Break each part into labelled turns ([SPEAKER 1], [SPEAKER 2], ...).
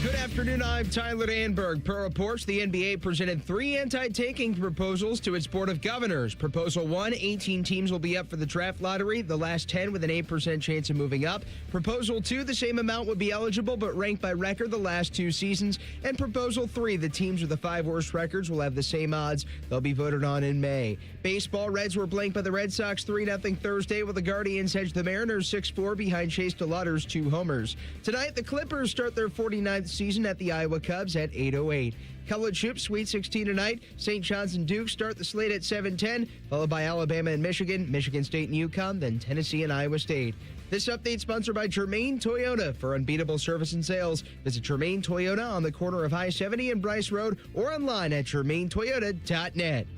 [SPEAKER 1] Good afternoon, I'm Tyler Danberg. Per reports, the NBA presented 3 anti-tanking proposals to its Board of Governors. Proposal 1, 18 teams will be up for the draft lottery, the last 10 with an 8% chance of moving up. Proposal 2, the same amount would be eligible but ranked by record the last 2 seasons. And Proposal 3, the teams with the 5 worst records will have the same odds. They'll be voted on in May. Baseball, Reds were blanked by the Red Sox 3-0 Thursday, while the Guardians edged the Mariners 6-4 behind Chase DeLauter's 2 homers. Tonight, the Clippers start their 49th season at the Iowa Cubs at 8:08. College Hoops, Sweet 16 tonight. St. John's and Duke start the slate at 7:10, followed by Alabama and Michigan, Michigan State and UConn, then Tennessee and Iowa State. This update sponsored by Germain Toyota. For unbeatable service and sales, visit Germain Toyota on the corner of I-70 and Bryce Road or online at germaintoyota.net.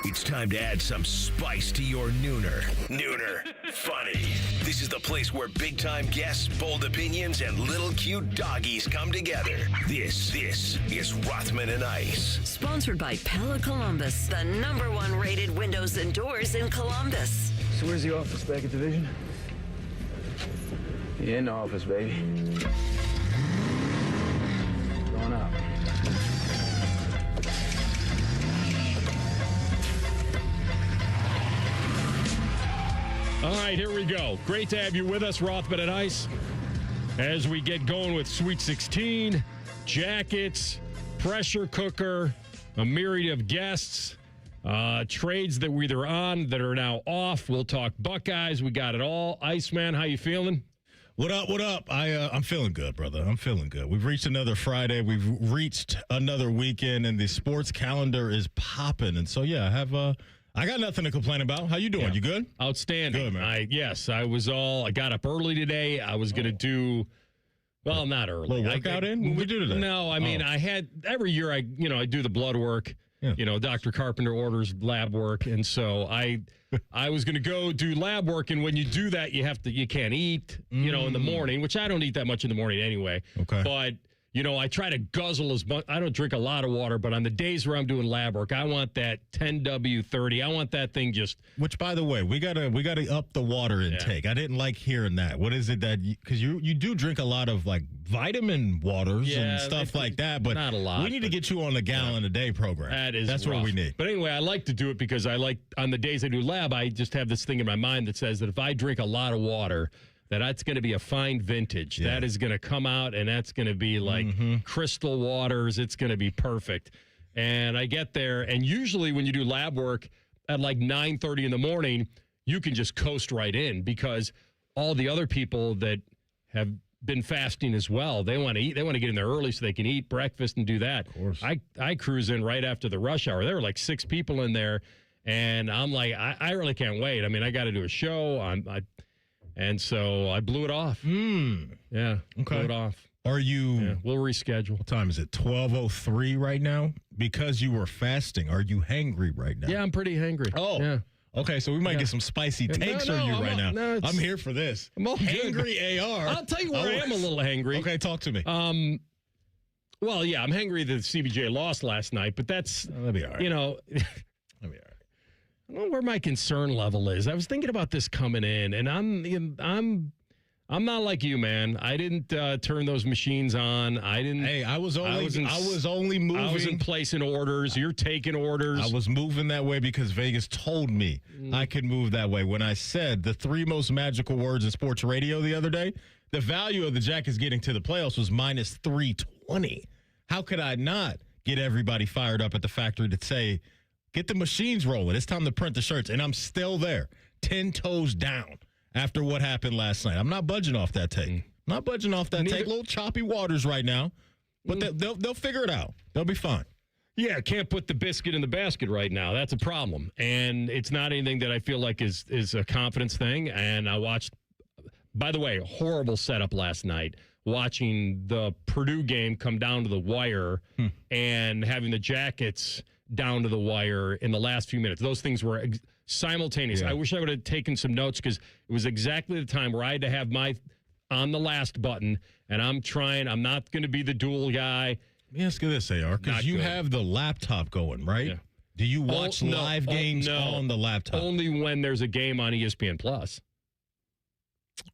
[SPEAKER 2] It's time to add some spice to your nooner. Nooner Funny. This is the place where big-time guests, bold opinions, and little cute doggies come together. This is Rothman and Ice.
[SPEAKER 3] Sponsored by Pella Columbus, the #1 rated windows and doors in Columbus.
[SPEAKER 4] So where's the office, back at Division? Yeah, in the office, baby. Going up.
[SPEAKER 5] All right, here we go. Great to have you with us, Rothman and Ice, as we get going with Sweet 16, jackets, pressure cooker, a myriad of guests, trades that we're either on that are now off. We'll talk Buckeyes. We got it all. Iceman, how you feeling?
[SPEAKER 6] What up, what up? I'm feeling good, brother. I'm feeling good. We've reached another Friday. We've reached another weekend, and the sports calendar is popping. And so, yeah, I got nothing to complain about. How you doing?
[SPEAKER 5] Yeah.
[SPEAKER 6] You good?
[SPEAKER 5] Outstanding.
[SPEAKER 6] Good, man.
[SPEAKER 5] I got up early today. I was going to do, well, not early.
[SPEAKER 6] Little workout in? What did we do today?
[SPEAKER 5] No, I mean, I had, every year I do the blood work.
[SPEAKER 6] Yeah.
[SPEAKER 5] Dr. Carpenter orders lab work. And so I was going to go do lab work. And when you do that, you can't eat, in the morning, which I don't eat that much in the morning anyway.
[SPEAKER 6] Okay.
[SPEAKER 5] But, I try to guzzle as much. I don't drink a lot of water, but on the days where I'm doing lab work, I want that 10W30. I want that thing just.
[SPEAKER 6] Which, by the way, we gotta up the water intake. I didn't like hearing that. What is it that because you do drink a lot of like vitamin waters and stuff like that, but
[SPEAKER 5] not a lot.
[SPEAKER 6] We need to get you on the gallon a day program. That's
[SPEAKER 5] rough.
[SPEAKER 6] what we need.
[SPEAKER 5] But anyway, I like to do it because I like on the days I do lab, I just have this thing in my mind that says that if I drink a lot of water, that's going to be a fine vintage. Yeah. That is going to come out, and that's going to be like crystal waters. It's going to be perfect. And I get there, and usually when you do lab work at like 9:30 in the morning, you can just coast right in because all the other people that have been fasting as well, they want to eat. They want to get in there early so they can eat breakfast and do that.
[SPEAKER 6] Of course.
[SPEAKER 5] I cruise in right after the rush hour. There were like 6 people in there, and I'm like, I really can't wait. I mean, I got to do a show. And so I blew it off. Yeah.
[SPEAKER 6] Okay.
[SPEAKER 5] Blew it off.
[SPEAKER 6] Are you?
[SPEAKER 5] Yeah, we'll reschedule.
[SPEAKER 6] What time is it? 12:03 right now. Because you were fasting, are you hangry right now?
[SPEAKER 5] Yeah, I'm pretty hangry.
[SPEAKER 6] Oh.
[SPEAKER 5] Yeah.
[SPEAKER 6] Okay, so we might get some spicy takes from you right now.
[SPEAKER 5] No,
[SPEAKER 6] I'm here for this.
[SPEAKER 5] I'm all
[SPEAKER 6] Hangry AR.
[SPEAKER 5] I'll tell you where I am a little hangry.
[SPEAKER 6] Okay, talk to me.
[SPEAKER 5] Well, yeah, I'm hangry that CBJ lost last night, but that's
[SPEAKER 6] That'll be all right.
[SPEAKER 5] That'll be all right. I don't know where my concern level is. I was thinking about this coming in, and I'm not like you, man. I didn't turn those machines on. I didn't.
[SPEAKER 6] Hey, I was only moving.
[SPEAKER 5] I was in placing orders. You're taking orders.
[SPEAKER 6] I was moving that way because Vegas told me I could move that way. When I said the 3 most magical words in sports radio the other day, the value of the Jackets getting to the playoffs was minus 320. How could I not get everybody fired up at the factory to say, get the machines rolling. It's time to print the shirts. And I'm still there, 10 toes down after what happened last night. I'm not budging off that take. Not budging off that take. A little choppy waters right now, but they'll figure it out. They'll be fine.
[SPEAKER 5] Yeah, can't put the biscuit in the basket right now. That's a problem. And it's not anything that I feel like is a confidence thing. And I watched, by the way, horrible setup last night, watching the Purdue game come down to the wire and having the Jackets down to the wire in the last few minutes. Those things were simultaneous. Yeah. I wish I would have taken some notes because it was exactly the time where I had to have my on the last button, and I'm not going to be the dual guy.
[SPEAKER 6] Let me ask you this, AR, because you have the laptop going, right? Yeah. Do you watch live games on the laptop?
[SPEAKER 5] Only when there's a game on ESPN Plus.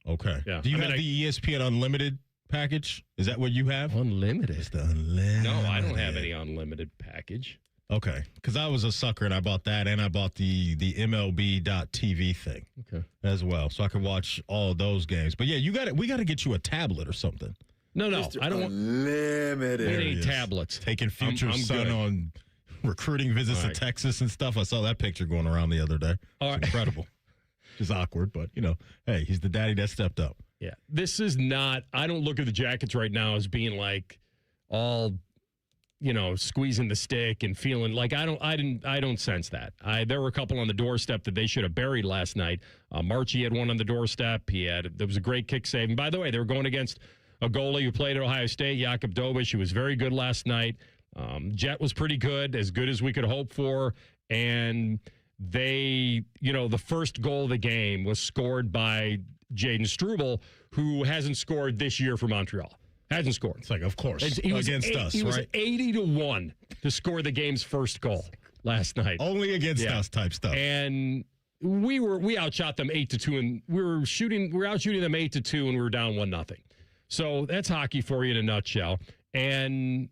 [SPEAKER 6] Okay.
[SPEAKER 5] Yeah.
[SPEAKER 6] Do you have the ESPN Unlimited package? Is that what you have?
[SPEAKER 5] Unlimited?
[SPEAKER 6] It's the unlimited.
[SPEAKER 5] No, I don't have any unlimited package.
[SPEAKER 6] Okay. Because I was a sucker, and I bought that, and I bought the MLB.TV thing as well, so I could watch all of those games. But, yeah, we got to get you a tablet or something.
[SPEAKER 5] No,
[SPEAKER 4] Mr.
[SPEAKER 5] I don't
[SPEAKER 4] Unlimited.
[SPEAKER 5] want any tablets.
[SPEAKER 6] Taking future son on recruiting visits to Texas and stuff. I saw that picture going around the other day. It's incredible. It's awkward, but, hey, he's the daddy that stepped up.
[SPEAKER 5] Yeah. This is not – I don't look at the Jackets right now as being like all – squeezing the stick and feeling like I don't sense that. There were a couple on the doorstep that they should have buried last night. Marchie had one on the doorstep. There was a great kick save. And by the way, they were going against a goalie who played at Ohio State, Jakub Dobish, who was very good last night. Jet was pretty good as we could hope for. And they, the first goal of the game was scored by Jaden Struble, who hasn't scored this year for Montreal. Hasn't scored.
[SPEAKER 6] It's like, of course,
[SPEAKER 5] against
[SPEAKER 6] us,
[SPEAKER 5] he was
[SPEAKER 6] right?
[SPEAKER 5] 80-1 to score the game's first goal last night.
[SPEAKER 6] Only against us type stuff.
[SPEAKER 5] And we outshot them 8-2, and we were out shooting them 8-2, and we were down 1-0. So that's hockey for you in a nutshell. And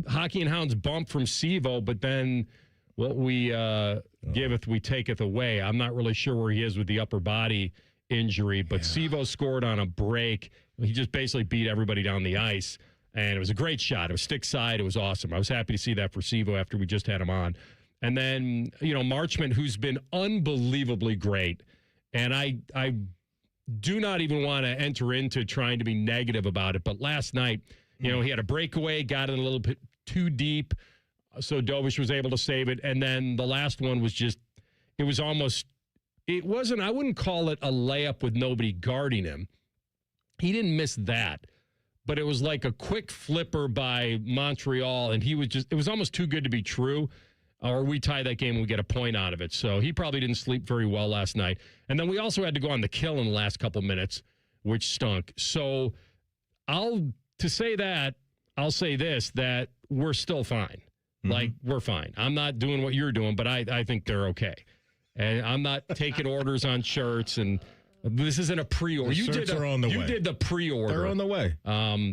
[SPEAKER 5] Hockey and Hounds bump from Sevo, but then what we giveth, we taketh away. I'm not really sure where he is with the upper body injury, but Sevo scored on a break. He just basically beat everybody down the ice, and it was a great shot. It was stick side. It was awesome. I was happy to see that for Sevo after we just had him on. And then, Marchment, who's been unbelievably great, and I do not even want to enter into trying to be negative about it, but last night, he had a breakaway, got it a little bit too deep, so Dobish was able to save it, and then the last one was just, it wasn't, I wouldn't call it a layup with nobody guarding him. He didn't miss that, but it was like a quick flipper by Montreal, and it was almost too good to be true, or we tie that game and we get a point out of it. So he probably didn't sleep very well last night. And then we also had to go on the kill in the last couple minutes, which stunk. So I'll say this, that we're still fine. Mm-hmm. Like, we're fine. I'm not doing what you're doing, but I think they're okay. And I'm not taking orders on shirts, and this isn't a pre-order.
[SPEAKER 6] You did
[SPEAKER 5] the pre-order.
[SPEAKER 6] They're on the way.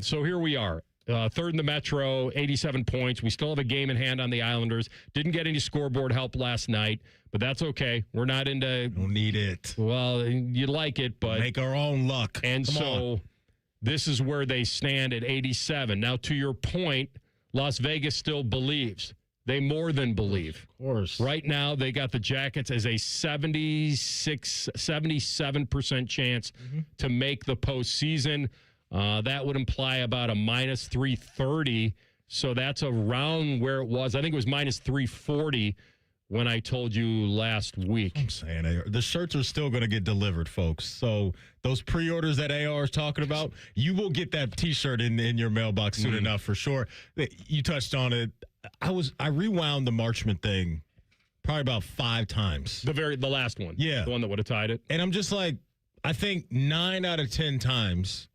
[SPEAKER 5] So here we are. Third in the Metro, 87 points. We still have a game in hand on the Islanders. Didn't get any scoreboard help last night, but that's okay. We're not into...
[SPEAKER 6] Don't need it.
[SPEAKER 5] Well, you'd like it, but...
[SPEAKER 6] Make our own luck.
[SPEAKER 5] And
[SPEAKER 6] Come on.
[SPEAKER 5] This is where they stand at 87. Now, to your point, Las Vegas still believes. They more than believe.
[SPEAKER 6] Of course.
[SPEAKER 5] Right now, they got the Jackets as a 77% chance to make the postseason. That would imply about a minus 330. So that's around where it was. I think it was minus 340 when I told you last week.
[SPEAKER 6] I'm saying the shirts are still going to get delivered, folks. So those pre-orders that AR is talking about, you will get that T-shirt in your mailbox soon enough for sure. You touched on it. I rewound the Marchment thing probably about 5 times.
[SPEAKER 5] The last one.
[SPEAKER 6] Yeah.
[SPEAKER 5] The one that would have tied it.
[SPEAKER 6] And I'm just like, I think 9 out of 10 times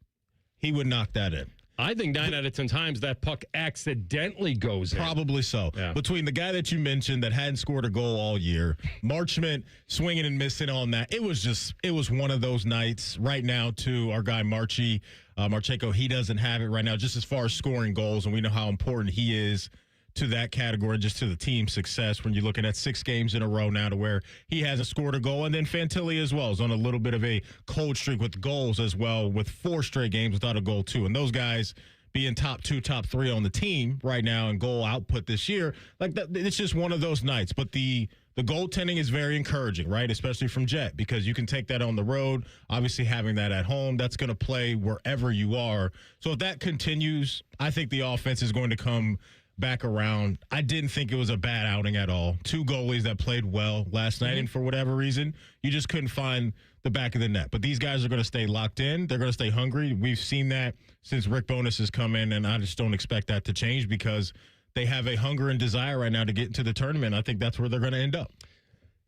[SPEAKER 6] he would knock that in.
[SPEAKER 5] I think 9 out of 10 times that puck accidentally goes in.
[SPEAKER 6] Probably so.
[SPEAKER 5] Yeah.
[SPEAKER 6] Between the guy that you mentioned that hadn't scored a goal all year, Marchment swinging and missing on that, it was one of those nights. Right now, to our guy Marchenko, he doesn't have it right now, just as far as scoring goals, and we know how important he is to that category, just to the team's success when you're looking at 6 games in a row now to where he hasn't scored a goal. And then Fantilli as well is on a little bit of a cold streak with goals as well, with 4 straight games without a goal too. And those guys being top 2, top 3 on the team right now in goal output this year, like that, it's just one of those nights. But the goaltending is very encouraging, right? Especially from Jet, because you can take that on the road. Obviously, having that at home, that's going to play wherever you are. So if that continues, I think the offense is going to come back around. I didn't think it was a bad outing at all. 2 goalies that played well last night, and for whatever reason, you just couldn't find the back of the net. But these guys are going to stay locked in. They're going to stay hungry. We've seen that since Rick Bowness has come in, and I just don't expect that to change because they have a hunger and desire right now to get into the tournament. I think that's where they're going to end up.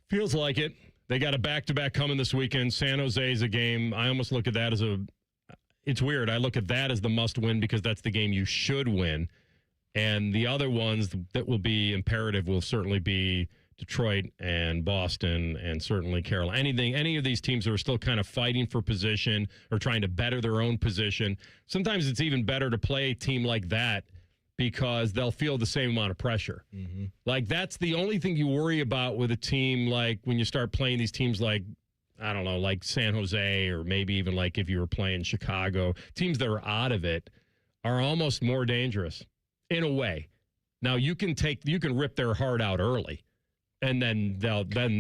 [SPEAKER 5] Feels like it. They got a back-to-back coming this weekend. San Jose is a game. I almost look at that as it's weird. I look at that as the must-win because that's the game you should win. And the other ones that will be imperative will certainly be Detroit and Boston and certainly Carolina. Any of these teams that are still kind of fighting for position or trying to better their own position. Sometimes it's even better to play a team like that because they'll feel the same amount of pressure. Mm-hmm. Like, that's the only thing you worry about with a team like when you start playing these teams like, I don't know, like San Jose, or maybe even like if you were playing Chicago. Teams that are out of it are almost more dangerous in a way. Now, you can rip their heart out early, and then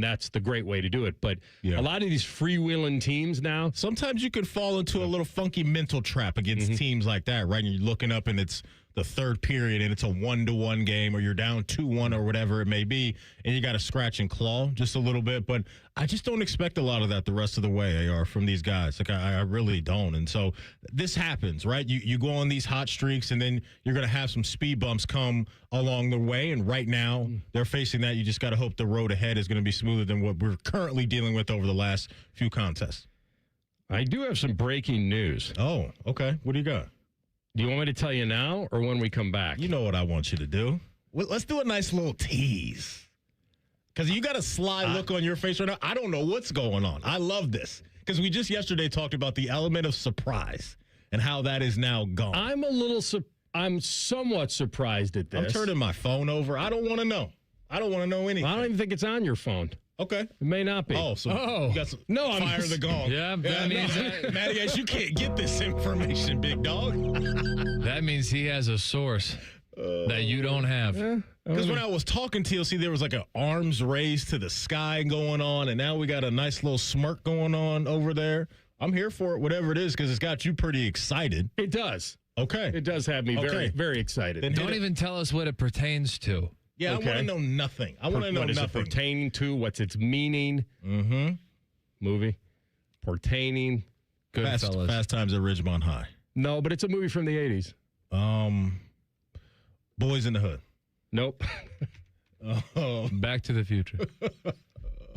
[SPEAKER 5] that's the great way to do it. But a lot of these freewheeling teams now,
[SPEAKER 6] sometimes you could fall into a little funky mental trap against teams like that, right? And you're looking up and it's the third period and it's a 1-1 game, or you're down 2-1 or whatever it may be, and you got to scratch and claw just a little bit. But I just don't expect a lot of that the rest of the way, AR, from these guys. Like, I really don't. And so this happens, right? You go on these hot streaks, and then you're going to have some speed bumps come along the way. And right now they're facing that. You just got to hope the road ahead is going to be smoother than what we're currently dealing with over the last few contests.
[SPEAKER 5] I do have some breaking news.
[SPEAKER 6] Oh, okay. What do you got?
[SPEAKER 5] Do you want me to tell you now or when we come back?
[SPEAKER 6] You know what I want you to do. Well, let's do a nice little tease. Because you got a sly look on your face right now. I don't know what's going on. I love this. Because we just yesterday talked about the element of surprise and how that is now gone.
[SPEAKER 5] I'm somewhat surprised at this.
[SPEAKER 6] I'm turning my phone over. I don't want to know. I don't want to know anything.
[SPEAKER 5] I don't even think it's on your phone.
[SPEAKER 6] Okay.
[SPEAKER 5] It may not be.
[SPEAKER 6] You got some fire the gong.
[SPEAKER 7] Yeah, that means
[SPEAKER 6] Matty Ice, you can't get this information, big dog.
[SPEAKER 7] That means he has a source that you don't have.
[SPEAKER 6] Because when I was talking to TLC, there was like an arms raised to the sky going on, and now we got a nice little smirk going on over there. I'm here for it, whatever it is, because it's got you pretty excited.
[SPEAKER 5] It does.
[SPEAKER 6] Okay.
[SPEAKER 5] It does have me very, very excited.
[SPEAKER 6] Then
[SPEAKER 7] don't even tell us what it pertains to.
[SPEAKER 6] Yeah, okay. I want to know nothing. I want to know
[SPEAKER 5] what
[SPEAKER 6] nothing.
[SPEAKER 5] What is it pertaining to? What's its meaning?
[SPEAKER 6] Mm-hmm.
[SPEAKER 5] Movie. Pertaining.
[SPEAKER 7] Goodfellas.
[SPEAKER 6] Fast Times at Ridgemont High.
[SPEAKER 5] No, but it's a movie from the 80s.
[SPEAKER 6] Boys in the Hood.
[SPEAKER 5] Nope.
[SPEAKER 7] Back to the Future.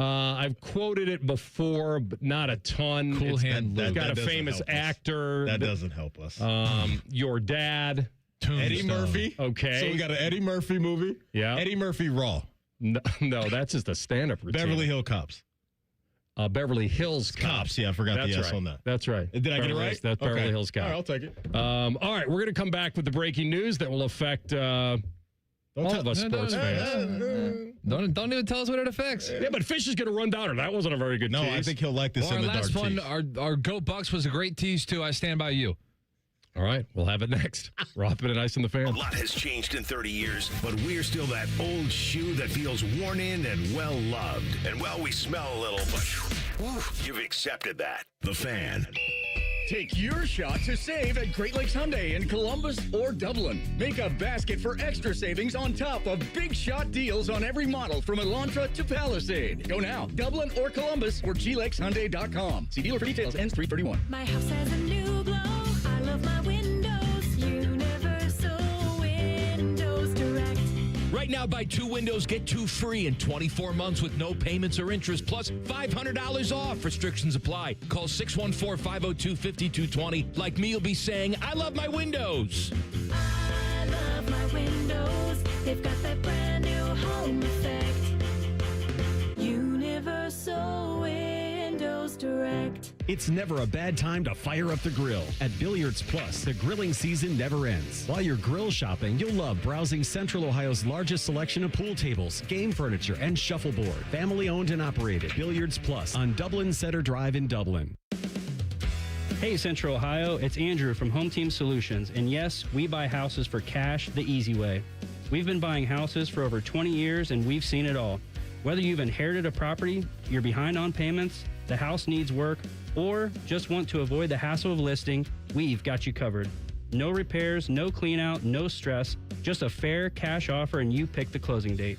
[SPEAKER 5] I've quoted it before, but not a ton.
[SPEAKER 7] Cool Hand Luke.
[SPEAKER 5] It's got a famous actor.
[SPEAKER 6] That doesn't help us.
[SPEAKER 5] Your Dad.
[SPEAKER 7] Tombstone.
[SPEAKER 6] Eddie Murphy.
[SPEAKER 5] Okay.
[SPEAKER 6] So we got an Eddie Murphy movie.
[SPEAKER 5] Yeah.
[SPEAKER 6] Eddie Murphy Raw.
[SPEAKER 5] No, that's just a stand-up routine.
[SPEAKER 6] Beverly Hills Cops.
[SPEAKER 5] Beverly Hills Cops.
[SPEAKER 6] Yeah, I forgot the S
[SPEAKER 5] right.
[SPEAKER 6] on that.
[SPEAKER 5] That's right.
[SPEAKER 6] Did I get it right?
[SPEAKER 5] That's Beverly Hills Cops.
[SPEAKER 6] All right, I'll take it.
[SPEAKER 5] All right, we're going to come back with the breaking news that will affect all of us sports fans.
[SPEAKER 7] Don't even tell us what it affects.
[SPEAKER 5] Yeah, but Fish is going to run down her. That wasn't a very good tease.
[SPEAKER 6] No, I think he'll like this in the dark
[SPEAKER 7] last one,
[SPEAKER 6] tease.
[SPEAKER 7] our Go Bucks was a great tease, too. I stand by you.
[SPEAKER 5] All right, we'll have it next. Rothman and Ice and the Fan.
[SPEAKER 2] A lot has changed in 30 years, but we're still that old shoe that feels worn in and well loved. And well, we smell a little, but you've accepted that. The Fan.
[SPEAKER 8] Take your shot to save at Great Lakes Hyundai in Columbus or Dublin. Make a basket for extra savings on top of big shot deals on every model from Elantra to Palisade. Go now, Dublin or Columbus or glakeshyundai.com. See dealer for details. Ends 3/31.
[SPEAKER 9] My house has a new glow. I love my windows. Universal Windows Direct.
[SPEAKER 10] Right now, buy 2 windows, get 2 free in 24 months with no payments or interest, plus $500 off. Restrictions apply. Call 614-502-5220. Like me, you'll be saying, I love my windows.
[SPEAKER 9] I love my windows. They've got that brand new home effect. Universal Windows Direct.
[SPEAKER 11] It's never a bad time to fire up the grill. At Billiards Plus, the grilling season never ends. While you're grill shopping, you'll love browsing Central Ohio's largest selection of pool tables, game furniture, and shuffleboard. Family owned and operated. Billiards Plus on Dublin Center Drive in Dublin.
[SPEAKER 12] Hey Central Ohio, it's Andrew from Home Team Solutions, and yes, we buy houses for cash the easy way. We've been buying houses for over 20 years and we've seen it all. Whether you've inherited a property, you're behind on payments, the house needs work, or just want to avoid the hassle of listing, we've got you covered. No repairs, no clean out, no stress, just a fair cash offer and you pick the closing date.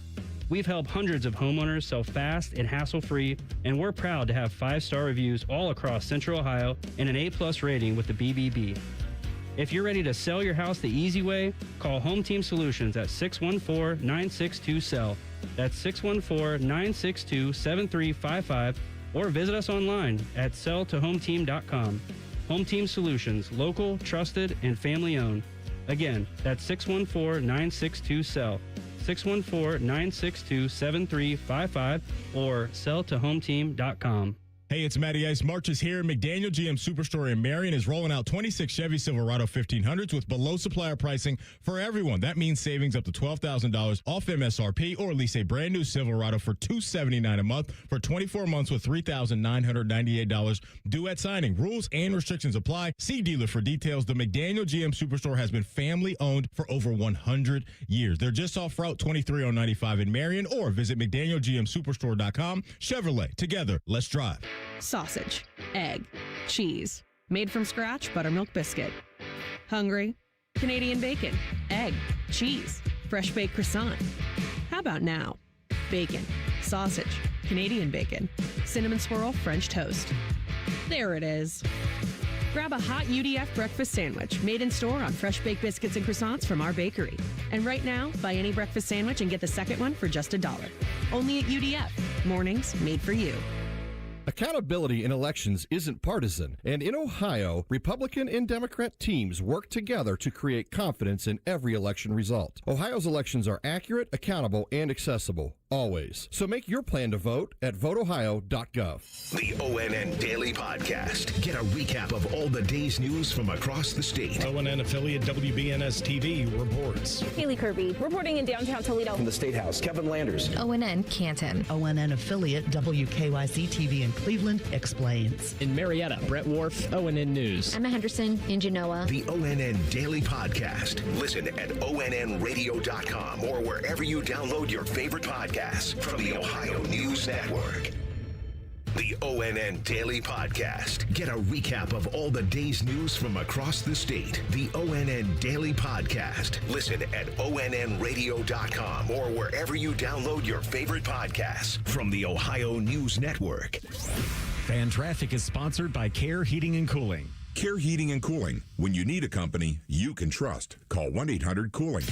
[SPEAKER 12] We've helped hundreds of homeowners sell fast and hassle-free, and we're proud to have 5-star reviews all across Central Ohio and an A+ rating with the BBB. If you're ready to sell your house the easy way, call Home Team Solutions at 614-962-SELL. That's 614-962-7355, or visit us online at selltohometeam.com. Home Team Solutions, local, trusted, and family owned. Again, that's 614-962-SELL. 614-962-7355 or selltohometeam.com.
[SPEAKER 6] Hey, it's Matty Ice. March is here. McDaniel GM Superstore in Marion is rolling out 26 Chevy Silverado 1500s with below supplier pricing for everyone. That means savings up to $12,000 off MSRP, or lease a brand new Silverado for $279 a month for 24 months with $3,998 due at signing. Rules and restrictions apply. See dealer for details. The McDaniel GM Superstore has been family owned for over 100 years. They're just off Route 23095 in Marion, or visit McDanielGMSuperstore.com. Chevrolet, together, let's drive.
[SPEAKER 13] Sausage, egg, cheese, made from scratch buttermilk biscuit. Hungry? Canadian bacon, egg, cheese, fresh baked croissant. How about now? Bacon, sausage, Canadian bacon, cinnamon swirl French toast. There it is. Grab a hot UDF breakfast sandwich made in store on fresh baked biscuits and croissants from our bakery. And right now, buy any breakfast sandwich and get the second one for just $1. Only at UDF. Mornings made for you.
[SPEAKER 14] Accountability in elections isn't partisan, and in Ohio, Republican and Democrat teams work together to create confidence in every election result. Ohio's elections are accurate, accountable, and accessible, always. So make your plan to vote at voteohio.gov.
[SPEAKER 2] The ONN Daily Podcast. Get a recap of all the day's news from across the state.
[SPEAKER 15] ONN affiliate WBNS TV reports.
[SPEAKER 16] Haley Kirby, reporting in downtown Toledo.
[SPEAKER 17] From the State House, Kevin Landers.
[SPEAKER 18] ONN Canton. ONN affiliate WKYC TV in Cleveland explains.
[SPEAKER 19] In Marietta, Brett Wharf, ONN News.
[SPEAKER 20] Emma Henderson in Genoa.
[SPEAKER 2] The ONN Daily Podcast. Listen at ONNradio.com or wherever you download your favorite podcasts from the Ohio News Network. The ONN Daily Podcast. Get a recap of all the day's news from across the state. The ONN Daily Podcast. Listen at ONNradio.com or wherever you download your favorite podcasts from the Ohio News Network.
[SPEAKER 11] Fan Traffic is sponsored by Care Heating and Cooling.
[SPEAKER 21] Care Heating and Cooling. When you need a company you can trust, call 1-800-COOLING.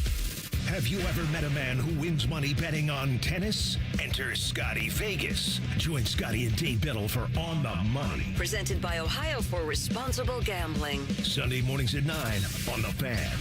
[SPEAKER 2] Have you ever met a man who wins money betting on tennis? Enter Scotty Vegas. Join Scotty and Dave Biddle for On the Money.
[SPEAKER 3] Presented by Ohio for Responsible Gambling.
[SPEAKER 2] Sunday mornings at 9 on The Fan.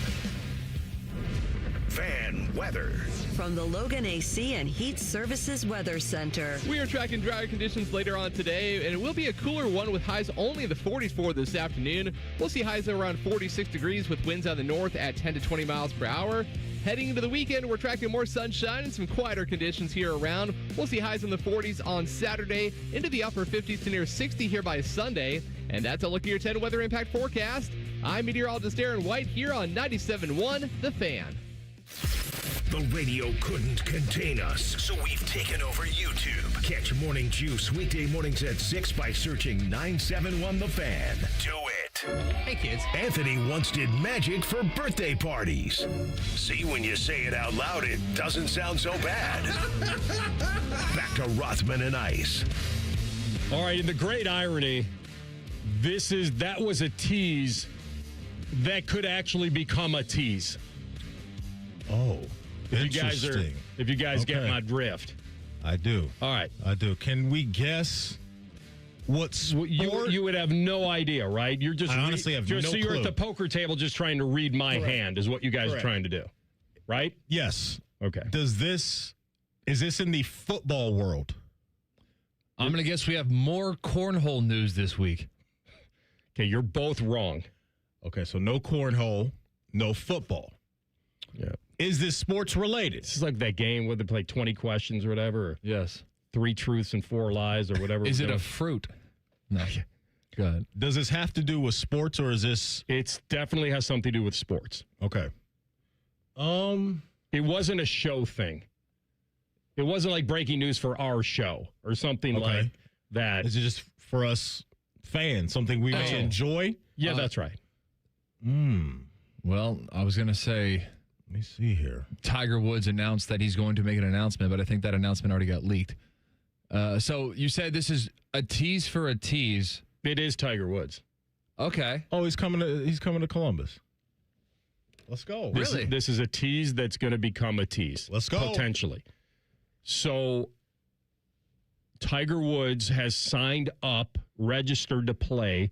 [SPEAKER 2] Fan weather.
[SPEAKER 3] From the Logan AC and Heat Services Weather Center.
[SPEAKER 22] We are tracking drier conditions later on today, and it will be a cooler one with highs only in the 40s for this afternoon. We'll see highs around 46 degrees with winds out of the north at 10 to 20 miles per hour. Heading into the weekend, we're tracking more sunshine and some quieter conditions here around. We'll see highs in the 40s on Saturday, into the upper 50s to near 60 here by Sunday. And that's a look at your 10 weather impact forecast. I'm meteorologist Aaron White here on 97.1 The Fan.
[SPEAKER 2] The radio couldn't contain us, so we've taken over YouTube. Catch Morning Juice weekday mornings at 6 by searching 971 The Fan. Do it.
[SPEAKER 10] Hey, kids.
[SPEAKER 2] Anthony once did magic for birthday parties. See, when you say it out loud, it doesn't sound so bad. Back to Rothman and Ice.
[SPEAKER 5] All right, the great irony, that was a tease that could actually become a tease.
[SPEAKER 6] Oh,
[SPEAKER 5] If
[SPEAKER 6] interesting.
[SPEAKER 5] you guys get my drift.
[SPEAKER 6] I do.
[SPEAKER 5] All right.
[SPEAKER 6] I do. Can we guess what sport?
[SPEAKER 5] You would have no idea, right? You're just
[SPEAKER 6] I honestly have no
[SPEAKER 5] so you're
[SPEAKER 6] clue.
[SPEAKER 5] at the poker table just trying to read my hand is what you guys are trying to do, right?
[SPEAKER 6] Yes.
[SPEAKER 5] Okay.
[SPEAKER 6] Is this in the football world?
[SPEAKER 7] I'm going to guess we have more cornhole news this week.
[SPEAKER 5] Okay, you're both wrong.
[SPEAKER 6] Okay, so no cornhole, no football.
[SPEAKER 5] Yeah.
[SPEAKER 6] Is this sports related?
[SPEAKER 5] This is like that game where they play 20 questions or whatever. Or
[SPEAKER 7] yes.
[SPEAKER 5] 3 truths and 4 lies or whatever.
[SPEAKER 7] Is it a fruit? No. Go ahead.
[SPEAKER 6] Does this have to do with sports or is this?
[SPEAKER 5] It definitely has something to do with sports.
[SPEAKER 6] Okay.
[SPEAKER 5] It wasn't a show thing. It wasn't like breaking news for our show or something like that.
[SPEAKER 6] Is it just for us fans, something we may enjoy?
[SPEAKER 5] Yeah, that's right.
[SPEAKER 7] Well, I was going to say,
[SPEAKER 6] let me see here.
[SPEAKER 7] Tiger Woods announced that he's going to make an announcement, but I think that announcement already got leaked. So you said this is a tease for a tease.
[SPEAKER 5] It is Tiger Woods.
[SPEAKER 7] Okay.
[SPEAKER 6] Oh, he's coming to Columbus. Let's go.
[SPEAKER 7] Really?
[SPEAKER 5] This is a tease that's going to become a tease.
[SPEAKER 6] Let's go.
[SPEAKER 5] Potentially. So Tiger Woods has signed up, registered to play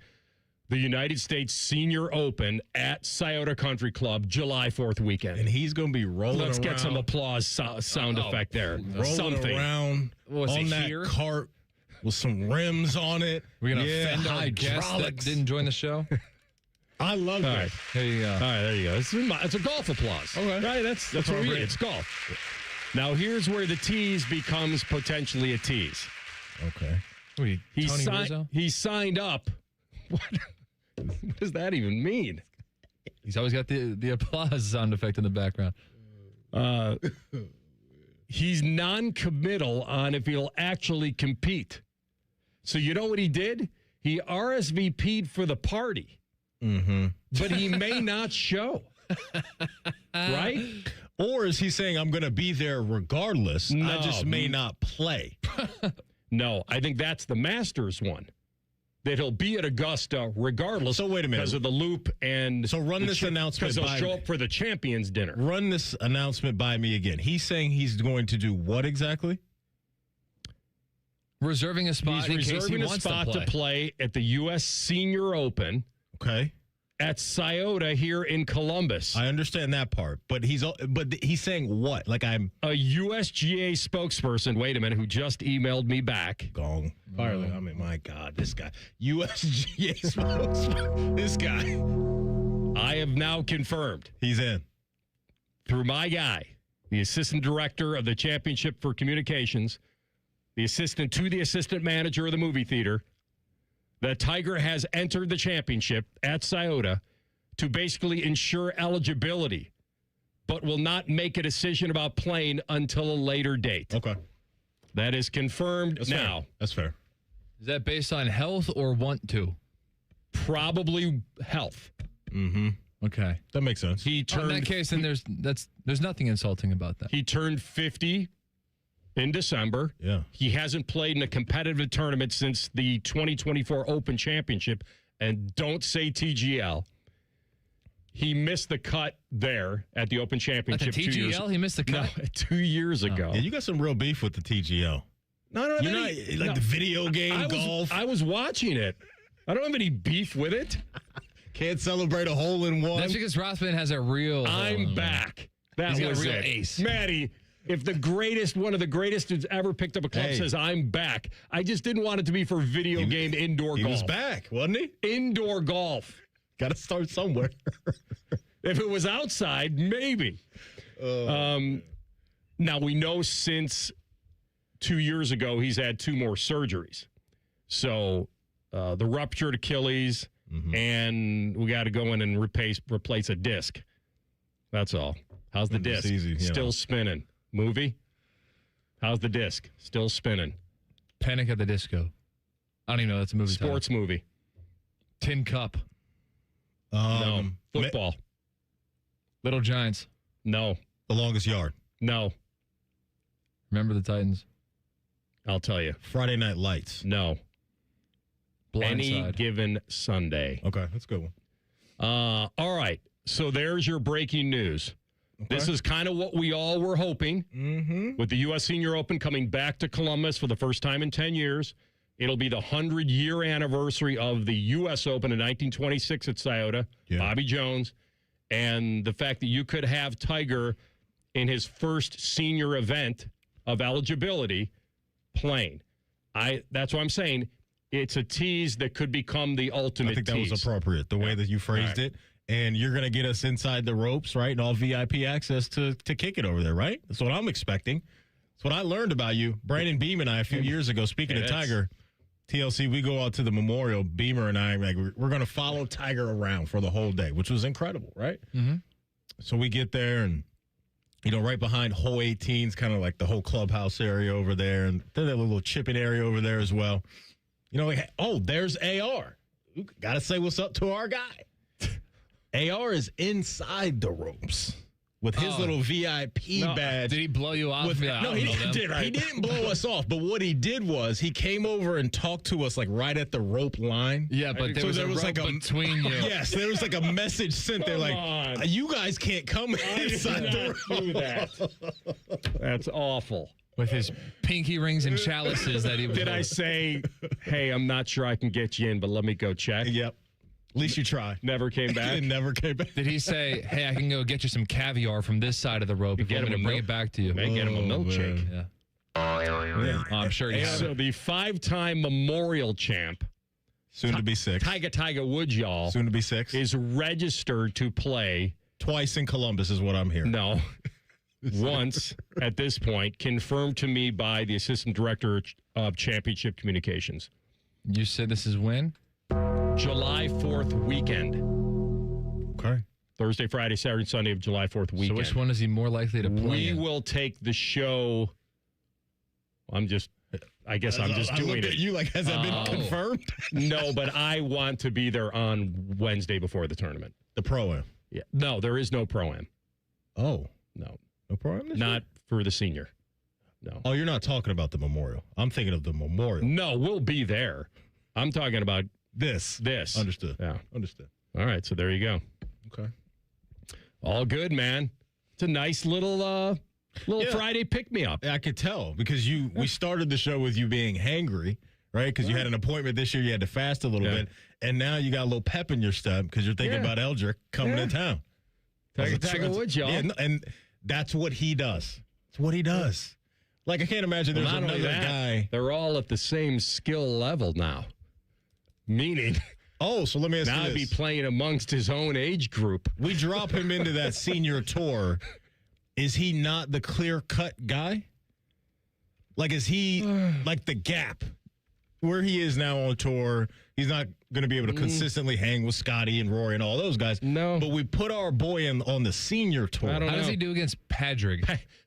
[SPEAKER 5] the United States Senior Open at Scioto Country Club, July 4th weekend.
[SPEAKER 6] And he's going to be rolling
[SPEAKER 5] Let's
[SPEAKER 6] around.
[SPEAKER 5] get some applause sound effect there.
[SPEAKER 6] Rolling
[SPEAKER 5] Something.
[SPEAKER 6] around on that cart with some rims on it.
[SPEAKER 7] We're going to offend our guest that
[SPEAKER 6] hydraulics.
[SPEAKER 7] didn't join the show?
[SPEAKER 6] I love
[SPEAKER 5] All
[SPEAKER 6] it.
[SPEAKER 5] right.
[SPEAKER 7] There you go.
[SPEAKER 5] All right, there you go. It's a golf applause.
[SPEAKER 7] Okay.
[SPEAKER 5] Right, that's what we It's golf. Now, here's where the tease becomes potentially a tease.
[SPEAKER 6] Okay.
[SPEAKER 7] Wait, Tony Rizzo?
[SPEAKER 5] He signed up. What does that even mean?
[SPEAKER 7] He's always got the applause sound effect in the background.
[SPEAKER 5] He's non-committal on if he'll actually compete. So you know what he did? He RSVP'd for the party.
[SPEAKER 6] Mm-hmm.
[SPEAKER 5] But he may not show. Right?
[SPEAKER 6] Or is he saying, I'm going to be there regardless?
[SPEAKER 5] No.
[SPEAKER 6] I just may not play.
[SPEAKER 5] No, I think that's the Masters one. That he'll be at Augusta regardless.
[SPEAKER 6] So wait a minute.
[SPEAKER 5] Because of the loop and...
[SPEAKER 6] So run this announcement
[SPEAKER 5] because
[SPEAKER 6] by
[SPEAKER 5] he'll show up for the Champions Dinner.
[SPEAKER 6] Run this announcement by me again. He's saying he's going to do what exactly?
[SPEAKER 7] Reserving a spot
[SPEAKER 5] He's
[SPEAKER 7] in case he
[SPEAKER 5] reserving a
[SPEAKER 7] wants
[SPEAKER 5] spot to play at the U.S. Senior Open.
[SPEAKER 6] Okay.
[SPEAKER 5] At Scioto here in Columbus.
[SPEAKER 6] I understand that part, but he's saying what? Like I'm
[SPEAKER 5] a USGA spokesperson. Wait a minute, who just emailed me back?
[SPEAKER 6] Gong. Finally, I mean, my God, this guy, USGA spokesperson. This guy.
[SPEAKER 5] I have now confirmed
[SPEAKER 6] he's in
[SPEAKER 5] through my guy, the assistant director of the Championship for Communications, the assistant to the assistant manager of the movie theater. That Tiger has entered the championship at Scioto to basically ensure eligibility, but will not make a decision about playing until a later date.
[SPEAKER 6] Okay.
[SPEAKER 5] That is confirmed
[SPEAKER 6] That's
[SPEAKER 5] now.
[SPEAKER 6] Fair. That's fair.
[SPEAKER 7] Is that based on health or want to?
[SPEAKER 5] Probably health.
[SPEAKER 6] Mm-hmm.
[SPEAKER 7] Okay.
[SPEAKER 6] That makes sense.
[SPEAKER 5] He turned,
[SPEAKER 7] in that case, then there's nothing insulting about that.
[SPEAKER 5] He turned 50 in December.
[SPEAKER 6] Yeah.
[SPEAKER 5] He hasn't played in a competitive tournament since the 2024 Open Championship. And don't say TGL. He missed the cut there at the Open Championship.
[SPEAKER 7] At the TGL, he missed the cut?
[SPEAKER 5] No, 2 years ago.
[SPEAKER 6] Yeah, you got some real beef with the TGL.
[SPEAKER 5] No,
[SPEAKER 6] You're not like the video game golf.
[SPEAKER 5] I was watching it. I don't have any beef with it.
[SPEAKER 6] Can't celebrate a hole in one.
[SPEAKER 7] That's because Rothman has a real.
[SPEAKER 5] I'm back. That
[SPEAKER 7] He's got
[SPEAKER 5] was
[SPEAKER 7] a real
[SPEAKER 5] it.
[SPEAKER 7] ace.
[SPEAKER 5] Maddie, if one of the greatest who's ever picked up a club says I'm back, I just didn't want it to be for video game indoor golf.
[SPEAKER 6] He was back, wasn't he?
[SPEAKER 5] Indoor golf.
[SPEAKER 6] Got to start somewhere.
[SPEAKER 5] If it was outside, maybe. Now, we know since 2 years ago, he's had 2 more surgeries. So the ruptured Achilles, and we got to go in and replace a disc. That's all. How's the disc?
[SPEAKER 6] Easy,
[SPEAKER 5] Still spinning. Movie? How's the disc? Still spinning.
[SPEAKER 7] Panic at the Disco. I don't even know that's a movie.
[SPEAKER 5] Sports movie.
[SPEAKER 7] Tin Cup.
[SPEAKER 5] No. Football.
[SPEAKER 7] Little Giants.
[SPEAKER 5] No.
[SPEAKER 6] The Longest Yard.
[SPEAKER 5] No.
[SPEAKER 7] Remember the Titans.
[SPEAKER 5] I'll tell you.
[SPEAKER 6] Friday Night Lights.
[SPEAKER 5] No. Any
[SPEAKER 7] Blindside.
[SPEAKER 5] given Sunday.
[SPEAKER 6] Okay, that's a good one.
[SPEAKER 5] All right. So there's your breaking news.
[SPEAKER 6] Okay.
[SPEAKER 5] This is kind of what we all were hoping with the U.S. Senior Open coming back to Columbus for the first time in 10 years. It'll be the 100-year anniversary of the U.S. Open in 1926 at Scioto, Bobby Jones, and the fact that you could have Tiger in his first senior event of eligibility playing. That's what I'm saying. It's a tease that could become the ultimate tease.
[SPEAKER 6] I think that was appropriate, the way that you phrased it. And you're going to get us inside the ropes, right? And all VIP access to kick it over there, right? That's what I'm expecting. That's what I learned about you. Brandon Beam and I, a few years ago, speaking of Tiger, TLC, we go out to the memorial. Beamer and I, we're going to follow Tiger around for the whole day, which was incredible, right?
[SPEAKER 7] Mm-hmm.
[SPEAKER 6] So we get there and, right behind hole 18 is kind of like the whole clubhouse area over there. And then a little chipping area over there as well. There's AR. Got to say what's up to our guy. AR is inside the ropes with his little VIP badge.
[SPEAKER 7] Did he blow you off?
[SPEAKER 6] No, he didn't. He didn't blow us off. But what he did was he came over and talked to us right at the rope line.
[SPEAKER 7] Yeah, but there was a rope between you.
[SPEAKER 6] Yes, there was a message sent there you guys can't come inside the rope.
[SPEAKER 5] Do that. That's awful.
[SPEAKER 7] With his pinky rings and chalices that he was
[SPEAKER 5] Did I say, hey, I'm not sure I can get you in, but let me go check?
[SPEAKER 6] Yep. At least you tried.
[SPEAKER 5] Never came back.
[SPEAKER 6] It never came back.
[SPEAKER 7] Did he say, "Hey, I can go get you some caviar from this side of the rope if you want me to bring it back to you"?
[SPEAKER 5] May get him a milkshake.
[SPEAKER 7] Yeah. Oh, I'm sure he has.
[SPEAKER 5] So the 5-time Memorial champ,
[SPEAKER 6] soon to be 6,
[SPEAKER 5] Tiger Woods, y'all,
[SPEAKER 6] soon to be 6,
[SPEAKER 5] is registered to play
[SPEAKER 6] twice in Columbus, is what I'm hearing.
[SPEAKER 5] No, once at this point, confirmed to me by the assistant director of championship communications.
[SPEAKER 7] You said this is when?
[SPEAKER 5] July 4th weekend.
[SPEAKER 6] Okay.
[SPEAKER 5] Thursday, Friday, Saturday, Sunday of July 4th weekend.
[SPEAKER 7] So which one is he more likely to play?
[SPEAKER 5] We
[SPEAKER 7] in?
[SPEAKER 5] will take the show. I guess I'm just doing
[SPEAKER 6] looked
[SPEAKER 5] it.
[SPEAKER 6] at you like, has that been confirmed?
[SPEAKER 5] No, but I want to be there on Wednesday before the tournament.
[SPEAKER 6] The Pro-Am.
[SPEAKER 5] Yeah. No, there is no Pro-Am.
[SPEAKER 6] Oh.
[SPEAKER 5] No.
[SPEAKER 6] No Pro-Am?
[SPEAKER 5] Not for the senior. No.
[SPEAKER 6] Oh, you're not talking about the Memorial. I'm thinking of the Memorial.
[SPEAKER 5] No, we'll be there. I'm talking about
[SPEAKER 6] This. Understood.
[SPEAKER 5] Yeah.
[SPEAKER 6] Understood.
[SPEAKER 5] All right, so there you go.
[SPEAKER 6] Okay.
[SPEAKER 5] All good, man. It's a nice little Friday pick-me-up.
[SPEAKER 6] I could tell because we started the show with you being hangry, right? Because you had an appointment this year. You had to fast a little bit. And now you got a little pep in your step because you're thinking about Eldrick coming to town.
[SPEAKER 5] Tiger Woods, y'all.
[SPEAKER 6] Yeah, and that's what he does. It's what he does. Like, I can't imagine there's another guy.
[SPEAKER 5] They're all at the same skill level now. Meaning...
[SPEAKER 6] Oh, so let me ask
[SPEAKER 5] now
[SPEAKER 6] you
[SPEAKER 5] I'd be
[SPEAKER 6] this.
[SPEAKER 5] playing amongst his own age group.
[SPEAKER 6] We drop him into that senior tour. Is he not the clear-cut guy? Like, is he like the gap? Where he is now on tour, he's not going to be able to consistently hang with Scotty and Rory and all those guys.
[SPEAKER 5] No.
[SPEAKER 6] But we put our boy on the senior tour.
[SPEAKER 5] I don't
[SPEAKER 7] How
[SPEAKER 5] know.
[SPEAKER 7] does he do against Padraig?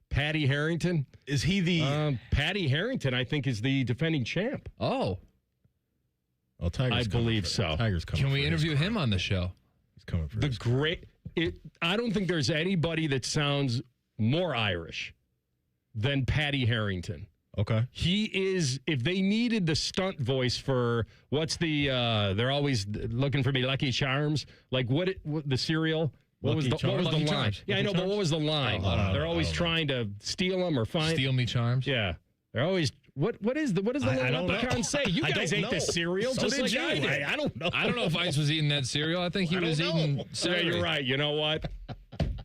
[SPEAKER 5] Patty Harrington?
[SPEAKER 6] Is he the...
[SPEAKER 5] Patty Harrington, I think, is the defending champ.
[SPEAKER 7] Oh.
[SPEAKER 6] Oh, Tiger's
[SPEAKER 5] I believe so.
[SPEAKER 6] Tiger's coming.
[SPEAKER 7] Can we interview him on the show?
[SPEAKER 6] He's coming for
[SPEAKER 5] I don't think there's anybody that sounds more Irish than Patty Harrington.
[SPEAKER 6] Okay.
[SPEAKER 5] He is, if they needed the stunt voice for, they're always looking for me, Lucky Charms. Like, what the cereal? What was the line?
[SPEAKER 7] Charms.
[SPEAKER 5] Yeah, I know, but what was the line? They're always trying to steal them or find.
[SPEAKER 7] Steal me charms?
[SPEAKER 5] Yeah. They're always, what does the little leprechaun say? You
[SPEAKER 6] I
[SPEAKER 5] guys
[SPEAKER 6] don't
[SPEAKER 5] ate
[SPEAKER 6] know.
[SPEAKER 5] this cereal
[SPEAKER 6] So
[SPEAKER 5] just
[SPEAKER 6] did
[SPEAKER 5] like
[SPEAKER 6] you.
[SPEAKER 5] I did.
[SPEAKER 6] I don't know.
[SPEAKER 7] I don't know if Ice was eating that cereal. I think he was eating celery.
[SPEAKER 5] Yeah, you're right. You know what?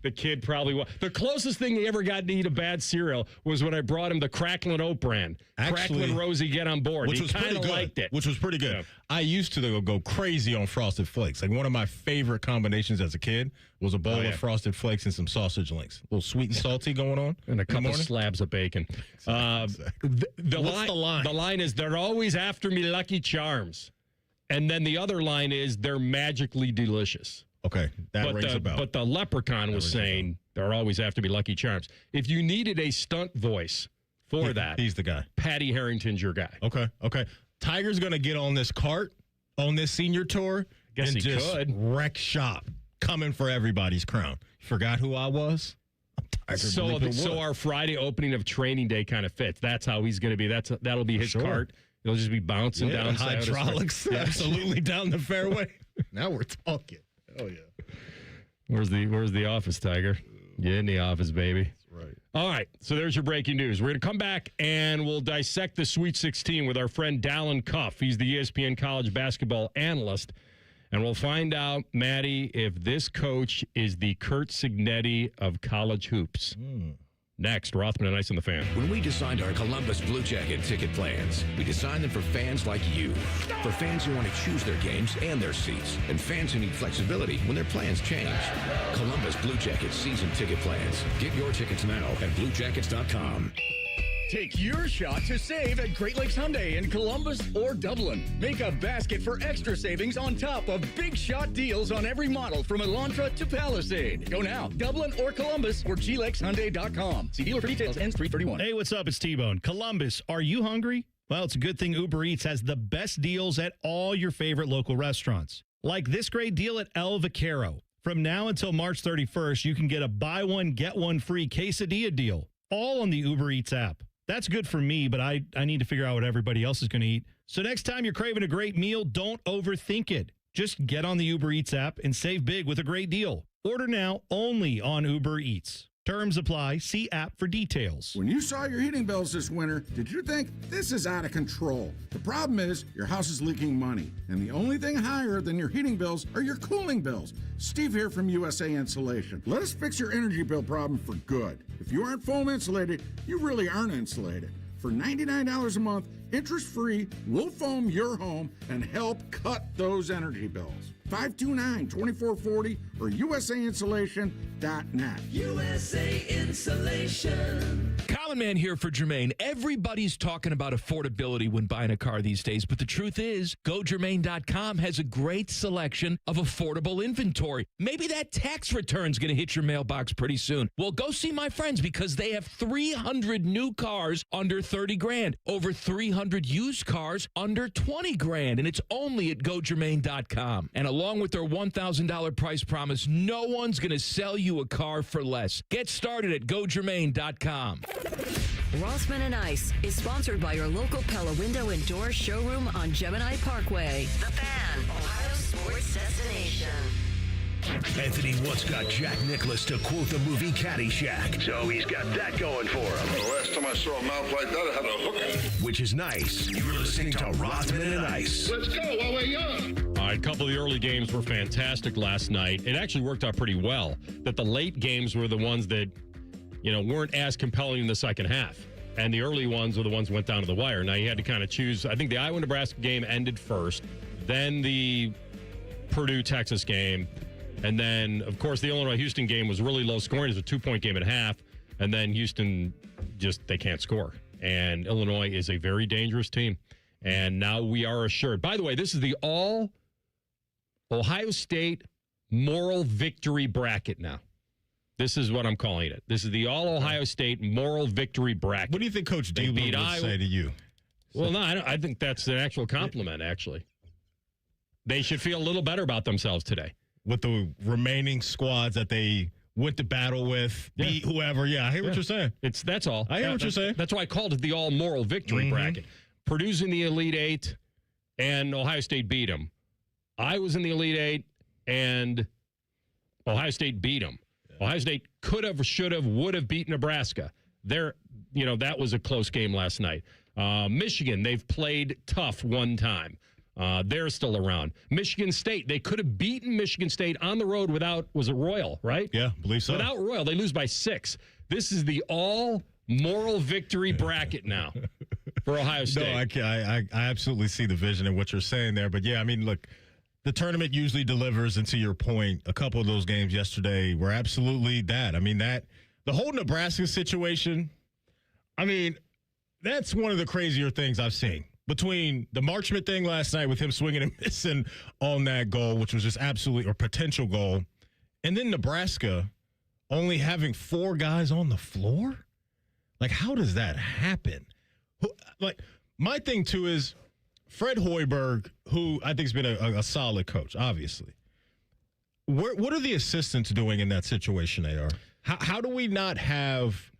[SPEAKER 5] The kid probably was. The closest thing he ever got to eat a bad cereal was when I brought him the Cracklin' Oat brand. Cracklin' Rosie, get on board.
[SPEAKER 6] Which
[SPEAKER 5] He
[SPEAKER 6] was pretty
[SPEAKER 5] kind of
[SPEAKER 6] good.
[SPEAKER 5] liked it.
[SPEAKER 6] Which was pretty good.
[SPEAKER 5] Yeah.
[SPEAKER 6] I used to go crazy on Frosted Flakes. Like, one of my favorite combinations as a kid was a bowl of Frosted Flakes and some sausage links. A little sweet and salty going on.
[SPEAKER 5] And a
[SPEAKER 6] in the
[SPEAKER 5] couple
[SPEAKER 6] morning.
[SPEAKER 5] slabs of bacon.
[SPEAKER 6] Exactly. What's the line?
[SPEAKER 5] The line is, they're always after me Lucky Charms. And then the other line is, they're magically delicious.
[SPEAKER 6] Okay, that rings a bell.
[SPEAKER 5] But the leprechaun was saying, they're always after me Lucky Charms. If you needed a stunt voice for that,
[SPEAKER 6] he's the guy.
[SPEAKER 5] Patty Harrington's your guy.
[SPEAKER 6] Okay. Tiger's going to get on this cart on this senior tour
[SPEAKER 5] Guess
[SPEAKER 6] and
[SPEAKER 5] he
[SPEAKER 6] just
[SPEAKER 5] could.
[SPEAKER 6] wreck shop, coming for everybody's crown. Forgot who I was?
[SPEAKER 5] So our Friday opening of training day kind of fits. That's how he's going to be. That'll be his cart. He'll just be bouncing down
[SPEAKER 6] hydraulics, absolutely down the fairway. Now we're talking. Oh yeah.
[SPEAKER 5] Where's the office, Tiger? Get in the office, baby.
[SPEAKER 6] That's right.
[SPEAKER 5] All right. So there's your breaking news. We're going to come back and we'll dissect the Sweet 16 with our friend Dallin Cuff. He's the ESPN college basketball analyst. And we'll find out, Maddie, if this coach is the Kurt Signetti of college hoops. Next, Rothman Ice on the Fan.
[SPEAKER 2] When we designed our Columbus Blue Jacket ticket plans, we designed them for fans like you. For fans who want to choose their games and their seats. And fans who need flexibility when their plans change. Columbus Blue Jacket season ticket plans. Get your tickets now at BlueJackets.com.
[SPEAKER 8] Take your shot to save at Great Lakes Hyundai in Columbus or Dublin. Make a basket for extra savings on top of big shot deals on every model from Elantra to Palisade. Go now, Dublin or Columbus or GLakesHyundai.com. See dealer for details. Ends 3/31.
[SPEAKER 17] Hey, what's up? It's T-Bone. Columbus, are you hungry? Well, it's a good thing Uber Eats has the best deals at all your favorite local restaurants. Like this great deal at El Vaquero. From now until March 31st, you can get a buy one, get one free quesadilla deal. All on the Uber Eats app. That's good for me, but I need to figure out what everybody else is going to eat. So next time you're craving a great meal, don't overthink it. Just get on the Uber Eats app and save big with a great deal. Order now only on Uber Eats. Terms apply. See app for details.
[SPEAKER 1] When you saw your heating bills this winter, did you think this is out of control? The problem is your house is leaking money, and the only thing higher than your heating bills are your cooling bills. Steve here from USA Insulation. Let us fix your energy bill problem for good. If you aren't foam insulated, you really aren't insulated. For $99 a month, interest-free, we'll foam your home and help cut those energy bills. 529-2440 or USAinsulation.net.
[SPEAKER 10] USA Insulation. Common Man here for Jermaine. Everybody's talking about affordability when buying a car these days, but the truth is, GoJermaine.com has a great selection of affordable inventory. Maybe that tax return's going to hit your mailbox pretty soon. Well, go see my friends because they have 300 new cars under 30 grand, over 300 used cars under 20 grand, and it's only at GoJermaine.com. And along with their $1,000 price promise, no one's going to sell you a car for less. Get started at GoJermaine.com.
[SPEAKER 3] Rothman Ice is sponsored by your local Pella Window and Door showroom on Gemini Parkway. The Fan, Ohio sports destination.
[SPEAKER 2] Anthony once got Jack Nicklaus to quote the movie Caddyshack, so he's got that going for him.
[SPEAKER 20] The last time I saw a mouth like that, I had a hook.
[SPEAKER 2] Which is nice. You're listening to Rothman and Ice.
[SPEAKER 20] Let's go while we're young.
[SPEAKER 5] All right, a couple of the early games were fantastic last night. It actually worked out pretty well that the late games were the ones that, weren't as compelling in the second half. And the early ones were the ones that went down to the wire. Now, you had to kind of choose. I think the Iowa-Nebraska game ended first, then the Purdue-Texas game, and then, of course, the Illinois-Houston game was really low scoring. It was a 2-point game at half, and then Houston they can't score. And Illinois is a very dangerous team. And now we are assured. By the way, this is the all Ohio State moral victory bracket now. This is what I'm calling it. This is the all Ohio State moral victory bracket.
[SPEAKER 6] What do you think Coach Debo would say to you?
[SPEAKER 5] Well, no, I think that's an actual compliment, actually. They should feel a little better about themselves today.
[SPEAKER 6] With the remaining squads that they went to battle with, beat whoever. Yeah, I hear what you're saying.
[SPEAKER 5] That's all.
[SPEAKER 6] I hear what you're saying.
[SPEAKER 5] That's why I called it the all moral victory bracket. Purdue's in the Elite Eight, and Ohio State beat them. I was in the Elite Eight, and Ohio State beat them. Ohio State could have, should have, would have beat Nebraska. That was a close game last night. Michigan, they've played tough one time. They're still around. Michigan State, they could have beaten Michigan State on the road without, was it Royal, right?
[SPEAKER 6] Yeah, believe so.
[SPEAKER 5] Without Royal, they lose by 6. This is the all moral victory bracket now for Ohio State.
[SPEAKER 6] No, I absolutely see the vision and what you're saying there. But, yeah, I mean, look, the tournament usually delivers, and to your point, a couple of those games yesterday were absolutely that. I mean, the whole Nebraska situation, I mean, that's one of the crazier things I've seen. Between the Marchment thing last night with him swinging and missing on that goal, which was just absolutely, or potential goal, and then Nebraska only having 4 guys on the floor? Like, how does that happen? Like, my thing, too, is Fred Hoiberg, who I think has been a solid coach, obviously. What are the assistants doing in that situation, AR? How do we not have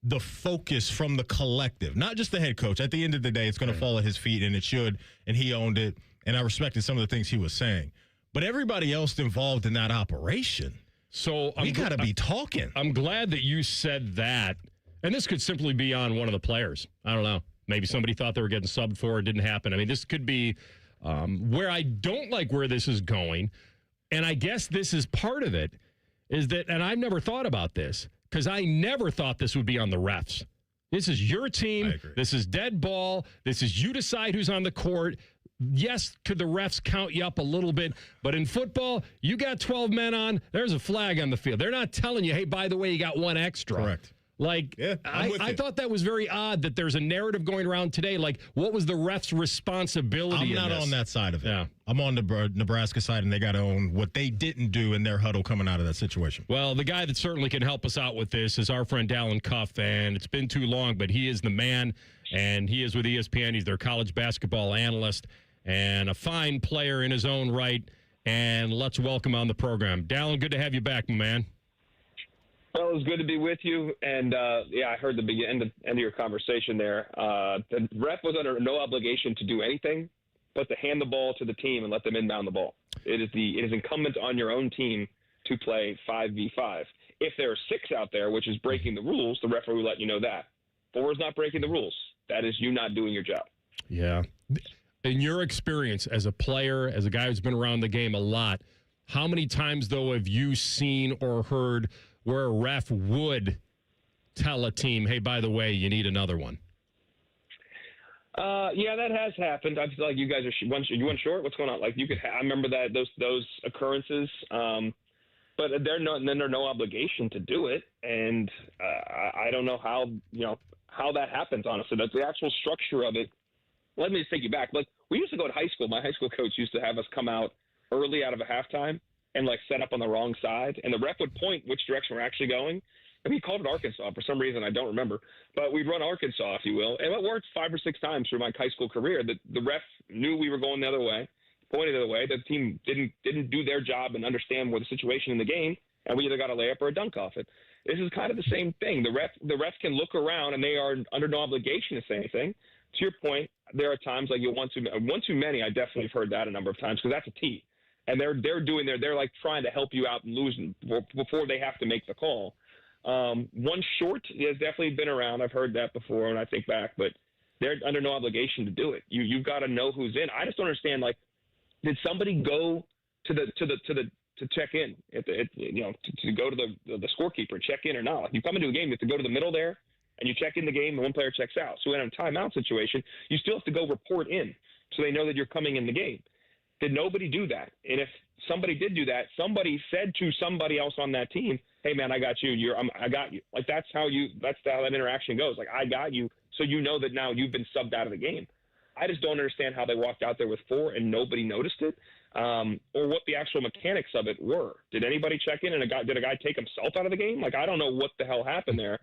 [SPEAKER 6] the focus from the collective, not just the head coach? At the end of the day, it's going to fall at his feet, and it should, and he owned it, and I respected some of the things he was saying. But everybody else involved in that operation,
[SPEAKER 5] so
[SPEAKER 6] we got to be talking.
[SPEAKER 5] I'm glad that you said that, and this could simply be on one of the players. I don't know. Maybe somebody thought they were getting subbed for. It didn't happen. I mean, this could be where I don't like where this is going, and I guess this is part of it, is that, and I've never thought about this, because I never thought this would be on the refs. This is your team. This is dead ball. This is you decide who's on the court. Yes, could the refs count you up a little bit? But in football, you got 12 men on, there's a flag on the field. They're not telling you, hey, by the way, you got 1 extra.
[SPEAKER 6] Correct.
[SPEAKER 5] Like, I thought that was very odd that there's a narrative going around today. Like, what was the ref's responsibility?
[SPEAKER 6] I'm not on that side of it.
[SPEAKER 5] Yeah.
[SPEAKER 6] I'm on the Nebraska side, and they got to own what they didn't do in their huddle coming out of that situation.
[SPEAKER 5] Well, the guy that certainly can help us out with this is our friend Dallin Cuff, and it's been too long, but he is the man, and he is with ESPN. He's their college basketball analyst and a fine player in his own right, and let's welcome on the program. Dallin, good to have you back, my man.
[SPEAKER 23] Well, it was good to be with you, and I heard the end of your conversation there. The ref was under no obligation to do anything but to hand the ball to the team and let them inbound the ball. It is incumbent on your own team to play 5v5. If there are 6 out there, which is breaking the rules, the referee will let you know that. 4 is not breaking the rules. That is you not doing your job.
[SPEAKER 5] Yeah. In your experience as a player, as a guy who's been around the game a lot, how many times, though, have you seen or heard where a ref would tell a team, hey, by the way, you need another one?
[SPEAKER 23] Yeah, that has happened. I feel like you guys are you went short. What's going on? Like I remember that those occurrences. But they're no obligation to do it, and I don't know how that happens. Honestly, that's the actual structure of it. Let me just take you back. Like we used to go to high school. My high school coach used to have us come out early out of a halftime and like set up on the wrong side, and the ref would point which direction we're actually going. And he called it Arkansas for some reason I don't remember, but we'd run Arkansas, if you will, and it worked 5 or 6 times through my high school career. The ref knew we were going the other way, pointed the other way. The team didn't do their job and understand what the situation in the game, and we either got a layup or a dunk off it. This is kind of the same thing. The ref can look around, and they are under no obligation to say anything. To your point, there are times like one too many. I definitely have heard that a number of times because that's a tee, and they're like trying to help you out and lose before they have to make the call. One short has definitely been around. I've heard that before when I think back, but they're under no obligation to do it. You've got to know who's in. I just don't understand. Like, did somebody go to check in to go to the scorekeeper and check in or not? Like, you come into a game, you have to go to the middle there and you check in the game. And one player checks out. So in a timeout situation, you still have to go report in so they know that you're coming in the game. Did nobody do that? And if somebody did do that, somebody said to somebody else on that team, "Hey man, I got you. I got you." Like that's how that interaction goes. Like I got you, so you know that now you've been subbed out of the game. I just don't understand how they walked out there with 4 and nobody noticed it, or what the actual mechanics of it were. Did anybody check in and did a guy take himself out of the game? Like I don't know what the hell happened there,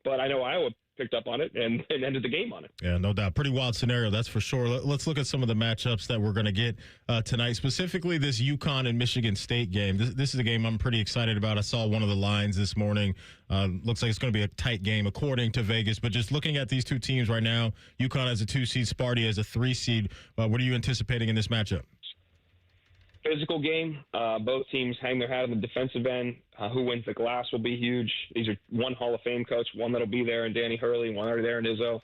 [SPEAKER 23] but I know Iowa picked up on it and ended the game on it.
[SPEAKER 6] Yeah, no doubt. Pretty wild scenario, that's for sure. Let's look at some of the matchups that we're going to get tonight, specifically this UConn and Michigan State game. This is a game I'm pretty excited about. I saw one of the lines this morning. Looks like it's going to be a tight game according to Vegas, but just looking at these two teams right now, UConn as a 2 seed, Sparty as a 3 seed. What are you anticipating in this matchup?
[SPEAKER 23] Physical game. Both teams hang their hat on the defensive end. Who wins the glass will be huge. These are one Hall of Fame coach, one that'll be there in Danny Hurley, one already there in Izzo.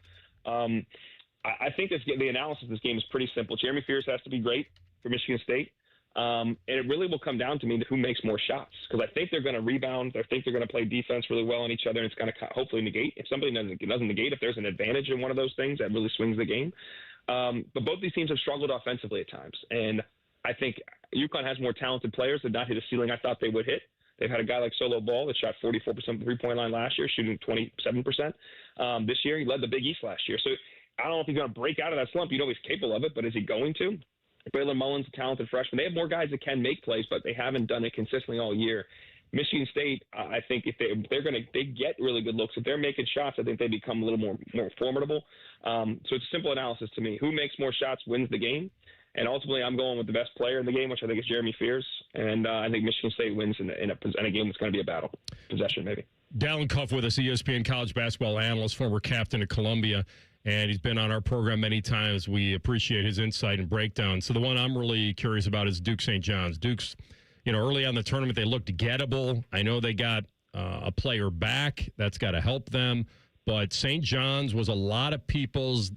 [SPEAKER 23] I think the analysis of this game is pretty simple. Jeremy Fears has to be great for Michigan State. And it really will come down to me who makes more shots, because I think they're going to rebound. I think they're going to play defense really well on each other, and it's going to hopefully negate. If somebody doesn't negate, if there's an advantage in one of those things, that really swings the game. But both these teams have struggled offensively at times, and I think UConn has more talented players that did not hit a ceiling I thought they would hit. They've had a guy like Solo Ball that shot 44% from the three-point line last year, shooting 27%. This year, he led the Big East last year. So I don't know if he's going to break out of that slump. You know he's capable of it, but is he going to? Braylon Mullins, a talented freshman. They have more guys that can make plays, but they haven't done it consistently all year. Michigan State, I think if they get really good looks. If they're making shots, I think they become a little more formidable. So it's a simple analysis to me. Who makes more shots wins the game. And ultimately, I'm going with the best player in the game, which I think is Jeremy Fears. And I think Michigan State wins in a game that's going to be a battle. Possession, maybe.
[SPEAKER 5] Dallin Cuff with us, ESPN college basketball analyst, former captain of Columbia. And he's been on our program many times. We appreciate his insight and breakdown. So the one I'm really curious about is Duke St. John's. Duke's, early on in the tournament, they looked gettable. I know they got a player back. That's got to help them. But St. John's was a lot of people's,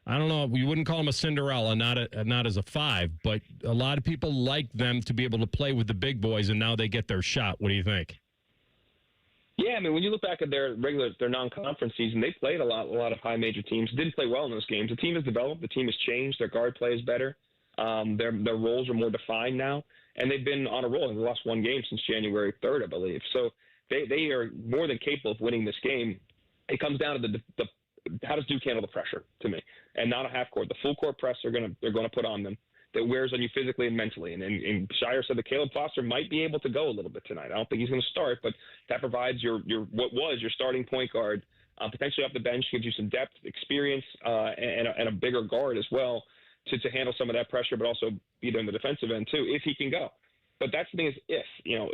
[SPEAKER 5] I don't know, we wouldn't call them a Cinderella, not as a 5, but a lot of people like them to be able to play with the big boys, and now they get their shot. What do you think?
[SPEAKER 23] Yeah, I mean, when you look back at their non-conference season, they played a lot of high major teams. Didn't play well in those games. The team has developed. The team has changed. Their guard play is better. Their roles are more defined now, and they've been on a roll. They've lost one game since January 3rd, I believe. So they are more than capable of winning this game. It comes down to the how does Duke handle the pressure, to me, and not a half court. The full court press they're going to put on them that wears on you physically and mentally. And Shedeur said that Caleb Foster might be able to go a little bit tonight. I don't think he's going to start, but that provides your starting point guard, potentially off the bench, gives you some depth, experience, and a bigger guard as well to handle some of that pressure, but also be there in the defensive end too, if he can go. But that's the thing is if.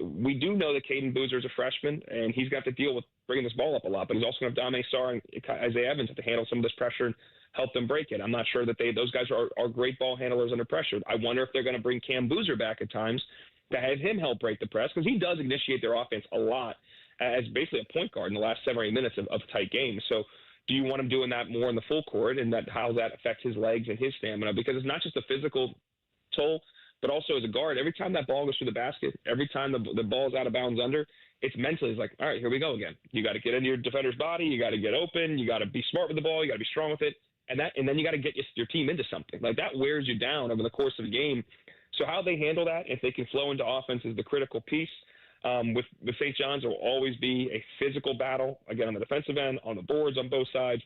[SPEAKER 23] We do know that Caden Boozer is a freshman, and he's got to deal with bringing this ball up a lot, but he's also going to have Dame Sarr and Isaiah Evans to handle some of this pressure and help them break it. I'm not sure that those guys are great ball handlers under pressure. I wonder if they're going to bring Cam Boozer back at times to have him help break the press, because he does initiate their offense a lot. as basically a point guard in the last 7 or 8 minutes of tight games. So do you want him doing that more in the full court, and how that affects his legs and his stamina? Because it's not just a physical toll, but also as a guard, every time that ball goes through the basket, every time the ball's out of bounds under, it's mentally, it's like, all right, here we go again. You got to get into your defender's body. You got to get open. You got to be smart with the ball. You got to be strong with it. And then you got to get your team into something. Like, that wears you down over the course of the game. So how they handle that, if they can flow into offense, is the critical piece. With St. John's, there will always be a physical battle, again, on the defensive end, on the boards, on both sides.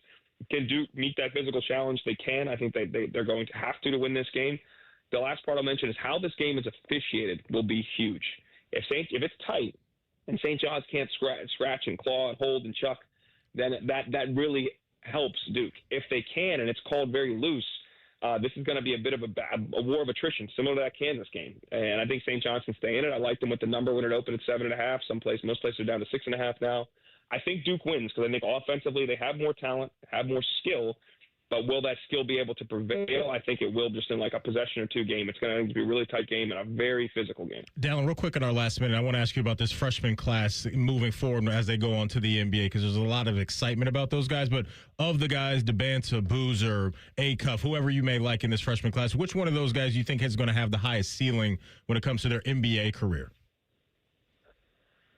[SPEAKER 23] Can Duke meet that physical challenge? They can. I think they're going to have to win this game. The last part I'll mention is how this game is officiated will be huge. If it's tight and St. John's can't scratch and claw and hold and chuck, then that really helps Duke. If they can, and it's called very loose, this is going to be a bit of a war of attrition, similar to that Kansas game. And I think St. John's can stay in it. I liked them with the number when it opened at 7.5. Most places are down to 6.5 now. I think Duke wins because I think offensively they have more talent, have more skill. But will that skill be able to prevail? I think it will, just in like a possession or two game. It's going to be a really tight game and a very physical game.
[SPEAKER 6] Dallin, real quick in our last minute, I want to ask you about this freshman class moving forward as they go on to the NBA, because there's a lot of excitement about those guys. But of the guys, DeBanta, Boozer, Acuff, whoever you may like in this freshman class, which one of those guys you think is going to have the highest ceiling when it comes to their NBA career?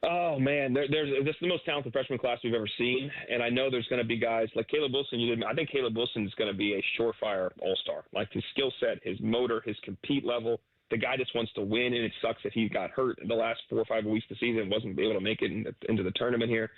[SPEAKER 23] Oh, man, this is the most talented freshman class we've ever seen. And I know there's going to be guys like Caleb Wilson. I think Caleb Wilson is going to be a surefire all-star. Like, his skill set, his motor, his compete level. The guy just wants to win, and it sucks that he got hurt in the last 4 or 5 weeks of the season, wasn't able to make it into the tournament here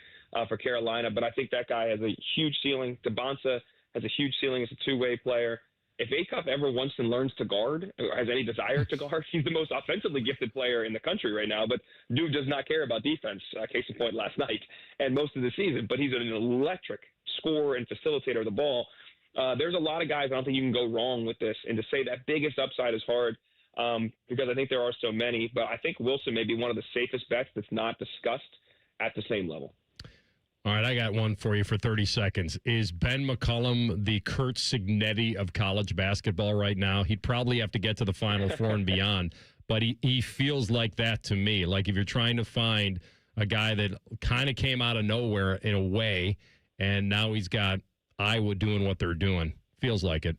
[SPEAKER 23] for Carolina. But I think that guy has a huge ceiling. DeBanta has a huge ceiling as a two-way player. If Acuff ever wants and learns to guard, or has any desire to guard, he's the most offensively gifted player in the country right now. But Duke does not care about defense, case in point last night and most of the season. But he's an electric scorer and facilitator of the ball. There's a lot of guys I don't think you can go wrong with this. And to say that biggest upside is hard because I think there are so many. But I think Wilson may be one of the safest bets that's not discussed at the same level.
[SPEAKER 5] All right, I got one for you for 30 seconds. Is Ben McCollum the Kurt Signetti of college basketball right now? He'd probably have to get to the Final Four and beyond, but he feels like that to me. Like, if you're trying to find a guy that kind of came out of nowhere in a way, and now he's got Iowa doing what they're doing. Feels like it.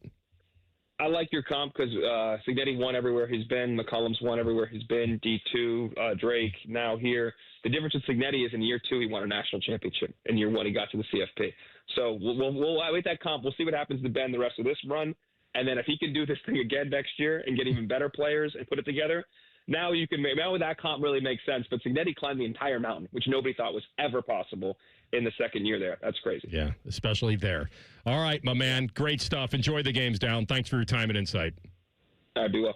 [SPEAKER 23] I like your comp because Signetti won everywhere he's been. McCollum's won everywhere he's been. D2, Drake, now here. The difference with Signetti is in year 2 he won a national championship. In year 1 he got to the CFP. So we'll wait that comp. We'll see what happens to Ben the rest of this run. And then if he can do this thing again next year and get even better players and put it together, now that comp really makes sense. But Signetti climbed the entire mountain, which nobody thought was ever possible in the second year there. That's crazy.
[SPEAKER 5] Yeah, especially there. All right, my man. Great stuff. Enjoy the games, Dallin. Thanks for your time and insight.
[SPEAKER 23] All right, be well.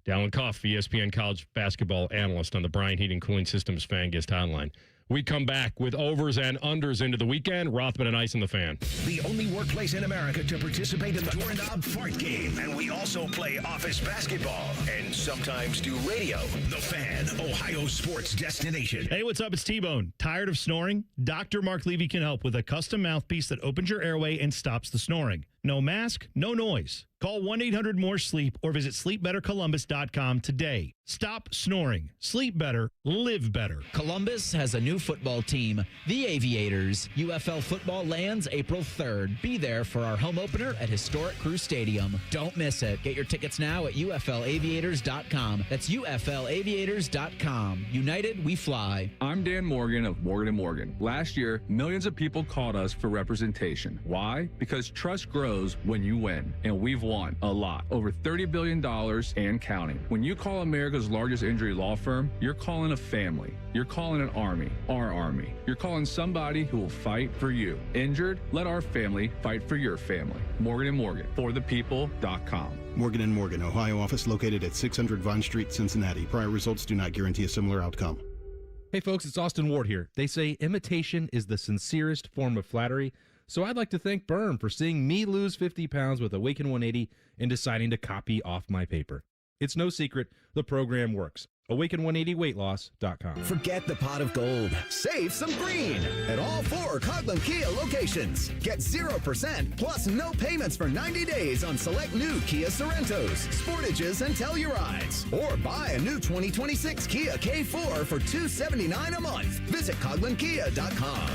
[SPEAKER 5] Dallin Koff, ESPN college basketball analyst on the Bryan Heating Cooling Systems Fan Guest Hotline. We come back with overs and unders into the weekend. Rothman and Ice in the Fan.
[SPEAKER 2] The only workplace in America to participate in the Doorknob Fart Game. And we also play office basketball and sometimes do radio. The Fan, Ohio sports destination.
[SPEAKER 17] Hey, what's up? It's T-Bone. Tired of snoring? Dr. Mark Levy can help with a custom mouthpiece that opens your airway and stops the snoring. No mask, no noise. Call 1-800-MORE-SLEEP or visit sleepbettercolumbus.com today. Stop snoring. Sleep better. Live better.
[SPEAKER 4] Columbus has a new football team, the Aviators. UFL football lands April 3rd. Be there for our home opener at historic Crew Stadium. Don't miss it. Get your tickets now at UFLaviators.com. That's UFLaviators.com. United, we fly.
[SPEAKER 9] I'm Dan Morgan of Morgan & Morgan. Last year, millions of people called us for representation. Why? Because trust grows when you win, and we've won a lot. Over $30 billion and counting. When you call America's largest injury law firm, you're calling a family. You're calling an army, our army. You're calling somebody who will fight for you. Injured? Let our family fight for your family. Morgan & Morgan, forthepeople.com.
[SPEAKER 12] Morgan & Morgan, Ohio office located at 600 Vine Street, Cincinnati. Prior results do not guarantee a similar outcome.
[SPEAKER 24] Hey folks, it's Austin Ward here. They say imitation is the sincerest form of flattery. So I'd like to thank Berm for seeing me lose 50 pounds with Awaken 180 and deciding to copy off my paper. It's no secret, the program works. Awaken180weightloss.com.
[SPEAKER 13] Forget the pot of gold. Save some green at all 4 Coghlan Kia locations. Get 0% plus no payments for 90 days on select new Kia Sorentos, Sportages, and Tellurides. Or buy a new 2026 Kia K4 for $279 a month. Visit CoglanKia.com.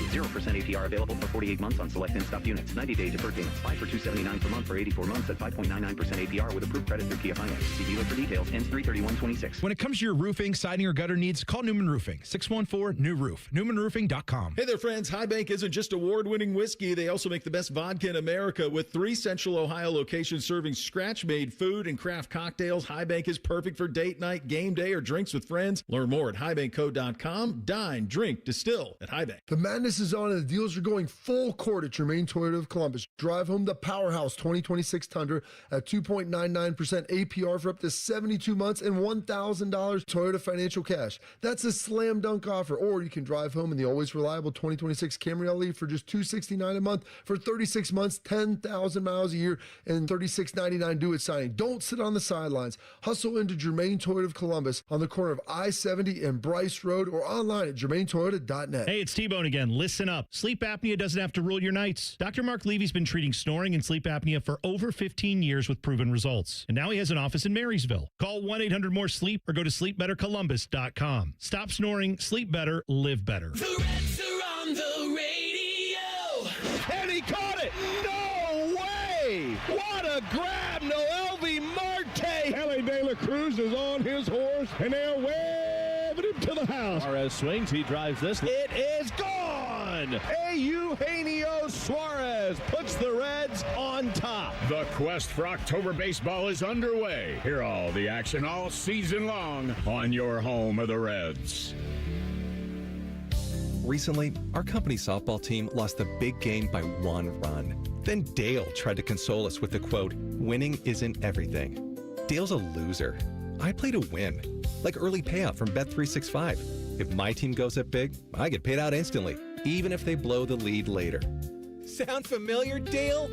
[SPEAKER 14] 0% APR available for 48 months on select in-stock units. 90-day deferred payments. Buy for $279 per month for 84 months at 5.99% APR with approved credit through Kia Finance. See dealer for details. Ends 3/31/26.
[SPEAKER 15] When it comes to your roofing, siding, or gutter needs, call Newman Roofing. 614-NEW-ROOF. NewmanRoofing.com.
[SPEAKER 16] Hey there, friends. High Bank isn't just award-winning whiskey. They also make the best vodka in America. With 3 Central Ohio locations serving scratch-made food and craft cocktails, High Bank is perfect for date night, game day, or drinks with friends. Learn more at highbankco.com. Dine, drink, distill at High Bank.
[SPEAKER 25] The madness is on and the deals are going full court at Germain Toyota of Columbus. Drive home the Powerhouse 2026 Tundra at 2.99% APR for up to 72 months and $1,000 Toyota financial cash. That's a slam dunk offer. Or you can drive home in the always reliable 2026 Camry LE for just $269 a month for 36 months, 10,000 miles a year, and $36.99 due at signing. Don't sit on the sidelines. Hustle into Germain Toyota of Columbus on the corner of I-70 and Bryce Road or online at germaintoyota.net.
[SPEAKER 17] Hey, it's T-Bone again. Listen up. Sleep apnea doesn't have to rule your nights. Dr. Mark Levy's been treating snoring and sleep apnea for over 15 years with proven results. And now he has an office in Marysville. Call 1-800-MORE-SLEEP or go to sleepbettercolumbus.com. Stop snoring, sleep better, live better.
[SPEAKER 2] The Reds are on the radio.
[SPEAKER 26] And he caught it. No way. What a grab. Noelvi Marte. Ellie De La Cruz is on his horse, and they're waving him to the house.
[SPEAKER 27] Suarez swings. He drives this.
[SPEAKER 26] It is gone. Eugenio Suarez puts the Reds on top.
[SPEAKER 28] The quest for October baseball is underway. Hear all the action all season long on your home of the Reds.
[SPEAKER 29] Recently, our company's softball team lost a big game by 1 run. Then Dale tried to console us with the quote, "Winning isn't everything." Dale's a loser. I play to win, like early payout from Bet365. If my team goes up big, I get paid out instantly, even if they blow the lead later. Sound familiar, Dale?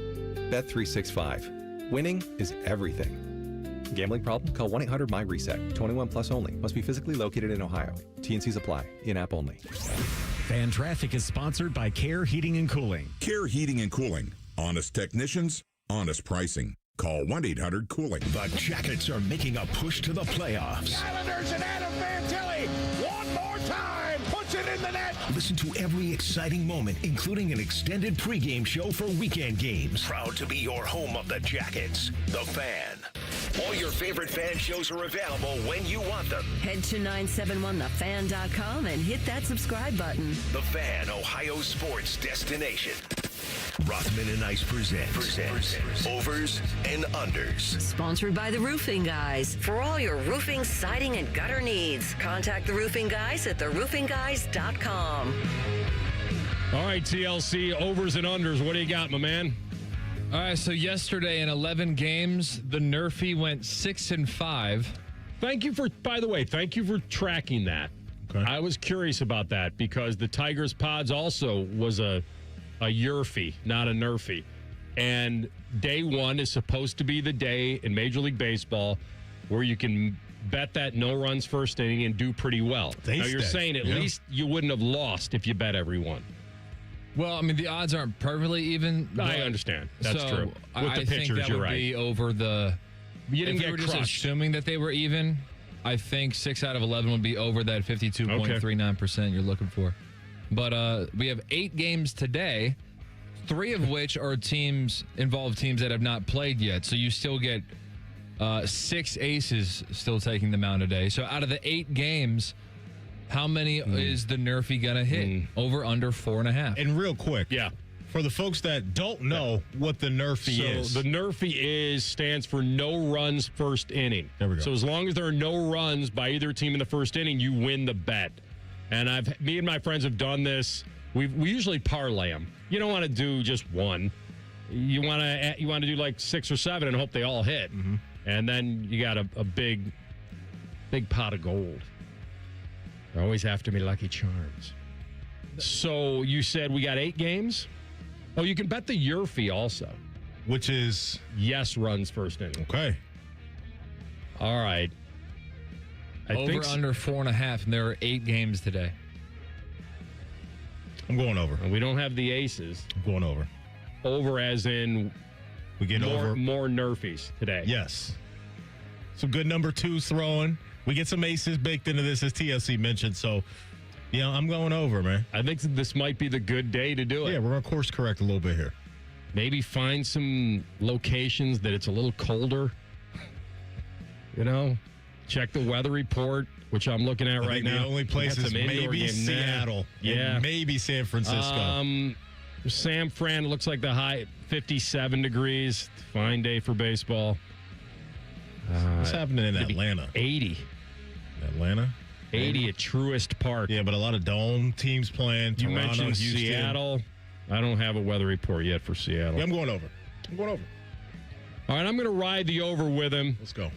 [SPEAKER 29] Bet365. Winning is everything. Gambling problem? Call 1-800-MY-RESET. 21 plus only. Must be physically located in Ohio. T&Cs apply. In-app only.
[SPEAKER 11] Fan Traffic is sponsored by Care Heating and Cooling.
[SPEAKER 21] Care Heating and Cooling. Honest technicians, honest pricing. Call 1-800-COOLING.
[SPEAKER 2] The Jackets are making a push to the playoffs.
[SPEAKER 26] Islanders and Adam Fantilli. One more time. Puts it in the net.
[SPEAKER 2] Listen to every exciting moment, including an extended pregame show for weekend games. Proud to be your home of the Jackets. The Fan. All your favorite fan shows are available when you want them.
[SPEAKER 3] Head to 971thefan.com and hit that subscribe button.
[SPEAKER 2] The Fan, Ohio sports destination. Rothman and Ice presents Overs and Unders.
[SPEAKER 3] Sponsored by the Roofing Guys. For all your roofing, siding, and gutter needs, contact the Roofing Guys at theroofingguys.com.
[SPEAKER 5] All right, TLC, overs and unders. What do you got, my man?
[SPEAKER 7] All right, so yesterday in 11 games, the Nerfy went 6-5.
[SPEAKER 5] Thank you for tracking that. Okay. I was curious about that because the Tigers Pods also was a Yerfy, not a Nerfy. And day one is supposed to be the day in Major League Baseball where you can bet that no runs first inning and do pretty well. Now, you're saying at least you wouldn't have lost if you bet every one.
[SPEAKER 7] Well, I mean, the odds aren't perfectly even.
[SPEAKER 5] I understand. That's true. With the
[SPEAKER 7] I
[SPEAKER 5] pitchers,
[SPEAKER 7] think that
[SPEAKER 5] you're
[SPEAKER 7] would
[SPEAKER 5] right.
[SPEAKER 7] be over the.
[SPEAKER 5] You didn't
[SPEAKER 7] if
[SPEAKER 5] get
[SPEAKER 7] we were just
[SPEAKER 5] crushed.
[SPEAKER 7] assuming that they were even, I think 6 out of 11 would be over that 52.39% you're looking for. But we have 8 games today, 3 of which are teams that have not played yet. So you still get 6 aces still taking the mound today. So out of the 8 games, how many is the Nerfy going to hit? Over, under 4.5.
[SPEAKER 6] And real quick.
[SPEAKER 5] Yeah.
[SPEAKER 6] For the folks that don't know what the Nerfy is.
[SPEAKER 5] So the Nerfy stands for no runs first inning.
[SPEAKER 6] There we go.
[SPEAKER 5] So as long as there are no runs by either team in the first inning, you win the bet. And me and my friends have done this. We usually parlay them. You don't want to do just one. You want to do like 6 or 7 and hope they all hit. Mm-hmm. And then you got a big pot of gold. They're always after me, Lucky Charms. So you said we got 8 games? Oh, you can bet the Yerfy also.
[SPEAKER 6] Which is?
[SPEAKER 5] Yes runs first inning.
[SPEAKER 6] Okay.
[SPEAKER 5] All right.
[SPEAKER 7] Over under 4.5, and there are 8 games today.
[SPEAKER 6] I'm going over.
[SPEAKER 5] And we don't have the aces.
[SPEAKER 6] I'm going over.
[SPEAKER 5] Over as in
[SPEAKER 6] we get
[SPEAKER 5] more nerfies today.
[SPEAKER 6] Yes. Some good number 2s throwing. We get some aces baked into this, as TLC mentioned. So, I'm going over, man.
[SPEAKER 5] I think this might be the good day to do it.
[SPEAKER 6] Yeah, we're going to course correct a little bit here.
[SPEAKER 5] Maybe find some locations that it's a little colder. Check the weather report, which I'm looking at right now.
[SPEAKER 6] The only place is maybe Seattle.
[SPEAKER 5] Yeah.
[SPEAKER 6] And maybe San Francisco.
[SPEAKER 5] San Fran looks like the high 57 degrees. Fine day for baseball.
[SPEAKER 6] What's happening in Atlanta?
[SPEAKER 5] 80.
[SPEAKER 6] Atlanta?
[SPEAKER 5] 80 at Truist Park.
[SPEAKER 6] Yeah, but a lot of dome teams playing.
[SPEAKER 5] You
[SPEAKER 6] Toronto,
[SPEAKER 5] mentioned
[SPEAKER 6] Houston.
[SPEAKER 5] Seattle. I don't have a weather report yet for Seattle.
[SPEAKER 6] Yeah, I'm going over.
[SPEAKER 5] All right, I'm going to ride the over with him.
[SPEAKER 6] Let's go.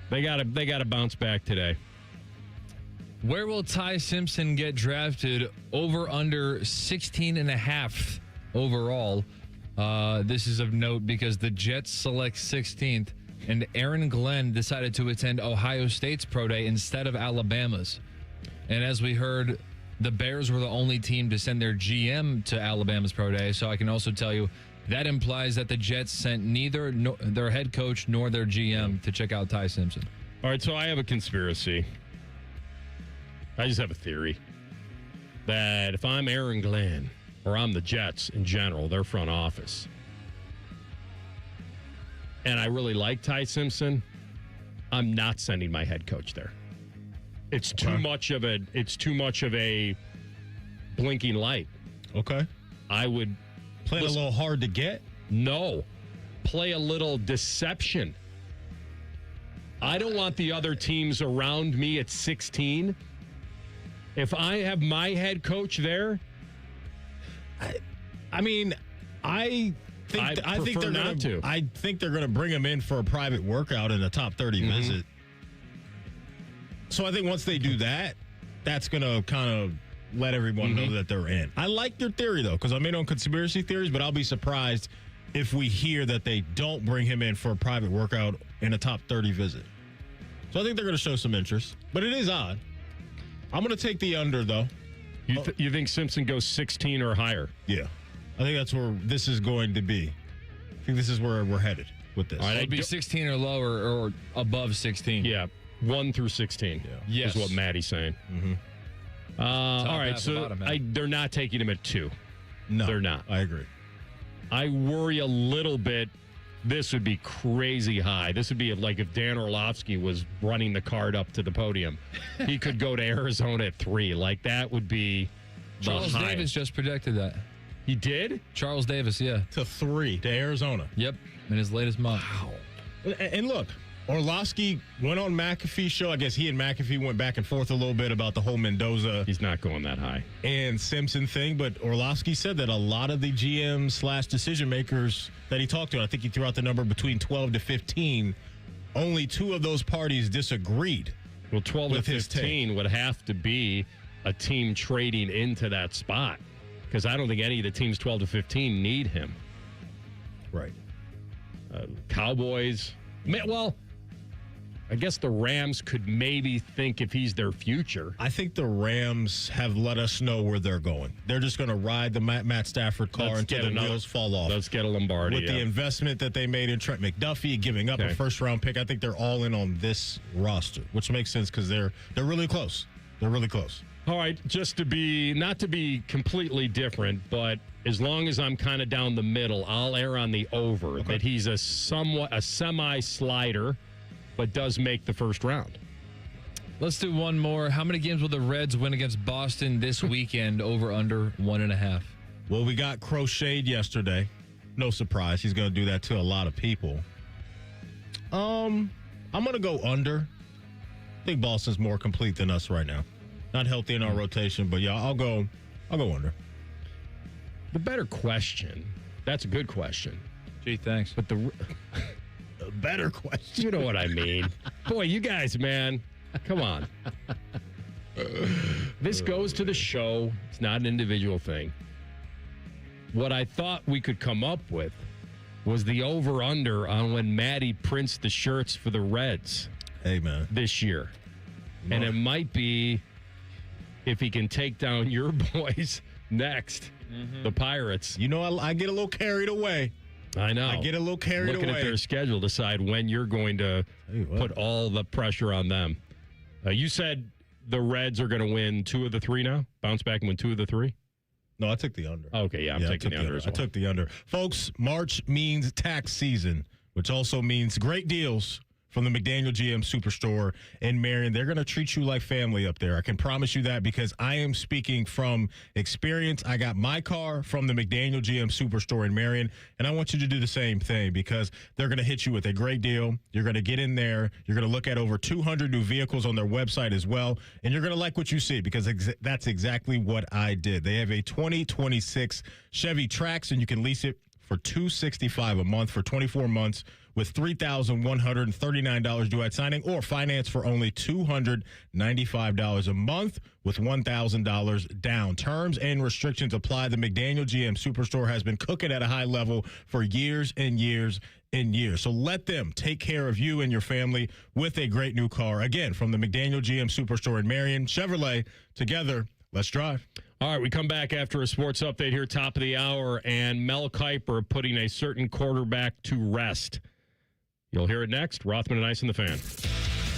[SPEAKER 5] They got to bounce back today.
[SPEAKER 7] Where will Ty Simpson get drafted? Over under 16.5 overall. This is of note because the Jets select 16th, and Aaron Glenn decided to attend Ohio State's pro day instead of Alabama's. And as we heard, the Bears were the only team to send their GM to Alabama's pro day. So I can also tell you that implies that the Jets sent neither their head coach nor their GM to check out Ty Simpson.
[SPEAKER 5] All right, so I have a conspiracy. I just have a theory that if I'm Aaron Glenn, or I'm the Jets in general, their front office, and I really like Ty Simpson, I'm not sending my head coach there. It's too much of a blinking light.
[SPEAKER 6] Okay.
[SPEAKER 5] I would
[SPEAKER 6] play a little hard to get.
[SPEAKER 5] No, play a little deception. I don't want the other teams around me at 16. If I have my head coach there,
[SPEAKER 6] I think they're going to bring him in for a private workout and a top 30 visit. So I think once they do that, that's going to kind of let everyone know that they're in. I like your theory, though, because I'm in on conspiracy theories, but I'll be surprised if we hear that they don't bring him in for a private workout and a top 30 visit. So I think they're going to show some interest, but it is odd. I'm going to take the under, though.
[SPEAKER 5] You think Simpson goes 16 or higher?
[SPEAKER 6] Yeah. I think that's where this is going to be. I think this is where we're headed with this.
[SPEAKER 7] All right, it'd be 16 or lower or above 16.
[SPEAKER 5] Yeah, 1 through 16
[SPEAKER 7] Yes.
[SPEAKER 5] is what Maddie's saying. All right, so they're not taking him at 2.
[SPEAKER 6] No,
[SPEAKER 5] they're not.
[SPEAKER 6] I agree.
[SPEAKER 5] I worry a little bit. This would be crazy high. This would be like if Dan Orlovsky was running the card up to the podium. He could go to Arizona at 3. Like, that would be
[SPEAKER 7] Charles Davis just projected that.
[SPEAKER 5] He did?
[SPEAKER 7] Charles Davis, yeah.
[SPEAKER 6] To 3, to Arizona.
[SPEAKER 7] Yep, in his latest mock.
[SPEAKER 6] Wow. And look, Orlovsky went on McAfee's show. I guess he and McAfee went back and forth a little bit about the whole Mendoza.
[SPEAKER 5] He's not going that high.
[SPEAKER 6] And Simpson thing, but Orlovsky said that a lot of the GMs / decision makers that he talked to, I think he threw out the number between 12 to 15, only 2 of those parties disagreed.
[SPEAKER 5] Well, 12 to 15 would have to be a team trading into that spot, because I don't think any of the teams 12 to 15 need him.
[SPEAKER 6] Right.
[SPEAKER 5] Cowboys, well, I guess the Rams could maybe think if he's their future.
[SPEAKER 6] I think the Rams have let us know where they're going. They're just going to ride the Matt Stafford car until the wheels fall off.
[SPEAKER 5] Let's get a Lombardi.
[SPEAKER 6] With the investment that they made in Trent McDuffie, giving up a first-round pick, I think they're all in on this roster, which makes sense because they're really close. They're really close.
[SPEAKER 5] All right, just to be, not to be completely different, but as long as I'm kind of down the middle, I'll err on the over, that he's a semi-slider, but does make the first round.
[SPEAKER 7] Let's do one more. How many games will the Reds win against Boston this weekend? Over under 1.5.
[SPEAKER 6] Well, we got crocheted yesterday. No surprise. He's going to do that to a lot of people. I'm going to go under. I think Boston's more complete than us right now. Not healthy in our rotation, but yeah, I'll go under.
[SPEAKER 5] The better question. That's a good question.
[SPEAKER 7] Gee, thanks.
[SPEAKER 5] But the
[SPEAKER 6] better question.
[SPEAKER 5] You know what I mean. Boy, you guys, man. Come on. This goes to the show. It's not an individual thing. What I thought we could come up with was the over-under on when Maddie prints the shirts for the Reds.
[SPEAKER 6] Hey, man.
[SPEAKER 5] This year. And it might be if he can take down your boys next, the Pirates.
[SPEAKER 6] You know, I get a little carried away.
[SPEAKER 5] I know.
[SPEAKER 6] I get a little carried away.
[SPEAKER 5] Looking at their schedule, decide when you're going to put all the pressure on them. You said the Reds are going to win 2 of the 3 now? Bounce back and win 2 of the 3?
[SPEAKER 6] No, I took the under.
[SPEAKER 5] Okay, yeah, I'm taking the under as well.
[SPEAKER 6] I took the under. Folks, March means tax season, which also means great deals from the McDaniel GM Superstore in Marion. They're going to treat you like family up there. I can promise you that because I am speaking from experience. I got my car from the McDaniel GM Superstore in Marion, and I want you to do the same thing because they're going to hit you with a great deal. You're going to get in there. You're going to look at over 200 new vehicles on their website as well, and you're going to like what you see because that's exactly what I did. They have a 2026 Chevy Trax, and you can lease it for $265 a month for 24 months with $3,139 due at signing, or finance for only $295 a month with $1,000 down. Terms and restrictions apply. The McDaniel GM Superstore has been cooking at a high level for years and years and years. So let them take care of you and your family with a great new car. Again, from the McDaniel GM Superstore in Marion, Chevrolet, together, let's drive.
[SPEAKER 5] All right, we come back after a sports update here, top of the hour, and Mel Kiper putting a certain quarterback to rest. You'll hear it next. Rothman and Ice and the Fan.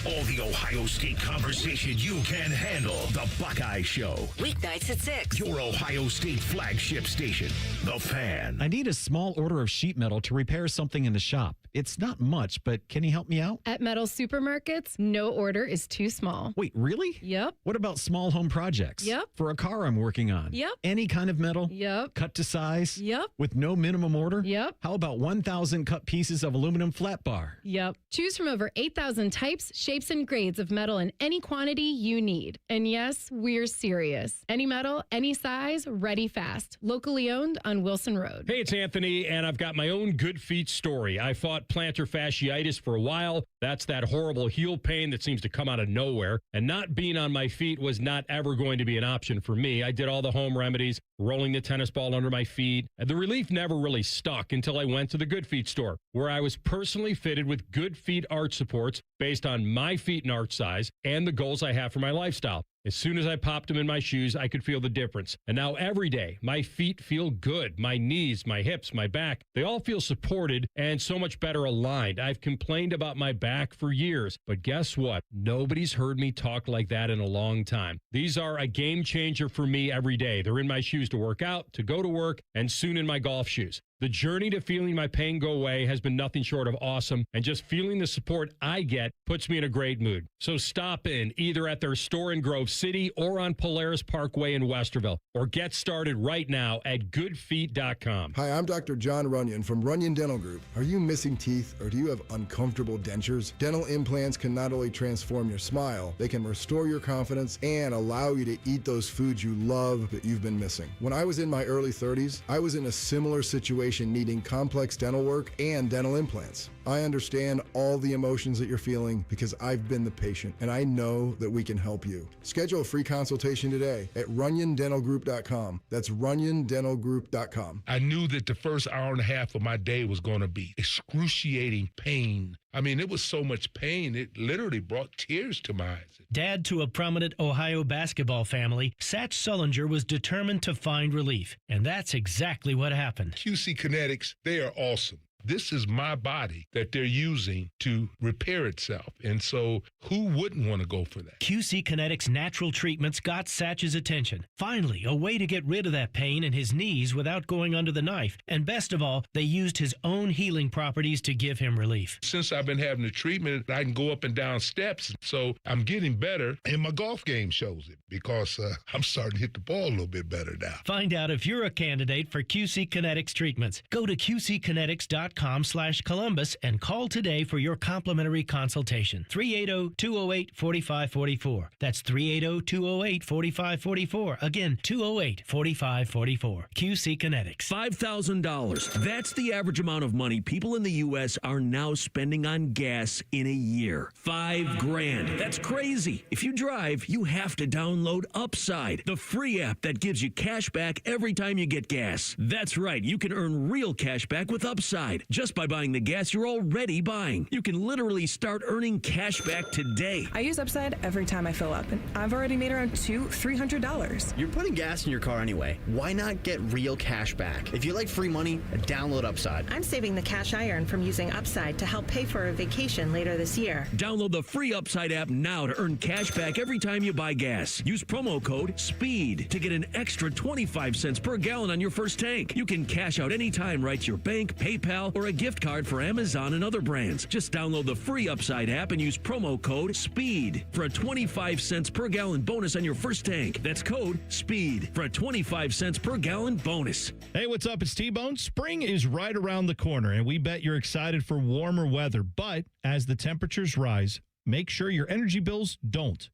[SPEAKER 2] All the Ohio State conversation you can handle. The Buckeye Show.
[SPEAKER 3] Weeknights at 6.
[SPEAKER 2] Your Ohio State flagship station. The Fan.
[SPEAKER 11] I need a small order of sheet metal to repair something in the shop. It's not much, but can you help me out?
[SPEAKER 1] At Metal Supermarkets, no order is too small.
[SPEAKER 11] Wait, really?
[SPEAKER 1] Yep.
[SPEAKER 11] What about small home projects?
[SPEAKER 1] Yep.
[SPEAKER 11] For a car I'm working on?
[SPEAKER 1] Yep.
[SPEAKER 11] Any kind of metal?
[SPEAKER 1] Yep.
[SPEAKER 11] Cut to size?
[SPEAKER 1] Yep.
[SPEAKER 11] With no minimum order?
[SPEAKER 1] Yep.
[SPEAKER 11] How about 1,000 cut pieces of aluminum flat bar?
[SPEAKER 1] Yep. Choose from over 8,000 types, shapes, and grades of metal in any quantity you need. And yes, we're serious. Any metal, any size, ready fast. Locally owned on Wilson Road.
[SPEAKER 5] Hey, it's Anthony, and I've got my own good feet story. I fought plantar fasciitis for a while. That's that horrible heel pain that seems to come out of nowhere. And not being on my feet was not ever going to be an option for me. I did all the home remedies, rolling the tennis ball under my feet. And the relief never really stuck until I went to the Good Feet store, where I was personally fitted with Good Feet arch supports based on my feet and arch size and the goals I have for my lifestyle. As soon as I popped them in my shoes, I could feel the difference. And now every day, my feet feel good. My knees, my hips, my back, they all feel supported and so much better aligned. I've complained about my back for years, but guess what? Nobody's heard me talk like that in a long time. These are a game changer for me every day. They're in my shoes to work out, to go to work, and soon in my golf shoes. The journey to feeling my pain go away has been nothing short of awesome, and just feeling the support I get puts me in a great mood. So stop in either at their store in Grove City or on Polaris Parkway in Westerville, or get started right now at goodfeet.com.
[SPEAKER 8] Hi, I'm Dr. John Runyon from Runyon Dental Group. Are you missing teeth or do you have uncomfortable dentures? Dental implants can not only transform your smile, they can restore your confidence and allow you to eat those foods you love that you've been missing. When I was in my early 30s, I was in a similar situation needing complex dental work and dental implants. I understand all the emotions that you're feeling because I've been the patient and I know that we can help you. Schedule a free consultation today at runyondentalgroup.com. That's runyondentalgroup.com.
[SPEAKER 10] I knew that the first hour and a half of my day was going to be excruciating pain. I mean, it was so much pain, it literally brought tears to my eyes.
[SPEAKER 18] Dad to a prominent Ohio basketball family, Satch Sullinger was determined to find relief, and that's exactly what happened.
[SPEAKER 10] QC Kinetics, they are awesome. This is my body that they're using to repair itself. And so who wouldn't want to go for that?
[SPEAKER 18] QC Kinetics natural treatments got Satch's attention. Finally, a way to get rid of that pain in his knees without going under the knife. And best of all, they used his own healing properties to give him relief.
[SPEAKER 10] Since I've been having the treatment, I can go up and down steps. So I'm getting better. And my golf game shows it because I'm starting to hit the ball a little bit better now.
[SPEAKER 18] Find out if you're a candidate for QC Kinetics treatments. Go to qckinetics.com/Columbus and call today for your complimentary consultation. 380-208-4544. That's 380-208-4544. Again, 208-4544. QC Kinetics.
[SPEAKER 19] $5,000. That's the average amount of money people in the U.S. are now spending on gas in a year. $5,000. That's crazy. If you drive, you have to download Upside, the free app that gives you cash back every time you get gas. That's right. You can earn real cash back with Upside. grand just by buying the gas you're already buying. You can literally start earning cash back today.
[SPEAKER 4] I use Upside every time I fill up, and I've already made around $300.
[SPEAKER 9] You're putting gas in your car anyway. Why not get real cash back? If you like free money, download Upside.
[SPEAKER 12] I'm saving the cash I earn from using Upside to help pay for a vacation later this year.
[SPEAKER 19] Download the free Upside app now to earn cash back every time you buy gas. Use promo code SPEED to get an extra 25 cents per gallon on your first tank. You can cash out anytime right to your bank, PayPal, or a gift card for Amazon and other brands. Just download the free Upside app and use promo code SPEED for a 25 cents per gallon bonus on your first tank. That's code SPEED for a 25 cents per gallon bonus.
[SPEAKER 17] Hey, what's up? It's T-Bone. Spring is right around the corner, and we bet you're excited for warmer weather. But as the temperatures rise, make sure your energy bills don't.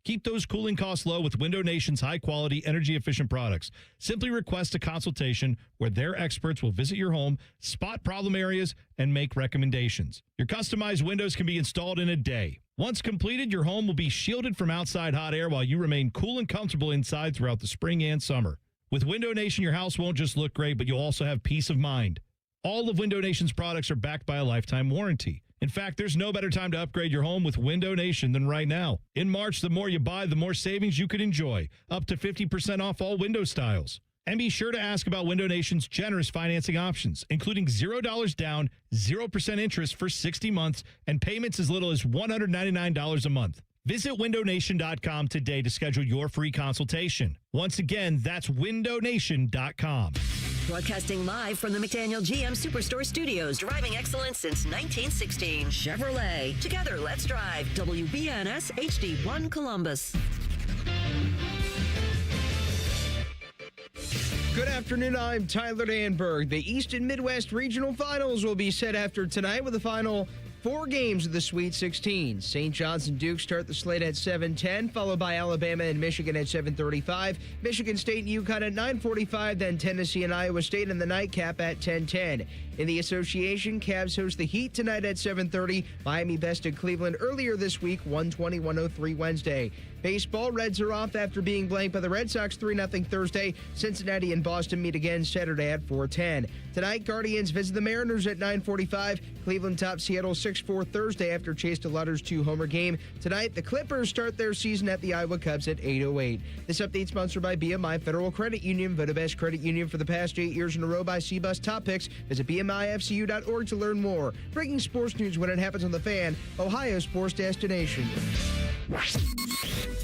[SPEAKER 17] Keep those cooling costs low with Window Nation's high-quality, energy-efficient products. Simply request a consultation where their experts will visit your home, spot problem areas, and make recommendations. Your customized windows can be installed in a day. Once completed, your home will be shielded from outside hot air while you remain cool and comfortable inside throughout the spring and summer. With Window Nation, your house won't just look great, but you'll also have peace of mind. All of Window Nation's products are backed by a lifetime warranty. In fact, there's no better time to upgrade your home with Window Nation than right now. In March, the more you buy, the more savings you could enjoy, up to 50% off all window styles. And be sure to ask about Window Nation's generous financing options, including $0 down, 0% interest for 60 months, and payments as little as $199 a month. Visit windownation.com today to schedule your free consultation. Once again, that's windownation.com.
[SPEAKER 3] Broadcasting live from the McDaniel GM Superstore Studios. Driving excellence since 1916. Chevrolet. Together, let's drive. WBNS HD1 Columbus.
[SPEAKER 13] Good afternoon, I'm Tyler Danberg. The East and Midwest Regional Finals will be set after tonight with the final 4 games of the Sweet 16. St. John's and Duke start the slate at 7:10, followed by Alabama and Michigan at 7:35, Michigan State and UConn at 9:45, then Tennessee and Iowa State in the nightcap at 10:10. In the association, Cavs host the Heat tonight at 7:30. Miami bested Cleveland earlier this week, 120-103 Wednesday. Baseball, Reds are off after being blanked by the Red Sox 3-0 Thursday. Cincinnati and Boston meet again Saturday at 4:10. Tonight, Guardians visit the Mariners at 9:45. Cleveland tops Seattle 6-4 Thursday after Chase DeLutter's 2-homer game. Tonight, the Clippers start their season at the Iowa Cubs at 8:08. This update sponsored by BMI Federal Credit Union, voted best credit union for the past 8 years in a row by CBUS Top Picks. Visit BMIFCU.org to learn more. Breaking sports news when it happens on The Fan, Ohio sports destination.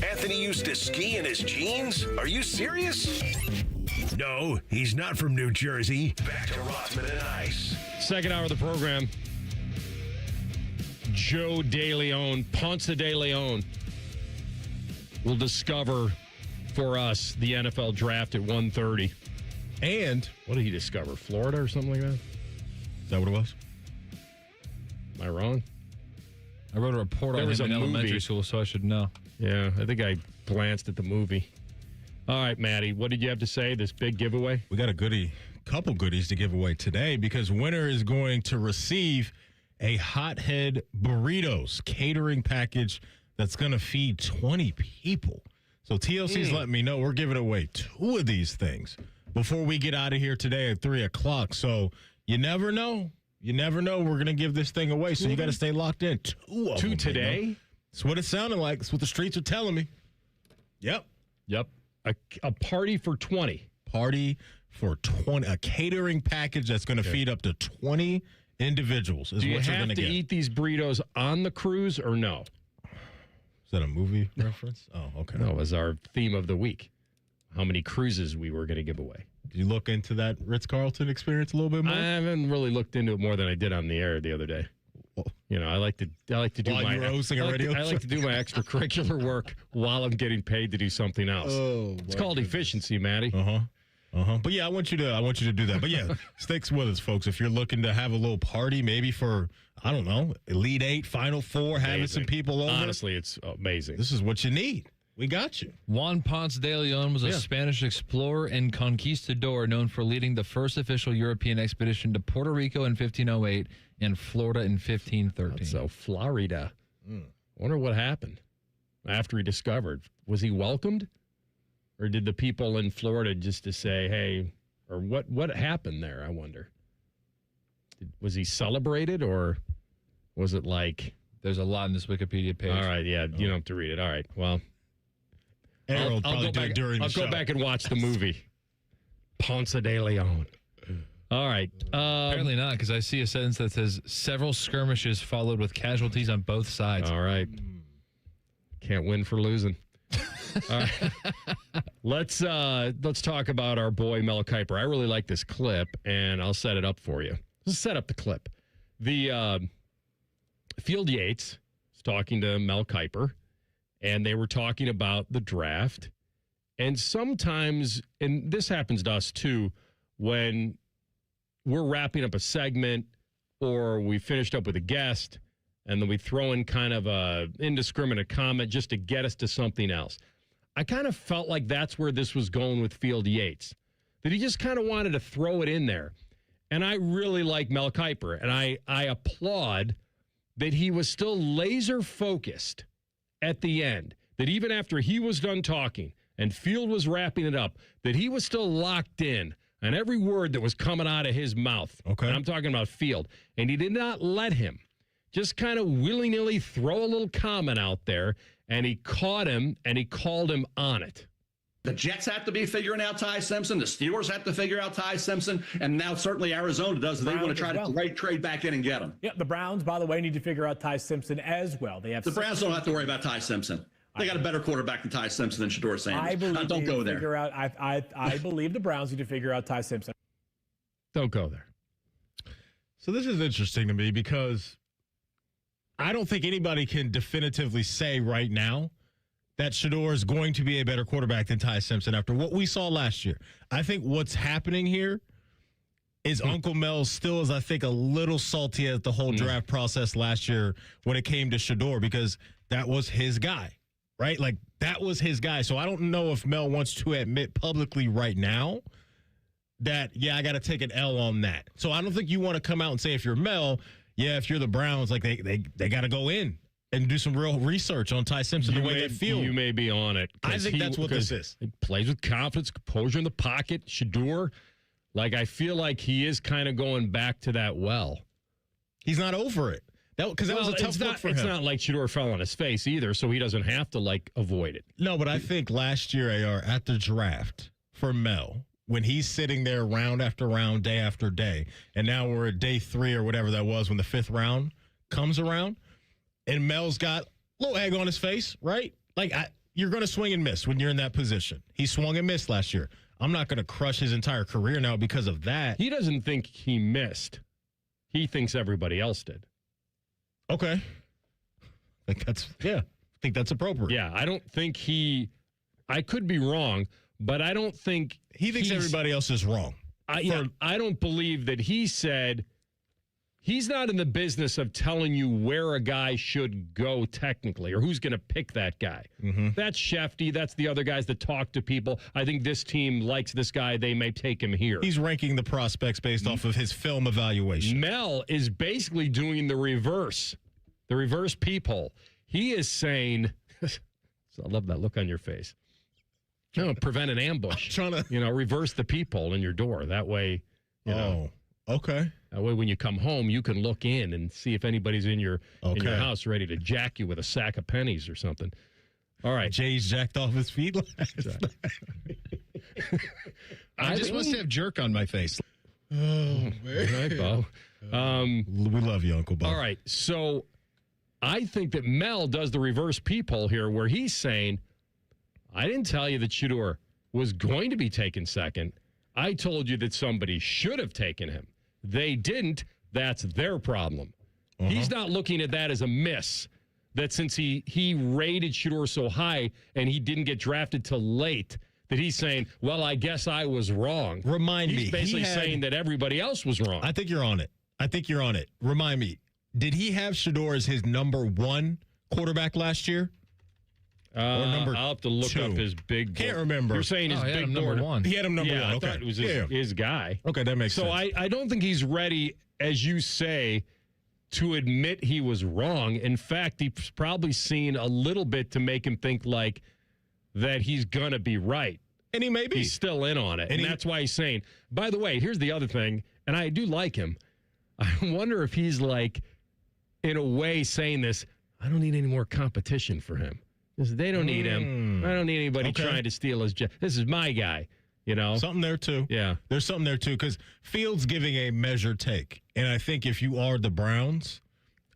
[SPEAKER 2] Anthony used to ski in his jeans? Are you serious?
[SPEAKER 5] No, he's not from New Jersey.
[SPEAKER 2] Back to Rothman and Ice.
[SPEAKER 5] Second hour of the program. Joe DeLeon, Ponce de Leon, will discover for us the NFL draft at 1:30. And what did he discover? Florida or something like that? Is that what it was? Am I wrong?
[SPEAKER 7] I wrote a report on him in elementary school, so I should know.
[SPEAKER 5] Yeah, I think I glanced at the movie. All right, Maddie, what did you have to say? This big giveaway?
[SPEAKER 6] We got a couple goodies to give away today because winner is going to receive a Hothead Burritos catering package that's going to feed 20 people. So TLC's letting me know we're giving away 2 of these things before we get out of here today at 3 o'clock. So you never know. You never know. We're going to give this thing away, so you got to stay locked in. 2 of them
[SPEAKER 5] today?
[SPEAKER 6] That's what it sounded like. That's what the streets are telling me. Yep.
[SPEAKER 5] A party for 20.
[SPEAKER 6] Party for 20. A catering package that's going to feed up to 20 individuals is
[SPEAKER 5] Do you
[SPEAKER 6] what you're going
[SPEAKER 5] have
[SPEAKER 6] to
[SPEAKER 5] to
[SPEAKER 6] get.
[SPEAKER 5] eat these burritos on the cruise or no?
[SPEAKER 6] Is that a movie reference? Oh, okay.
[SPEAKER 5] No, it was our theme of the week. How many cruises we were going to give away.
[SPEAKER 6] Did you look into that Ritz-Carlton experience a little bit more?
[SPEAKER 5] I haven't really looked into it more than I did on the air the other day. You know, I like to do
[SPEAKER 6] while
[SPEAKER 5] my
[SPEAKER 6] you were hosting a radio
[SPEAKER 5] I like to do my extracurricular work while I'm getting paid to do something else.
[SPEAKER 6] Oh,
[SPEAKER 5] it's called efficiency, Maddie.
[SPEAKER 6] But yeah, I want you to do that. But yeah, sticks with us, folks. If you're looking to have a little party, maybe for I don't know, Elite 8, Final 4, having some people over.
[SPEAKER 5] Honestly, it's amazing.
[SPEAKER 6] This is what you need. We got you.
[SPEAKER 7] Juan Ponce de Leon was a Spanish explorer and conquistador known for leading the first official European expedition to Puerto Rico in 1508 and Florida in 1513.
[SPEAKER 5] So Florida. Wonder what happened after he discovered. Was he welcomed? Or did the people in Florida just to say, hey, or what happened there, I wonder? Was he celebrated, or was it like...
[SPEAKER 7] There's a lot in this Wikipedia page.
[SPEAKER 5] All right, yeah, you don't have to read it. All right, well...
[SPEAKER 6] I'll go
[SPEAKER 5] back and watch the movie. Ponce de Leon. All right.
[SPEAKER 7] Apparently not, because I see a sentence that says several skirmishes followed with casualties on both sides.
[SPEAKER 5] All right. Can't win for losing. All right. Let's talk about our boy Mel Kiper. I really like this clip, and I'll set it up for you. Let's set up the clip. The Field Yates is talking to Mel Kiper, and they were talking about the draft. And sometimes, and this happens to us too, when we're wrapping up a segment or we finished up with a guest and then we throw in kind of a indiscriminate comment just to get us to something else. I kind of felt like that's where this was going with Field Yates, that he just kind of wanted to throw it in there. And I really like Mel Kiper, and I applaud that he was still laser focused at the end, that even after he was done talking and Field was wrapping it up, that he was still locked in on every word that was coming out of his mouth.
[SPEAKER 6] Okay.
[SPEAKER 5] And I'm talking about Field. And he did not let him just kind of willy-nilly throw a little comment out there, and he caught him, and he called him on it.
[SPEAKER 14] The Jets have to be figuring out Ty Simpson. The Steelers have to figure out Ty Simpson. And now certainly Arizona does. They want to try to trade back in and get him.
[SPEAKER 15] Yeah, the Browns, by the way, need to figure out Ty Simpson as well. They have
[SPEAKER 14] the Browns don't have to worry about Ty Simpson. They got a better quarterback than Ty Simpson than Shedeur Sanders. Don't go there.
[SPEAKER 15] I believe the Browns need to figure out Ty Simpson.
[SPEAKER 5] Don't go there.
[SPEAKER 6] So this is interesting to me because I don't think anybody can definitively say right now that Shedeur is going to be a better quarterback than Ty Simpson after what we saw last year. I think what's happening here is Uncle Mel still is, I think, a little salty at the whole draft process last year when it came to Shedeur because that was his guy, right? Like, that was his guy. So I don't know if Mel wants to admit publicly right now that, yeah, I got to take an L on that. So I don't think you want to come out and say if you're Mel, yeah, if you're the Browns, like they got to go in and do some real research on Ty Simpson, the way they feel.
[SPEAKER 5] You may be on it.
[SPEAKER 6] I think that's what this is.
[SPEAKER 5] He plays with confidence, composure in the pocket. Shedeur, like, I feel like he is kind of going back to that well.
[SPEAKER 6] He's not over it. Because that was a tough look for him.
[SPEAKER 5] It's not like Shedeur fell on his face either, so he doesn't have to, like, avoid it.
[SPEAKER 6] No, but I think last year, AR, at the draft for Mel, when he's sitting there round after round, day after day, and now we're at day 3 or whatever that was when the 5th round comes around, and Mel's got a little egg on his face, right? Like, you're going to swing and miss when you're in that position. He swung and missed last year. I'm not going to crush his entire career now because of that.
[SPEAKER 5] He doesn't think he missed. He thinks everybody else did.
[SPEAKER 6] Okay. I think that's appropriate.
[SPEAKER 5] Yeah, I don't think I could be wrong, but I don't think
[SPEAKER 6] he thinks everybody else is wrong.
[SPEAKER 5] I don't believe that he said he's not in the business of telling you where a guy should go technically or who's going to pick that guy.
[SPEAKER 6] Mm-hmm.
[SPEAKER 5] That's Shefty. That's the other guys that talk to people. I think this team likes this guy. They may take him here.
[SPEAKER 6] He's ranking the prospects based off of his film evaluation.
[SPEAKER 5] Mel is basically doing the reverse peephole. He is saying, I love that look on your face. No, prevent an ambush.
[SPEAKER 6] I'm trying to,
[SPEAKER 5] reverse the peephole in your door. That way,
[SPEAKER 6] okay.
[SPEAKER 5] That way, when you come home, you can look in and see if anybody's in your house ready to jack you with a sack of pennies or something. All right.
[SPEAKER 6] Jay's jacked off his feet.
[SPEAKER 16] I just must have jerk on my face.
[SPEAKER 6] Oh, man.
[SPEAKER 5] All right, Bo.
[SPEAKER 6] We love you, Uncle Bo.
[SPEAKER 5] All right. So I think that Mel does the reverse peephole here where he's saying, I didn't tell you that Shedeur was going to be taken second. I told you that somebody should have taken him. They didn't. That's their problem. He's not looking at that as a miss, that since he rated Shedeur so high and he didn't get drafted till late, that he's saying, well, I guess I was wrong. He's basically saying that everybody else was wrong.
[SPEAKER 6] I think you're on it. Remind me, did he have Shedeur as his number 1 quarterback last year? Or number
[SPEAKER 5] I'll have to look
[SPEAKER 6] 2?
[SPEAKER 5] up his big board.
[SPEAKER 6] Can't remember.
[SPEAKER 5] You're saying his big board.
[SPEAKER 7] number 1.
[SPEAKER 6] He had him number 1.
[SPEAKER 5] I
[SPEAKER 6] Okay.
[SPEAKER 5] thought it was his guy.
[SPEAKER 6] Okay, that makes sense.
[SPEAKER 5] So I don't think he's ready, as you say, to admit he was wrong. In fact, he's probably seen a little bit to make him think like that he's going to be right.
[SPEAKER 6] And he may be.
[SPEAKER 5] He's still in on it. And that's why he's saying, by the way, here's the other thing, and I do like him. I wonder if he's like, in a way, saying this, I don't need any more competition for him. Because they don't need him. I don't need anybody trying to steal his job. This is my guy, you know?
[SPEAKER 6] Something there, too.
[SPEAKER 5] Yeah.
[SPEAKER 6] There's something there, too, because Fields giving a measured take. And I think if you are the Browns,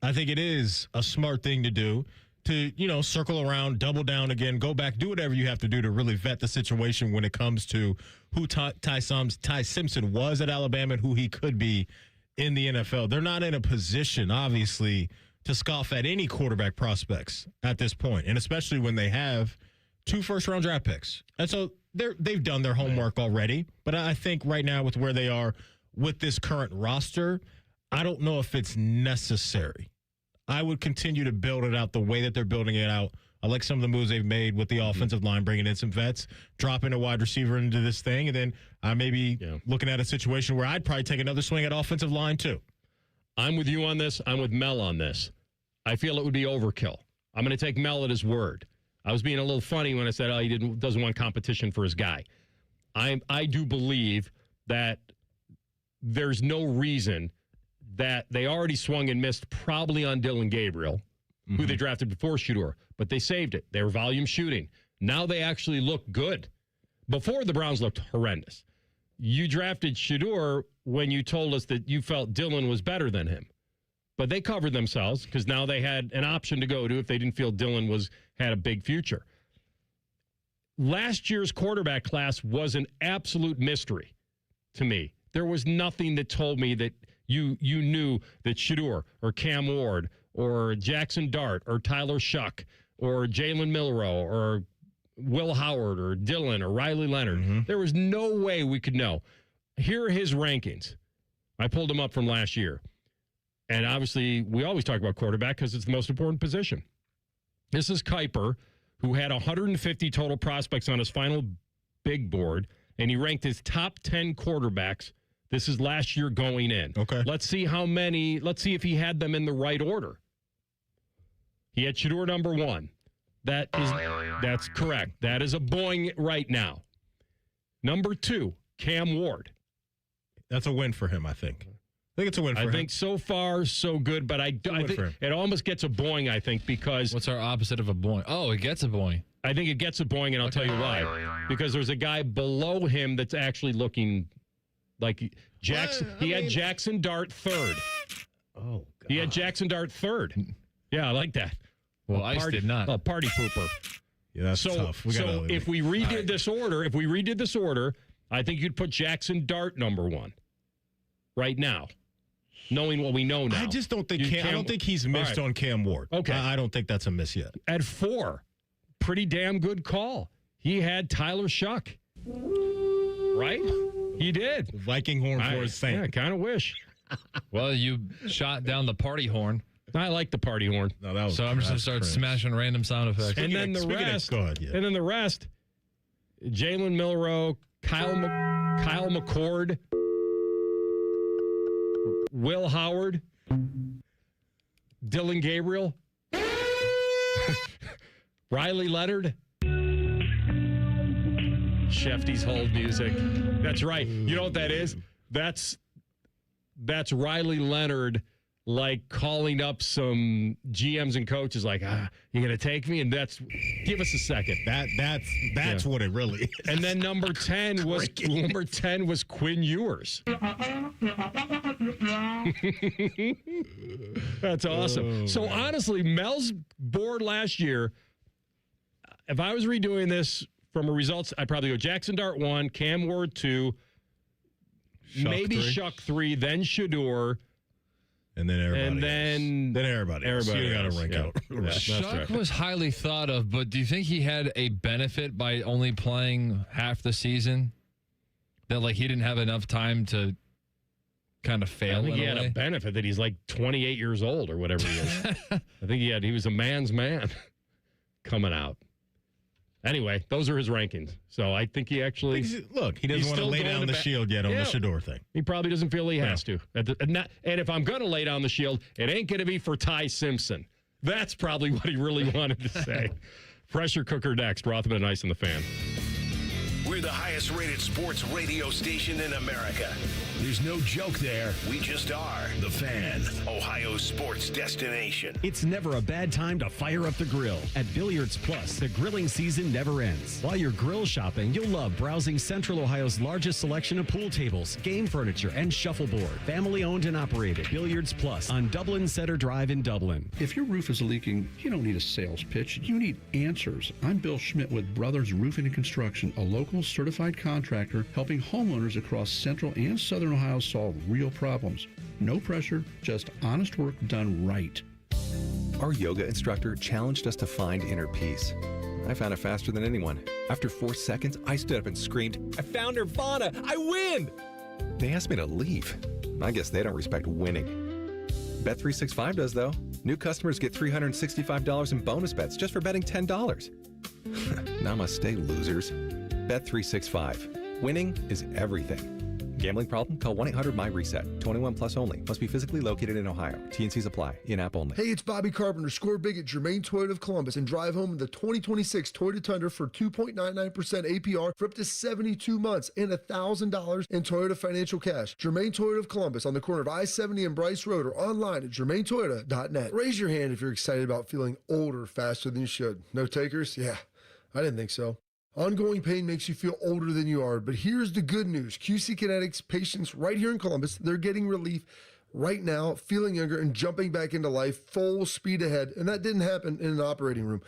[SPEAKER 6] I think it is a smart thing to do to, circle around, double down again, go back, do whatever you have to do to really vet the situation when it comes to who Ty Simpson was at Alabama and who he could be in the NFL. They're not in a position, obviously, to scoff at any quarterback prospects at this point, and especially when they have 2 first-round draft picks. And so they've done their homework already, but I think right now with where they are with this current roster, I don't know if it's necessary. I would continue to build it out the way that they're building it out. I like some of the moves they've made with the offensive line, bringing in some vets, dropping a wide receiver into this thing, and then I may be looking at a situation where I'd probably take another swing at offensive line too.
[SPEAKER 5] I'm with you on this. I'm with Mel on this. I feel it would be overkill. I'm going to take Mel at his word. I was being a little funny when I said, he doesn't want competition for his guy. I do believe that there's no reason that they already swung and missed probably on Dylan Gabriel, who they drafted before Shedeur, but they saved it. They were volume shooting. Now they actually look good. Before, the Browns looked horrendous. You drafted Shedeur when you told us that you felt Dylan was better than him. But they covered themselves because now they had an option to go to if they didn't feel Dylan had a big future. Last year's quarterback class was an absolute mystery to me. There was nothing that told me that you knew that Shedeur or Cam Ward or Jackson Dart or Tyler Shuck or Jalen Milroe or Will Howard or Dylan or Riley Leonard. There was no way we could know. Here are his rankings. I pulled them up from last year. And obviously, we always talk about quarterback because it's the most important position. This is Kuiper, who had 150 total prospects on his final big board, and he ranked his top 10 quarterbacks. This is last year going in.
[SPEAKER 6] Okay.
[SPEAKER 5] Let's see if he had them in the right order. He had Shedeur number 1. That's correct. That is a boing right now. Number 2, Cam Ward.
[SPEAKER 6] That's a win for him, I think. I think it's a win for him.
[SPEAKER 5] I think so far, so good, but I think it almost gets a boing, I think, because...
[SPEAKER 7] What's our opposite of a boing? Oh, it gets a boing.
[SPEAKER 5] I think it gets a boing, and I'll tell you why. Because there's a guy below him that's actually looking like Jackson. He had Jackson Dart 3rd.
[SPEAKER 6] Oh, God.
[SPEAKER 5] He had Jackson Dart 3rd. Yeah, I like that.
[SPEAKER 7] Well, Ice did not.
[SPEAKER 5] Oh, party pooper.
[SPEAKER 6] Yeah, that's tough.
[SPEAKER 5] So if we redid this order, I think you'd put Jackson Dart number 1 right now. Knowing what we know now.
[SPEAKER 6] I just don't think I don't think he's missed on Cam Ward.
[SPEAKER 5] Okay.
[SPEAKER 6] I don't think that's a miss yet.
[SPEAKER 5] At 4, pretty damn good call. He had Tyler Shuck. Right? He did.
[SPEAKER 6] Viking horn for his saying.
[SPEAKER 5] Yeah, I kind of wish.
[SPEAKER 7] Well, you shot down the party horn.
[SPEAKER 5] I like the party horn.
[SPEAKER 6] No, that was
[SPEAKER 7] so I'm just going to start smashing random sound effects.
[SPEAKER 5] And then the rest, Jalen Milroe, Kyle McCord, Will Howard, Dylan Gabriel, Riley Leonard, Shefty's hold music. That's right. You know what that is? That's Riley Leonard, like calling up some GMs and coaches, like, you gonna take me? And give us a second.
[SPEAKER 6] That's what it really is.
[SPEAKER 5] And then number 10 was Quinn Ewers. That's awesome. So honestly, Mel's board last year, if I was redoing this from a results, I'd probably go Jackson Dart 1, Cam Ward 2, maybe Shuck 3, then Shedeur.
[SPEAKER 6] And then everybody else. You got to rank out.
[SPEAKER 7] Right. Shuck was highly thought of, but do you think he had a benefit by only playing half the season? That he didn't have enough time to kind of fail.
[SPEAKER 5] I think he had a benefit that he's like 28 years old or whatever he is. I think he was a man's man coming out. Anyway, those are his rankings. So I think he actually...
[SPEAKER 6] Look, he doesn't want to lay down the shield yet on the Shedeur thing.
[SPEAKER 5] He probably doesn't feel he has to. And if I'm going to lay down the shield, it ain't going to be for Ty Simpson. That's probably what he really wanted to say. Pressure cooker next. Rothman Ice and the Fan.
[SPEAKER 2] We're the highest rated sports radio station in America.
[SPEAKER 16] There's no joke there.
[SPEAKER 2] We just are. The Fan, Ohio's sports destination.
[SPEAKER 11] It's never a bad time to fire up the grill. At Billiards Plus, the grilling season never ends. While you're grill shopping, you'll love browsing Central Ohio's largest selection of pool tables, game furniture, and shuffleboard. Family owned and operated. Billiards Plus on Dublin Center Drive in Dublin.
[SPEAKER 20] If your roof is leaking, you don't need a sales pitch. You need answers. I'm Bill Schmidt with Brothers Roofing and Construction, a local certified contractor helping homeowners across Central and Southern Ohio solve real problems. No pressure, just honest work done right.
[SPEAKER 21] Our yoga instructor challenged us to find inner peace. I found it faster than anyone. After 4 seconds, I stood up and screamed, "I found Nirvana! I win!" They asked me to leave. I guess they don't respect winning. Bet365 does, though. New customers get $365 in bonus bets just for betting $10. Namaste, losers. Bet365. Winning is everything. Gambling problem? Call 1-800-MY-RESET. 21 plus only. Must be physically located in Ohio. T&Cs apply. In-app only.
[SPEAKER 22] Hey, it's Bobby Carpenter. Score big at Germain Toyota of Columbus and drive home in the 2026 Toyota Tundra for 2.99% APR for up to 72 months and $1,000 in Toyota financial cash. Germain Toyota of Columbus on the corner of I-70 and Bryce Road or online at germaintoyota.net. Raise your hand if you're excited about feeling older faster than you should. No takers? Yeah, I didn't think so. Ongoing pain makes you feel older than you are, but here's the good news. QC Kinetics patients right here in Columbus, they're getting relief right now, feeling younger and jumping back into life, full speed ahead, and that didn't happen in an operating room.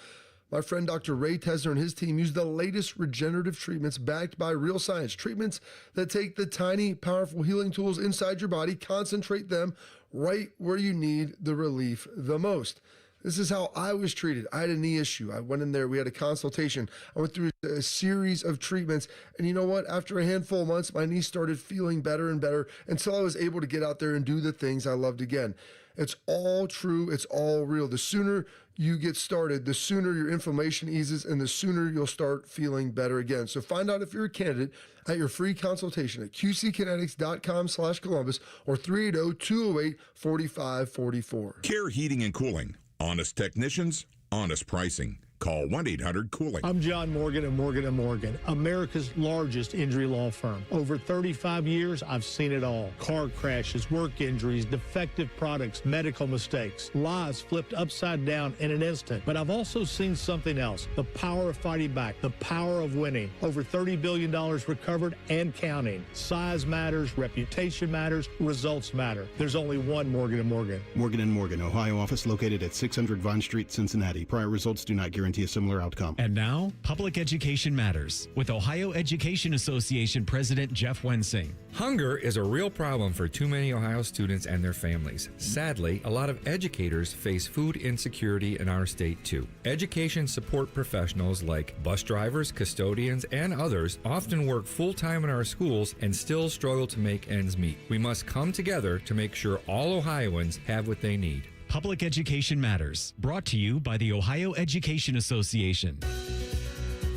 [SPEAKER 22] My friend Dr. Ray Tesner and his team use the latest regenerative treatments backed by real science, treatments that take the tiny, powerful healing tools inside your body, concentrate them right where you need the relief the most. This is how I was treated. I had a knee issue. I went in there. We had a consultation. I went through a series of treatments. And you know what? After a handful of months, my knee started feeling better and better until I was able to get out there and do the things I loved again. It's all true. It's all real. The sooner you get started, the sooner your inflammation eases and the sooner you'll start feeling better again. So find out if you're a candidate at your free consultation at qckinetics.com/Columbus or 380-208-4544.
[SPEAKER 23] Care Heating and Cooling. Honest technicians, honest pricing. Call 1-800-COOLING.
[SPEAKER 24] I'm John Morgan of Morgan & Morgan, America's largest injury law firm. Over 35 years, I've seen it all. Car crashes, work injuries, defective products, medical mistakes, lives flipped upside down in an instant. But I've also seen something else, the power of fighting back, the power of winning. Over $30 billion recovered and counting. Size matters, reputation matters, results matter. There's only one Morgan & Morgan.
[SPEAKER 25] Morgan & Morgan, Ohio office located at 600 Vine Street, Cincinnati. Prior results do not guarantee a similar outcome.
[SPEAKER 11] And now, Public Education Matters with Ohio Education Association President Jeff Wensing.
[SPEAKER 27] Hunger is a real problem for too many Ohio students and their families. Sadly, a lot of educators face food insecurity in our state too. Education support professionals like bus drivers, custodians, and others often work full-time in our schools and still struggle to make ends meet. We must come together to make sure all Ohioans have what they need.
[SPEAKER 11] Public Education Matters, brought to you by the Ohio Education Association.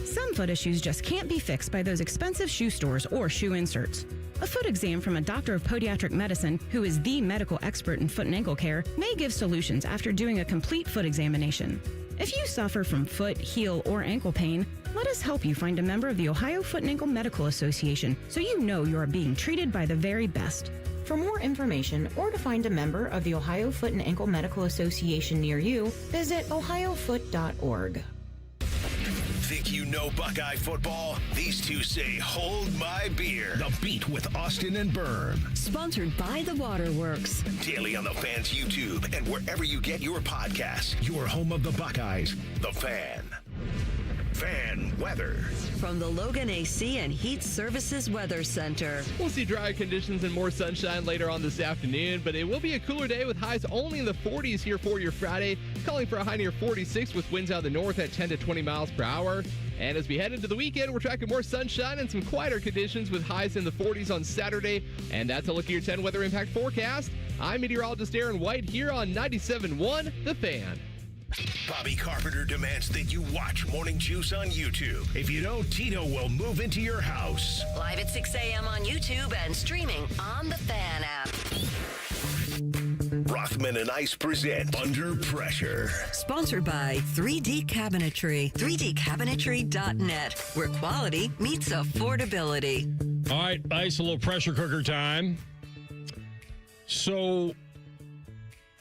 [SPEAKER 28] Some foot issues just can't be fixed by those expensive shoe stores or shoe inserts. A foot exam from a doctor of podiatric medicine, who is the medical expert in foot and ankle care, may give solutions after doing a complete foot examination. If you suffer from foot, heel, or ankle pain, let us help you find a member of the Ohio Foot and Ankle Medical Association so you know you are being treated by the very best.
[SPEAKER 29] For more information or to find a member of the Ohio Foot and Ankle Medical Association near you, visit ohiofoot.org.
[SPEAKER 2] Think you know Buckeye football? These two say, hold my beer. The Beat with Austin and Berm.
[SPEAKER 3] Sponsored by the Waterworks.
[SPEAKER 2] Daily on the Fan's YouTube and wherever you get your podcasts. Your home of the Buckeyes. The Fan. Fan weather.
[SPEAKER 3] From the Logan AC and Heat Services Weather Center.
[SPEAKER 30] We'll see drier conditions and more sunshine later on this afternoon, but it will be a cooler day with highs only in the 40s here for your Friday, calling for a high near 46 with winds out of the north at 10 to 20 miles per hour. And as we head into the weekend, we're tracking more sunshine and some quieter conditions with highs in the 40s on Saturday. And that's a look at your 10 weather impact forecast. I'm meteorologist Aaron White here on 97.1 The Fan.
[SPEAKER 2] Bobby Carpenter demands that you watch Morning Juice on YouTube. If you don't, Tito will move into your house.
[SPEAKER 3] Live at 6 a.m. on YouTube and streaming on the Fan app.
[SPEAKER 2] Rothman and Ice present Under Pressure.
[SPEAKER 3] Sponsored by 3D Cabinetry. 3dcabinetry.net, where quality meets affordability.
[SPEAKER 5] All right, Ice, a little pressure cooker time. So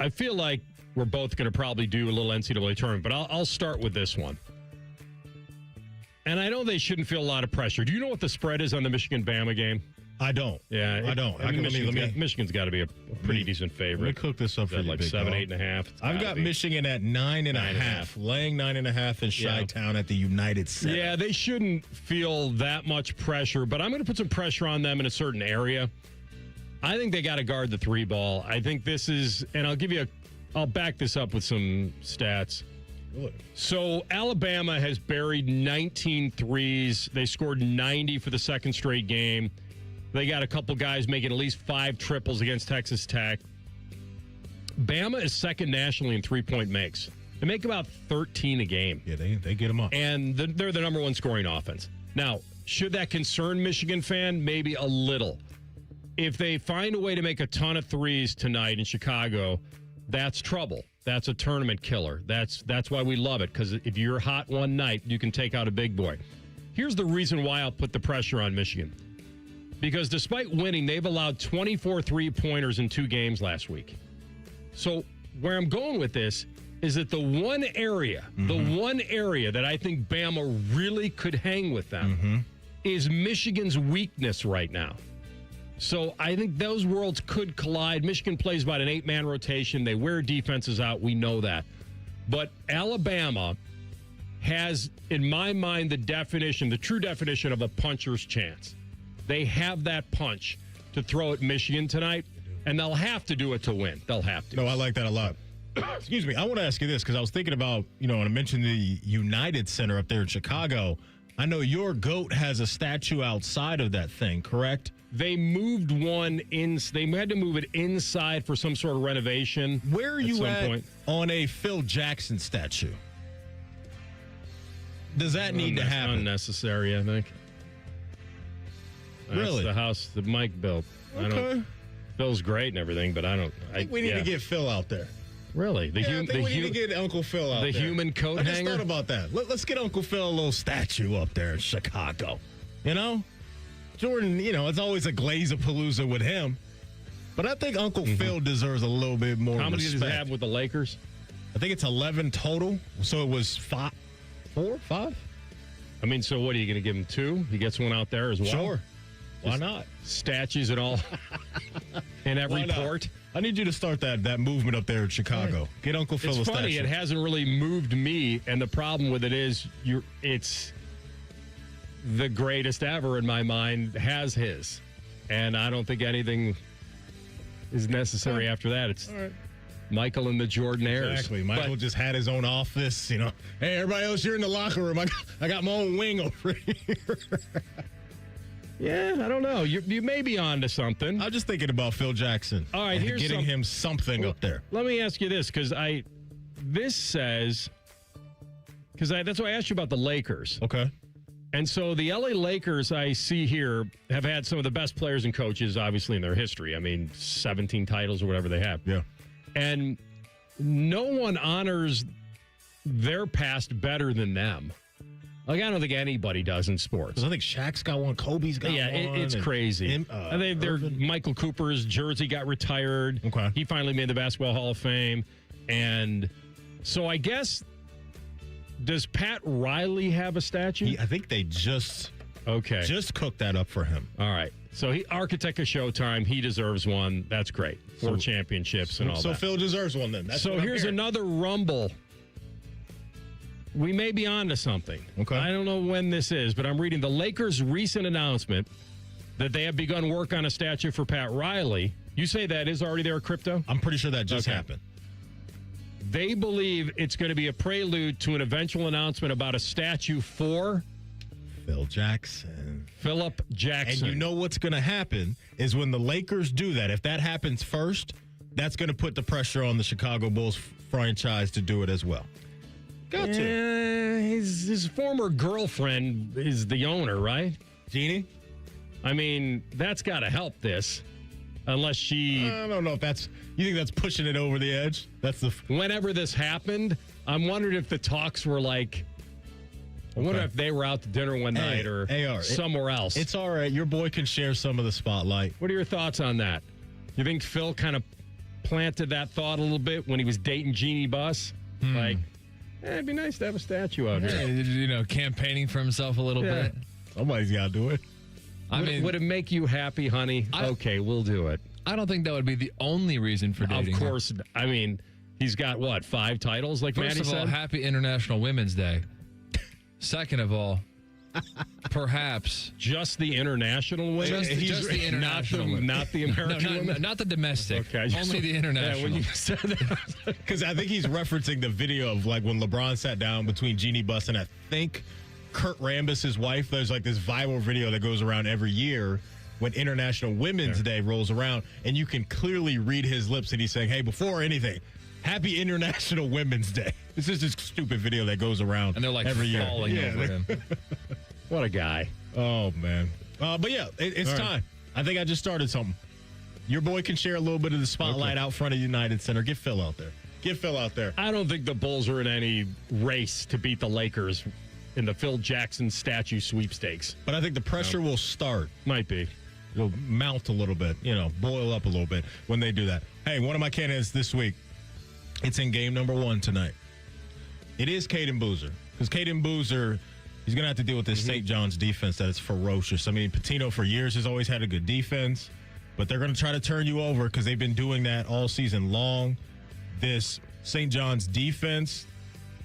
[SPEAKER 5] I feel like we're both going to probably do a little NCAA tournament, but I'll start with this one. And I know they shouldn't feel a lot of pressure. Do you know what the spread is on the Michigan-Bama game?
[SPEAKER 6] I don't.
[SPEAKER 5] Yeah,
[SPEAKER 6] I don't.
[SPEAKER 5] Michigan's got to be a pretty decent favorite.
[SPEAKER 6] Let me cook this up for you,
[SPEAKER 5] like
[SPEAKER 6] big
[SPEAKER 5] 7,
[SPEAKER 6] dog.
[SPEAKER 5] 8.5.
[SPEAKER 6] I've got Michigan at 9.5, laying 9.5 in Chi-Town at the United Center.
[SPEAKER 5] Yeah, they shouldn't feel that much pressure, but I'm going to put some pressure on them in a certain area. I think they got to guard the three ball. I think this is, and I'll back this up with some stats.
[SPEAKER 6] Good.
[SPEAKER 5] So Alabama has buried 19 threes. They scored 90 for the second straight game. They got a couple guys making at least 5 triples against Texas Tech. Bama is second nationally in three-point makes. They make about 13 a game.
[SPEAKER 6] Yeah, they get them up.
[SPEAKER 5] And they're the number one scoring offense. Now, should that concern Michigan fan? Maybe a little. If they find a way to make a ton of threes tonight in Chicago, that's trouble. That's a tournament killer. That's why we love it, because if you're hot one night, you can take out a big boy. Here's the reason why I'll put the pressure on Michigan. Because despite winning, they've allowed 24 three-pointers in 2 games last week. So where I'm going with this is that the one area that I think Bama really could hang with them is Michigan's weakness right now. So I think those worlds could collide. Michigan plays about an 8-man rotation. They wear defenses out. We know that. But Alabama has, in my mind, the true definition of a puncher's chance. They have that punch to throw at Michigan tonight, and they'll have to do it to win. They'll have to.
[SPEAKER 6] No, I like that a lot. Excuse me. I want to ask you this, because I was thinking about, when I mentioned the United Center up there in Chicago. I know your GOAT has a statue outside of that thing, correct?
[SPEAKER 5] They moved one in. They had to move it inside for some sort of renovation.
[SPEAKER 6] Where are you at on a Phil Jackson statue? Does that need to happen?
[SPEAKER 5] Unnecessary, I think.
[SPEAKER 6] Really?
[SPEAKER 5] That's the house that Mike built.
[SPEAKER 6] Okay.
[SPEAKER 5] Phil's great and everything, but I
[SPEAKER 6] think we need to get Phil out there.
[SPEAKER 5] Really?
[SPEAKER 6] I think we need to get Uncle Phil out there.
[SPEAKER 5] The human coat hanger?
[SPEAKER 6] I just thought about that. Let's get Uncle Phil a little statue up there in Chicago. Jordan, it's always a Glaze-a-palooza with him. But I think Uncle Phil deserves a little bit more respect.
[SPEAKER 5] How many does he have with the Lakers?
[SPEAKER 6] I think it's 11 total. So it was 5?
[SPEAKER 5] I mean, so what, are you going to give him 2? He gets one out there as well?
[SPEAKER 6] Sure. Why not?
[SPEAKER 5] Statues and all in every port.
[SPEAKER 6] I need you to start that movement up there in Chicago. Get Uncle Phil a statue.
[SPEAKER 5] It's funny, it hasn't really moved me, and the problem with it is it's the greatest ever in my mind has his. And I don't think anything is necessary after that. It's Michael and the Jordanaires.
[SPEAKER 6] Exactly. Michael just had his own office, Hey, everybody else, you're in the locker room. I got my own wing over here.
[SPEAKER 5] Yeah, I don't know. You may be on to something.
[SPEAKER 6] I'm just thinking about Phil Jackson.
[SPEAKER 5] All right, here's
[SPEAKER 6] getting him something up there.
[SPEAKER 5] Let me ask you this, because that's why I asked you about the Lakers.
[SPEAKER 6] Okay.
[SPEAKER 5] And so the LA Lakers, I see here, have had some of the best players and coaches, obviously, in their history. I mean, 17 titles or whatever they have.
[SPEAKER 6] Yeah.
[SPEAKER 5] And no one honors their past better than them. I don't think anybody does in sports.
[SPEAKER 6] I think Shaq's got one, Kobe's got one.
[SPEAKER 5] Yeah, it's crazy. Michael Cooper's jersey got retired.
[SPEAKER 6] Okay.
[SPEAKER 5] He finally made the Basketball Hall of Fame. And so I guess, does Pat Riley have a statue?
[SPEAKER 6] I think they just cooked that up for him.
[SPEAKER 5] All right. So he architect of Showtime. He deserves one. That's great. 4 championships and all that.
[SPEAKER 6] So Phil deserves one then.
[SPEAKER 5] So here's another rumble. We may be on to something.
[SPEAKER 6] Okay.
[SPEAKER 5] I don't know when this is, but I'm reading the Lakers' recent announcement that they have begun work on a statue for Pat Riley. You say that is already there, Crypto?
[SPEAKER 6] I'm pretty sure that just happened.
[SPEAKER 5] They believe it's going to be a prelude to an eventual announcement about a statue for
[SPEAKER 6] Phil Jackson.
[SPEAKER 5] Philip Jackson.
[SPEAKER 6] And you know what's going to happen is when the Lakers do that, if that happens first, that's going to put the pressure on the Chicago Bulls franchise to do it as well. Got to.
[SPEAKER 5] His former girlfriend is the owner, right?
[SPEAKER 6] Jeannie?
[SPEAKER 5] I mean, that's got to help this. Unless she...
[SPEAKER 6] I don't know if that's... You think that's pushing it over the edge? That's the...
[SPEAKER 5] Whenever this happened, I'm wondering if the talks were like... I wonder if they were out to dinner one night or somewhere else.
[SPEAKER 6] It's all right. Your boy can share some of the spotlight.
[SPEAKER 5] What are your thoughts on that? You think Phil kind of planted that thought a little bit when he was dating Jeannie Buss? Like, it'd be nice to have a statue out here.
[SPEAKER 7] You know, campaigning for himself a little bit.
[SPEAKER 6] Somebody's got to do it.
[SPEAKER 5] Would it make you happy, honey? Okay, we'll do it.
[SPEAKER 7] I don't think that would be the only reason for dating.
[SPEAKER 5] Of course. I mean, he's got, 5 titles, like Maddie said?
[SPEAKER 7] First of all, happy International Women's Day. Second of all, perhaps
[SPEAKER 5] just the international women.
[SPEAKER 7] Just the international women.
[SPEAKER 5] Not the American women.
[SPEAKER 7] Not the domestic.
[SPEAKER 5] Okay,
[SPEAKER 7] only the international.
[SPEAKER 5] Yeah, when you said that,
[SPEAKER 6] because I think he's referencing the video of like when LeBron sat down between Jeannie Buss and I think Kurt Rambis, his wife. There's like this viral video that goes around every year when International Women's Day rolls around, and you can clearly read his lips, and he's saying, "Hey, before anything, Happy International Women's Day." This is this stupid video that goes around,
[SPEAKER 7] and they're like
[SPEAKER 6] every year.
[SPEAKER 7] Falling over him.
[SPEAKER 5] What a guy!
[SPEAKER 6] Oh man! But yeah, it's time. I think I just started something. Your boy can share a little bit of the spotlight out front of United Center. Get Phil out there. Get Phil out there.
[SPEAKER 5] I don't think the Bulls are in any race to beat the Lakers in the Phil Jackson statue sweepstakes.
[SPEAKER 6] But I think the pressure will start.
[SPEAKER 5] Might be.
[SPEAKER 6] It'll mount a little bit, boil up a little bit when they do that. Hey, one of my candidates this week, it's in game number 1 tonight. It is Caden Boozer. Because Caden Boozer, he's going to have to deal with this St. John's defense that is ferocious. I mean, Patino for years has always had a good defense, but they're going to try to turn you over because they've been doing that all season long. This St. John's defense,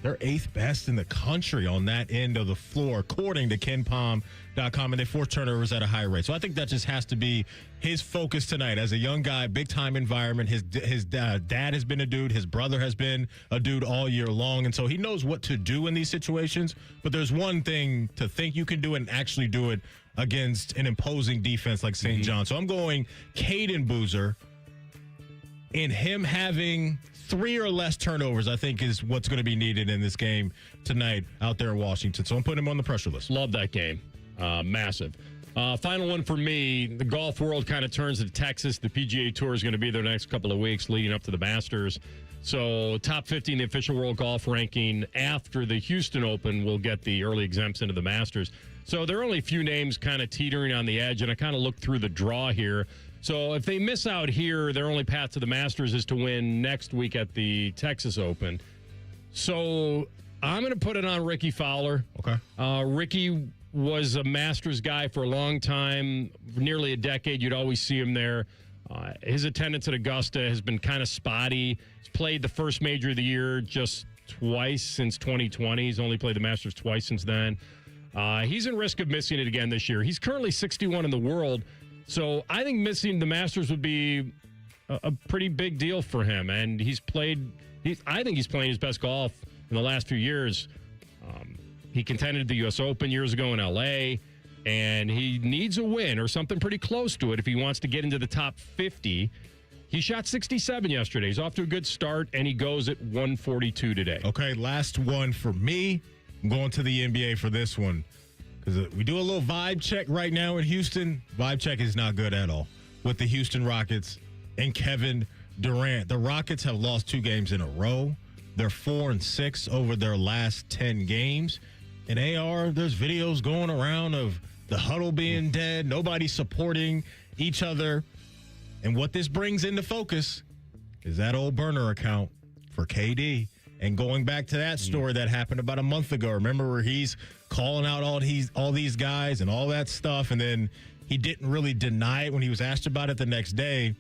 [SPEAKER 6] they're 8th best in the country on that end of the floor, according to KenPom.com, and they force turnovers at a high rate. So I think that just has to be his focus tonight. As a young guy, big-time environment, his dad has been a dude, his brother has been a dude all year long, and so he knows what to do in these situations. But there's one thing to think you can do it and actually do it against an imposing defense like St. John. So I'm going Caden Boozer, and him having 3 or less turnovers, I think, is what's going to be needed in this game tonight out there in Washington. So I'm putting him on the pressure list.
[SPEAKER 5] Love that game. Massive. Final one for me. The golf world kind of turns to Texas. The PGA Tour is going to be there the next couple of weeks leading up to the Masters. So top 50 in the official world golf ranking after the Houston Open will get the early exempts into the Masters. So there are only a few names kind of teetering on the edge, and I kind of looked through the draw here. So if they miss out here, their only path to the Masters is to win next week at the Texas Open. So I'm going to put it on Ricky Fowler.
[SPEAKER 6] Okay.
[SPEAKER 5] Ricky was a Masters guy for a long time, nearly a decade. You'd always see him there. His attendance at Augusta has been kind of spotty. He's played the first major of the year just twice since 2020. He's only played the Masters twice since then. He's in risk of missing it again this year. He's currently 61 in the world. So I think missing the Masters would be a pretty big deal for him. And I think he's playing his best golf in the last few years. He contended the U.S. Open years ago in L.A., and he needs a win or something pretty close to it if he wants to get into the top 50. He shot 67 yesterday. He's off to a good start, and he goes at 142 today.
[SPEAKER 6] Okay, last one for me. I'm going to the NBA for this one. Because we do a little vibe check right now in Houston. Vibe check is not good at all with the Houston Rockets and Kevin Durant. The Rockets have lost 2 games in a row. They're 4-6 over their last 10 games. And AR, there's videos going around of the huddle being dead, nobody supporting each other. And what this brings into focus is that old burner account for KD. And going back to that story that happened about a month ago, remember where he's calling out all these guys and all that stuff, and then he didn't really deny it when he was asked about it the next day.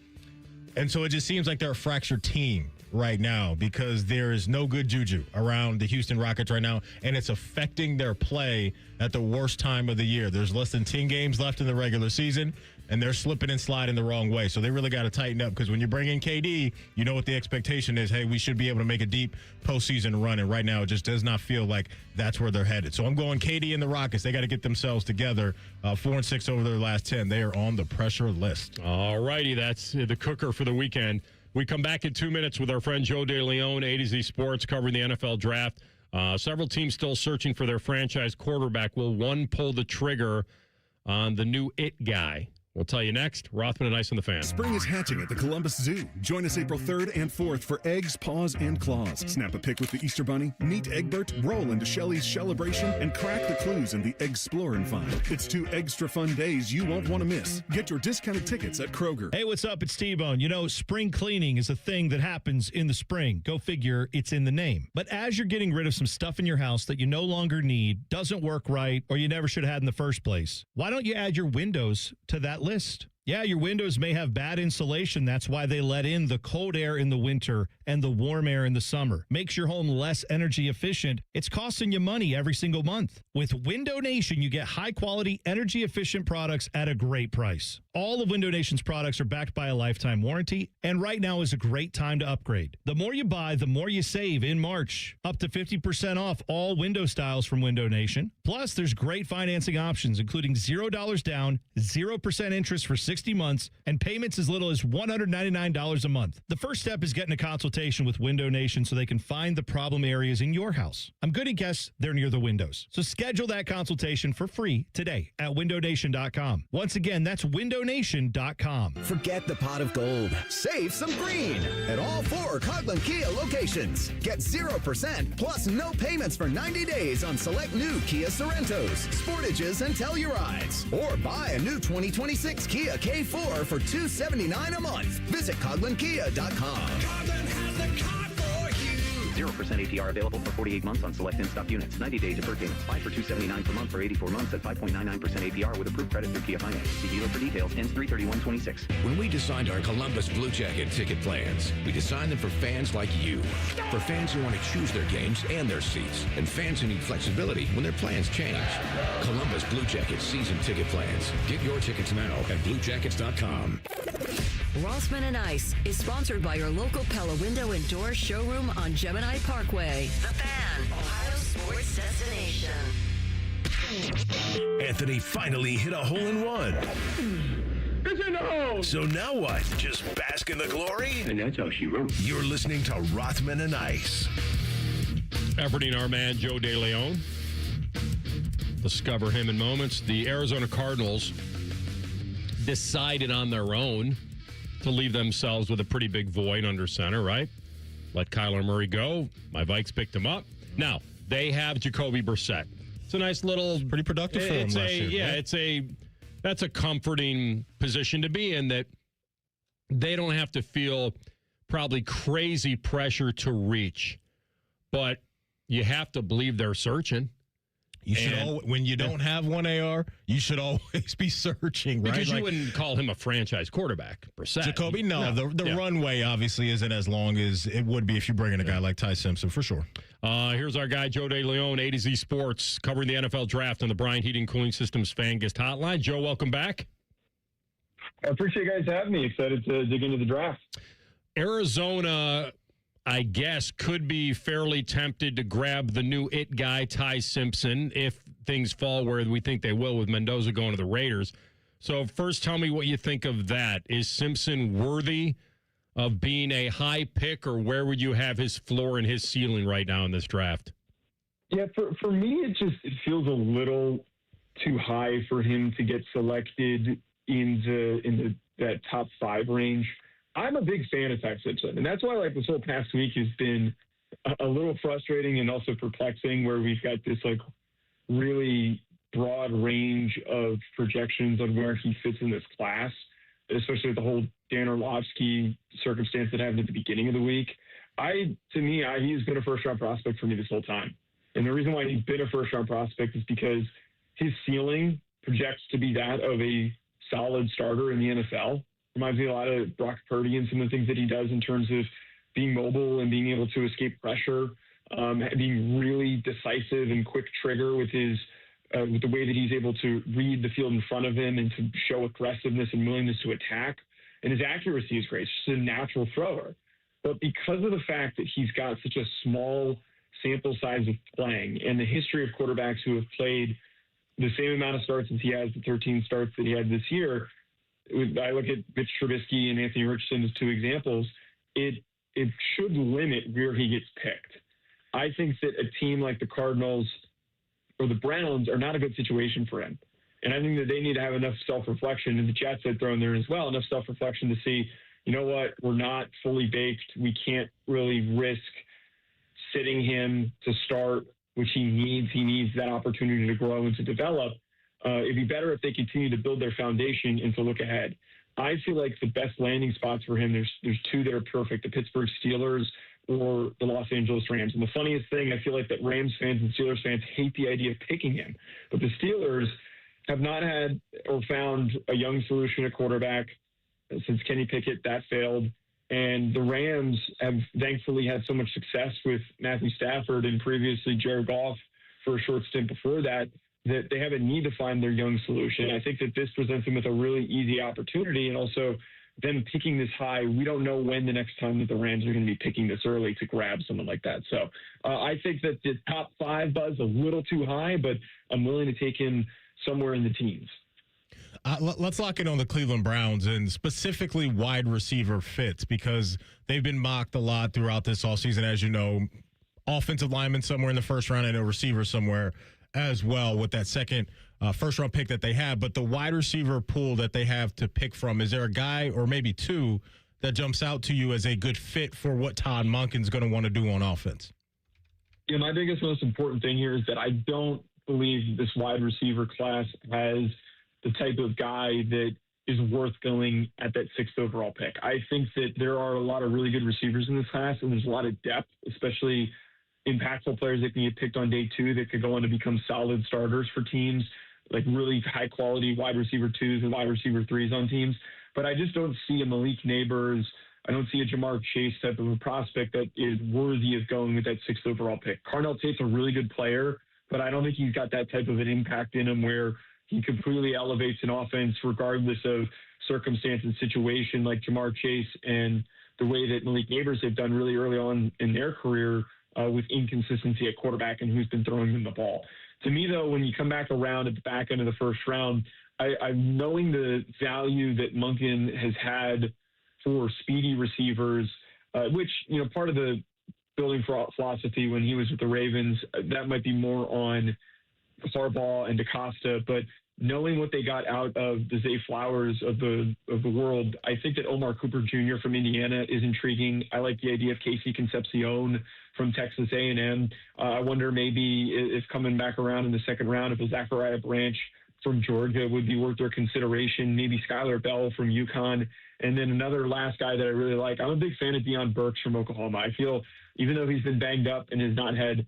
[SPEAKER 6] And so it just seems like they're a fractured team right now because there is no good juju around the Houston Rockets right now, and it's affecting their play at the worst time of the year. There's less than 10 games left in the regular season, and they're slipping and sliding the wrong way. So they really got to tighten up because when you bring in KD, you know what the expectation is. Hey, we should be able to make a deep postseason run, and right now it just does not feel like that's where they're headed. So I'm going KD and the Rockets. They got to get themselves together. 4-6 over their last 10. They are on the pressure list.
[SPEAKER 5] All righty, that's the cooker for the weekend. We come back in 2 minutes with our friend Joe DeLeon, A to Z Sports, covering the NFL draft. Several teams still searching for their franchise quarterback. Will one pull the trigger on the new it guy? We'll tell you next. Rothman and Ice on the Fan.
[SPEAKER 16] Spring is hatching at the Columbus Zoo. Join us April 3rd and 4th for Eggs, Paws, and Claws. Snap a pic with the Easter Bunny, meet Egbert, roll into Shelley's Shellebration, and crack the clues in the Explore and Find. It's 2 extra fun days you won't want to miss. Get your discounted tickets at Kroger.
[SPEAKER 1] Hey, what's up? It's T-Bone. You know, spring cleaning is a thing that happens in the spring. Go figure, it's in the name. But as you're getting rid of some stuff in your house that you no longer need, doesn't work right, or you never should have had in the first place, why don't you add your windows to that list? Yeah, your windows may have bad insulation. That's why they let in the cold air in the winter and the warm air in the summer. Makes your home less energy efficient. It's costing you money every single month. With Window Nation, you get high-quality, energy-efficient products at a great price. All of Window Nation's products are backed by a lifetime warranty, and right now is a great time to upgrade. The more you buy, the more you save in March. Up to 50% off all window styles from Window Nation. Plus, there's great financing options, including $0 down, 0% interest for 60 months, and payments as little as $199 a month. The first step is getting a consultation with Window Nation so they can find the problem areas in your house. I'm going to guess they're near the windows. So schedule that consultation for free today at windownation.com. Once again, that's windownation.com.
[SPEAKER 4] Forget the pot of gold. Save some green at all 4 Coghlan Kia locations. Get 0% plus no payments for 90 days on select new Kia Sorrentos, Sportages, and Tellurides. Or buy a new 2026 Kia K4 for $279 a month. Visit CoglanKia.com.
[SPEAKER 8] 0% APR available for 48 months on select in-stock units. 90-day deferred payments. 5 for $279 per month for 84 months at 5.99% APR with approved credit through Kia Finance. See dealer for details. Ends 3/31/26.
[SPEAKER 2] When we designed our Columbus Blue Jacket ticket plans, we designed them for fans like you. For fans who want to choose their games and their seats. And fans who need flexibility when their plans change. Columbus Blue Jacket season ticket plans. Get your tickets now at BlueJackets.com.
[SPEAKER 3] Rothman and Ice is sponsored by your local Pella Window and Door showroom on Gemini Parkway. The Fan, Ohio sports destination.
[SPEAKER 2] Anthony finally hit a hole-in-one.
[SPEAKER 9] It's in the hole.
[SPEAKER 2] So now what? Just bask in the glory?
[SPEAKER 9] And that's how she wrote.
[SPEAKER 2] You're listening to Rothman and Ice.
[SPEAKER 5] Efforting our man Joe DeLeon. Discover him in moments. The Arizona Cardinals decided on their own to leave themselves with a pretty big void under center, right? Let Kyler Murray go. My Vikes picked him up. Now, they have Jacoby Brissett. It's a nice little...
[SPEAKER 6] pretty productive for him last year.
[SPEAKER 5] Yeah,
[SPEAKER 6] right?
[SPEAKER 5] That's a comforting position to be in, that they don't have to feel probably crazy pressure to reach. But you have to believe they're searching.
[SPEAKER 6] You should when you don't have one AR, you should always be searching, right?
[SPEAKER 5] Because you wouldn't call him a franchise quarterback, Brissett.
[SPEAKER 6] Jacoby, the runway obviously isn't as long as it would be if you bring in a guy like Ty Simpson, for sure.
[SPEAKER 5] Here's our guy, Joe DeLeon, A to Z Sports, covering the NFL Draft on the Bryant Heating Cooling Systems Fan Guest Hotline. Joe, welcome back.
[SPEAKER 9] I appreciate you guys having me. Excited to dig into the draft.
[SPEAKER 5] Arizona, I guess, could be fairly tempted to grab the new it guy, Ty Simpson, if things fall where we think they will with Mendoza going to the Raiders. So first, tell me what you think of that. Is Simpson worthy of being a high pick, or where would you have his floor and his ceiling right now in this draft?
[SPEAKER 9] Yeah, for me, it feels a little too high for him to get selected in that top 5 range. I'm a big fan of Ty Simpson, and that's why this whole past week has been a little frustrating and also perplexing, where we've got this really broad range of projections on where he fits in this class, especially with the whole Dan Orlovsky circumstance that happened at the beginning of the week. He's been a first-round prospect for me this whole time. And the reason why he's been a first-round prospect is because his ceiling projects to be that of a solid starter in the NFL. Reminds me a lot of Brock Purdy and some of the things that he does in terms of being mobile and being able to escape pressure, being really decisive and quick trigger with his with the way that he's able to read the field in front of him and to show aggressiveness and willingness to attack. And his accuracy is great. It's just a natural thrower. But because of the fact that he's got such a small sample size of playing and the history of quarterbacks who have played the same amount of starts as he has, the 13 starts that he had this year, I look at Mitch Trubisky and Anthony Richardson as 2 examples. It should limit where he gets picked. I think that a team like the Cardinals or the Browns are not a good situation for him. And I think that they need to have enough self-reflection, and the Jets had thrown there as well, enough self-reflection to see, you know what, we're not fully baked. We can't really risk sitting him to start, which he needs. He needs that opportunity to grow and to develop. It'd be better if they continue to build their foundation and to look ahead. I feel like the best landing spots for him, there's two that are perfect, the Pittsburgh Steelers or the Los Angeles Rams. And the funniest thing, I feel like that Rams fans and Steelers fans hate the idea of picking him. But the Steelers have not had or found a young solution at quarterback since Kenny Pickett. That failed. And the Rams have thankfully had so much success with Matthew Stafford and previously Jared Goff for a short stint before that, that they have a need to find their young solution. I think that this presents them with a really easy opportunity, and also them picking this high. We don't know when the next time that the Rams are going to be picking this early to grab someone like that. So I think that the top 5 buzz a little too high, but I'm willing to take him somewhere in the teens.
[SPEAKER 6] Let's lock in on the Cleveland Browns and specifically wide receiver fits, because they've been mocked a lot throughout this offseason. As you know, offensive lineman somewhere in the first round and a receiver somewhere as well with that second first-round pick that they have. But the wide receiver pool that they have to pick from, is there a guy or maybe two that jumps out to you as a good fit for what Todd Monken's going to want to do on offense?
[SPEAKER 9] Yeah, my biggest, most important thing here is that I don't believe this wide receiver class has the type of guy that is worth going at that 6th overall pick. I think that there are a lot of really good receivers in this class, and there's a lot of depth, especially impactful players that can get picked on day 2 that could go on to become solid starters for teams, like really high quality wide receiver 2s and wide receiver 3s on teams. But I just don't see a Malik Neighbors. I don't see a Jamar Chase type of a prospect that is worthy of going with that 6th overall pick. Carnell Tate's a really good player, but I don't think he's got that type of an impact in him where he completely elevates an offense regardless of circumstance and situation like Jamar Chase and the way that Malik Neighbors have done really early on in their career with inconsistency at quarterback and who's been throwing them the ball. To me, though, when you come back around at the back end of the first round, I'm knowing the value that Monken has had for speedy receivers, which, you know, part of the building philosophy when he was with the Ravens, that might be more on Harbaugh and DaCosta, but knowing what they got out of the Zay Flowers of the world, I think that Omar Cooper Jr. from Indiana is intriguing. I like the idea of Casey Concepcion from Texas A&M. I wonder maybe if coming back around in the second round, if a Zachariah Branch from Georgia would be worth their consideration, maybe Skylar Bell from UConn. And then another last guy that I really like, I'm a big fan of Deion Burks from Oklahoma. I feel even though he's been banged up and has not had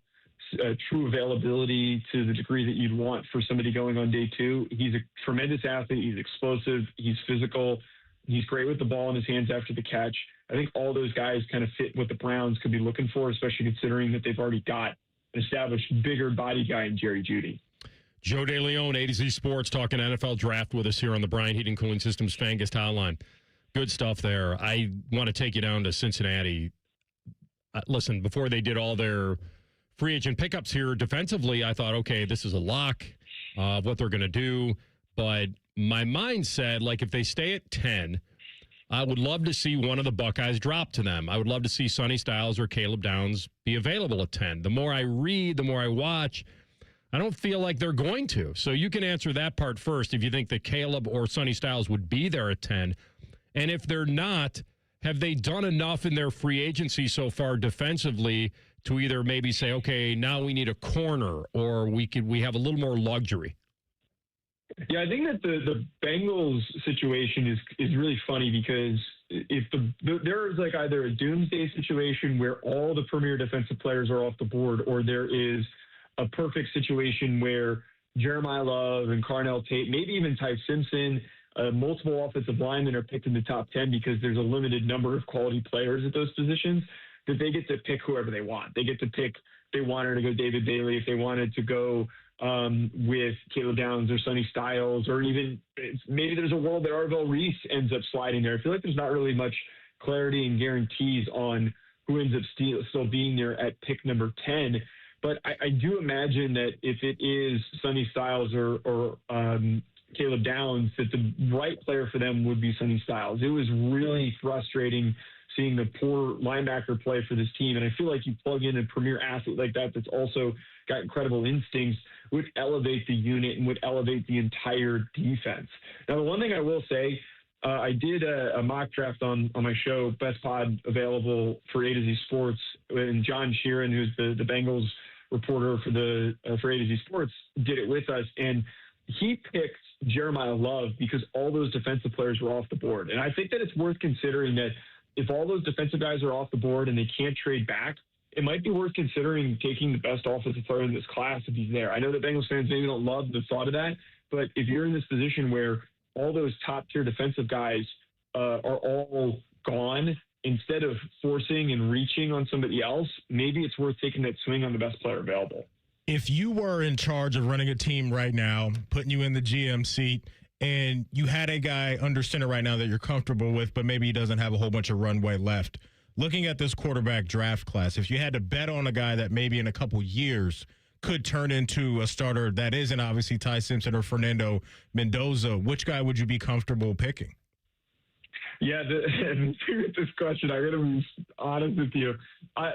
[SPEAKER 9] true availability to the degree that you'd want for somebody going on day 2, he's a tremendous athlete. He's explosive. He's physical. He's great with the ball in his hands after the catch. I think all those guys kind of fit what the Browns could be looking for, especially considering that they've already got an established bigger body guy in Jerry Jeudy.
[SPEAKER 5] Joe DeLeon, A to Z Sports, talking NFL draft with us here on the Bryant Heating Cooling Systems Fan Guest Hotline. Good stuff there. I want to take you down to Cincinnati. Listen, before they did all their free agent pickups here defensively, I thought, okay, this is a lock of what they're going to do. But my mind said, like, if they stay at 10, I would love to see one of the Buckeyes drop to them. I would love to see Sonny Styles or Caleb Downs be available at 10. The more I read, the more I watch, I don't feel like they're going to. So you can answer that part first if you think that Caleb or Sonny Styles would be there at 10. And if they're not, have they done enough in their free agency so far defensively to either maybe say, okay, now we need a corner, or we have a little more luxury?
[SPEAKER 9] Yeah, I think that the Bengals situation is really funny because if there is like either a doomsday situation where all the premier defensive players are off the board, or there is a perfect situation where Jeremiah Love and Carnell Tate, maybe even Ty Simpson, multiple offensive linemen are picked in the top 10 because there's a limited number of quality players at those positions, that they get to pick whoever they want. They get to pick if they wanted to go David Bailey, if they wanted to go with Caleb Downs or Sonny Styles, or even maybe there's a world that Arvell Reese ends up sliding there. I feel like there's not really much clarity and guarantees on who ends up still being there at pick number 10. But I do imagine that if it is Sonny Styles or Caleb Downs, that the right player for them would be Sonny Styles. It was really frustrating seeing the poor linebacker play for this team. And I feel like you plug in a premier athlete like that that's also got incredible instincts would elevate the unit and would elevate the entire defense. Now, the one thing I will say, I did a mock draft on my show, Best Pod, available for A to Z Sports, and John Sheeran, who's the Bengals reporter for A to Z Sports, did it with us, and he picked Jeremiah Love because all those defensive players were off the board. And I think that it's worth considering that if all those defensive guys are off the board and they can't trade back, it might be worth considering taking the best offensive player in this class if he's there. I know that Bengals fans maybe don't love the thought of that, but if you're in this position where all those top-tier defensive guys are all gone, instead of forcing and reaching on somebody else, maybe it's worth taking that swing on the best player available.
[SPEAKER 6] If you were in charge of running a team right now, putting you in the GM seat, and you had a guy under center right now that you're comfortable with, but maybe he doesn't have a whole bunch of runway left, looking at this quarterback draft class, if you had to bet on a guy that maybe in a couple years could turn into a starter that isn't obviously Ty Simpson or Fernando Mendoza, which guy would you be comfortable picking?
[SPEAKER 9] Yeah, with this question, I got to be honest with you.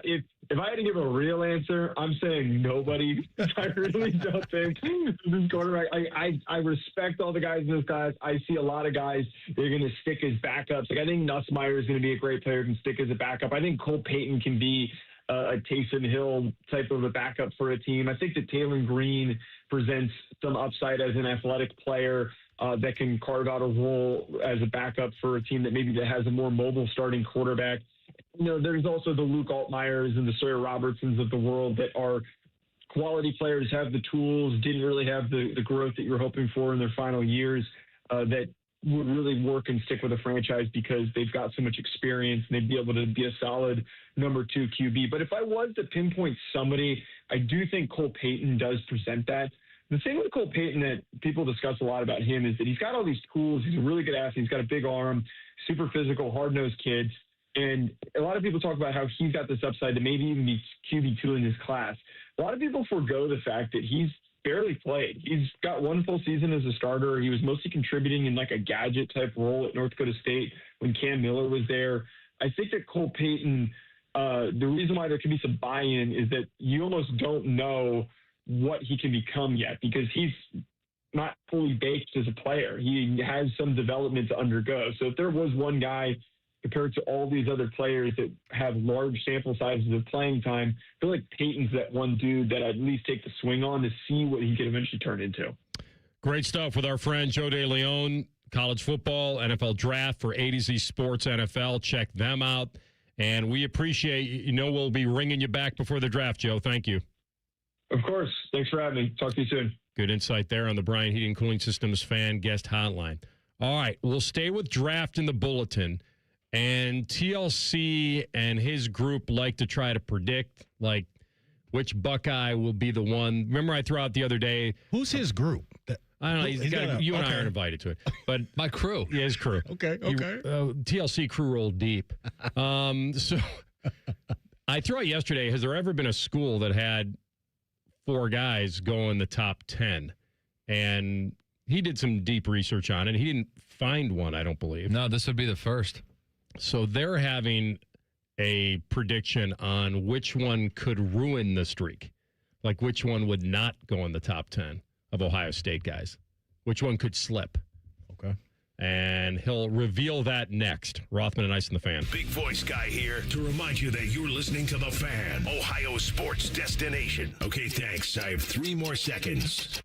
[SPEAKER 9] If I had to give a real answer, I'm saying nobody. I really don't think this quarterback. I respect all the guys in this class. I see a lot of guys that are going to stick as backups. Like, I think Nussmeier is going to be a great player who can stick as a backup. I think Cole Payton can be a Taysom Hill type of a backup for a team. I think that Taylor Green presents some upside as an athletic player that can carve out a role as a backup for a team that maybe that has a more mobile starting quarterback. You know, there's also the Luke Altmaiers and the Sawyer Robertsons of the world that are quality players, have the tools, didn't really have the growth that you're hoping for in their final years, that would really work and stick with a franchise because they've got so much experience and they'd be able to be a solid number 2 QB. But if I was to pinpoint somebody, I do think Cole Payton does present that. The thing with Cole Payton that people discuss a lot about him is that he's got all these tools. He's a really good athlete. He's got a big arm, super physical, hard-nosed kid. And a lot of people talk about how he's got this upside to maybe even be QB2 in his class. A lot of people forego the fact that he's barely played. He's got one full season as a starter. He was mostly contributing in like a gadget-type role at North Dakota State when Cam Miller was there. I think that Cole Payton, the reason why there can be some buy-in is that you almost don't know what he can become yet because he's not fully baked as a player. He has some development to undergo. So if there was one guy compared to all these other players that have large sample sizes of playing time, I feel like Peyton's that one dude that I'd at least take the swing on to see what he could eventually turn into.
[SPEAKER 5] Great stuff with our friend Joe DeLeon, college football, NFL draft for A to Z Sports NFL. Check them out. And we appreciate, we'll be ringing you back before the draft, Joe. Thank you.
[SPEAKER 9] Of course. Thanks for having me. Talk to you soon.
[SPEAKER 5] Good insight there on the Bryant Heating Cooling Systems fan guest hotline. All right, we'll stay with draft in the bulletin. And TLC and his group like to try to predict, like, which Buckeye will be the one. Remember I threw out the other day.
[SPEAKER 6] Who's his group?
[SPEAKER 5] I don't know. You and I aren't invited to it. But
[SPEAKER 7] my crew.
[SPEAKER 5] Yeah, his crew.
[SPEAKER 6] Okay.
[SPEAKER 5] TLC crew rolled deep. So I threw out yesterday, has there ever been a school that had 4 guys go in the top 10? And he did some deep research on it. He didn't find one, I don't believe.
[SPEAKER 7] No, this would be the first.
[SPEAKER 5] So they're having a prediction on which one could ruin the streak. Like which one would not go in the top 10 of Ohio State guys. Which one could slip.
[SPEAKER 6] Okay.
[SPEAKER 5] And he'll reveal that next. Rothman and Ice and the Fan.
[SPEAKER 2] Big voice guy here to remind you that you're listening to The Fan, Ohio sports destination. Okay, thanks. I have 3 more seconds.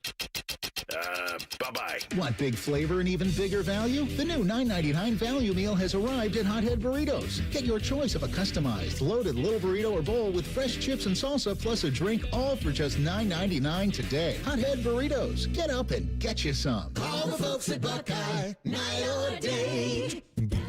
[SPEAKER 2] Bye-bye.
[SPEAKER 10] Want big flavor and even bigger value? The new $9.99 value meal has arrived at Hothead Burritos. Get your choice of a customized, loaded little burrito or bowl with fresh chips and salsa plus a drink, all for just $9.99 today. Hothead Burritos. Get up and get you some.
[SPEAKER 12] Call the folks at Buckeye, night or day.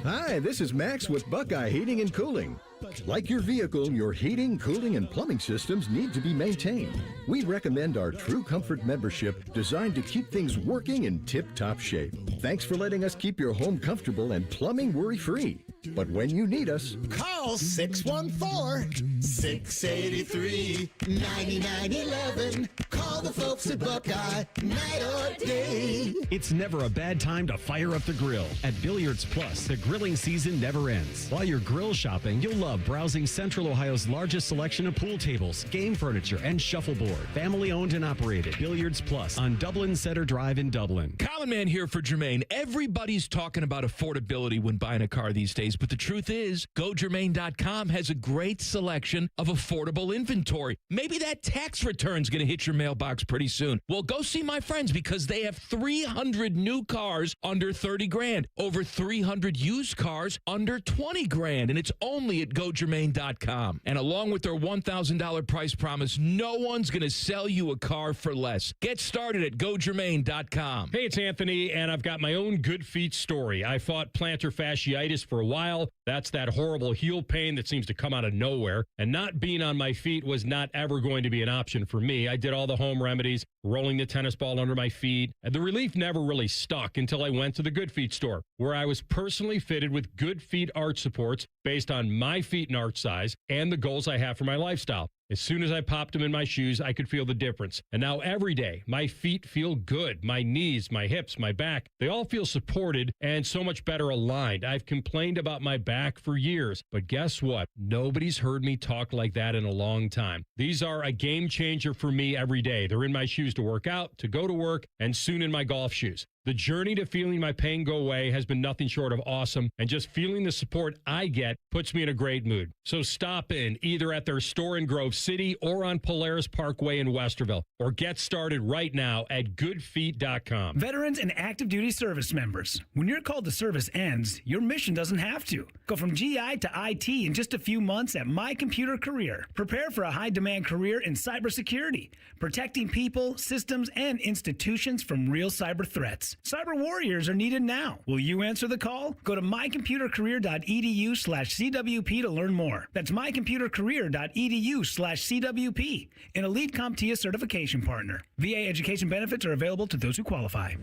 [SPEAKER 13] Hi, this is Max with Buckeye Heating and Cooling. Like your vehicle, your heating, cooling, and plumbing systems need to be maintained. We recommend our True Comfort membership designed to keep things working in tip-top shape. Thanks for letting us keep your home comfortable and plumbing worry-free. But when you need us,
[SPEAKER 12] call 614-683-9911. Call the folks at Buckeye, night or day.
[SPEAKER 11] It's never a bad time to fire up the grill. At Billiards Plus, the grilling season never ends. While you're grill shopping, you'll love browsing Central Ohio's largest selection of pool tables, game furniture, and shuffleboard. Family owned and operated. Billiards Plus on Dublin Center Drive in Dublin.
[SPEAKER 14] Common Man here for Jermaine. Everybody's talking about affordability when buying a car these days, but the truth is, GoJermaine.com has a great selection of affordable inventory. Maybe that tax return's going to hit your mailbox pretty soon. Well, go see my friends because they have 300 new cars under 30 grand, over 300 used cars under 20 grand, and it's only at GoJermaine.com. And along with their $1,000 price promise, no one's going to sell you a car for less. Get started at GoJermaine.com.
[SPEAKER 5] Hey, it's Anthony, and I've got my own good feet story. I fought plantar fasciitis for a while. That's that horrible heel pain that seems to come out of nowhere. And not being on my feet was not ever going to be an option for me. I did all the home remedies, rolling the tennis ball under my feet. And the relief never really stuck until I went to the Good Feet store, where I was personally fitted with Good Feet arch supports based on my feet and arch size and the goals I have for my lifestyle. As soon as I popped them in my shoes, I could feel the difference. And now every day, my feet feel good. My knees, my hips, my back, they all feel supported and so much better aligned. I've complained about my back for years, but guess what? Nobody's heard me talk like that in a long time. These are a game changer for me every day. They're in my shoes to work out, to go to work, and soon in my golf shoes. The journey to feeling my pain go away has been nothing short of awesome, and just feeling the support I get puts me in a great mood. So stop in either at their store in Grove City or on Polaris Parkway in Westerville, or get started right now at goodfeet.com.
[SPEAKER 15] Veterans and active duty service members, when your call to service ends, your mission doesn't have to. Go from GI to IT in just a few months at My Computer Career. Prepare for a high-demand career in cybersecurity, protecting people, systems, and institutions from real cyber threats. Cyber warriors are needed now. Will you answer the call? Go to mycomputercareer.edu/CWP to learn more. That's mycomputercareer.edu/CWP, an Elite CompTIA certification partner. VA education benefits are available to those who qualify.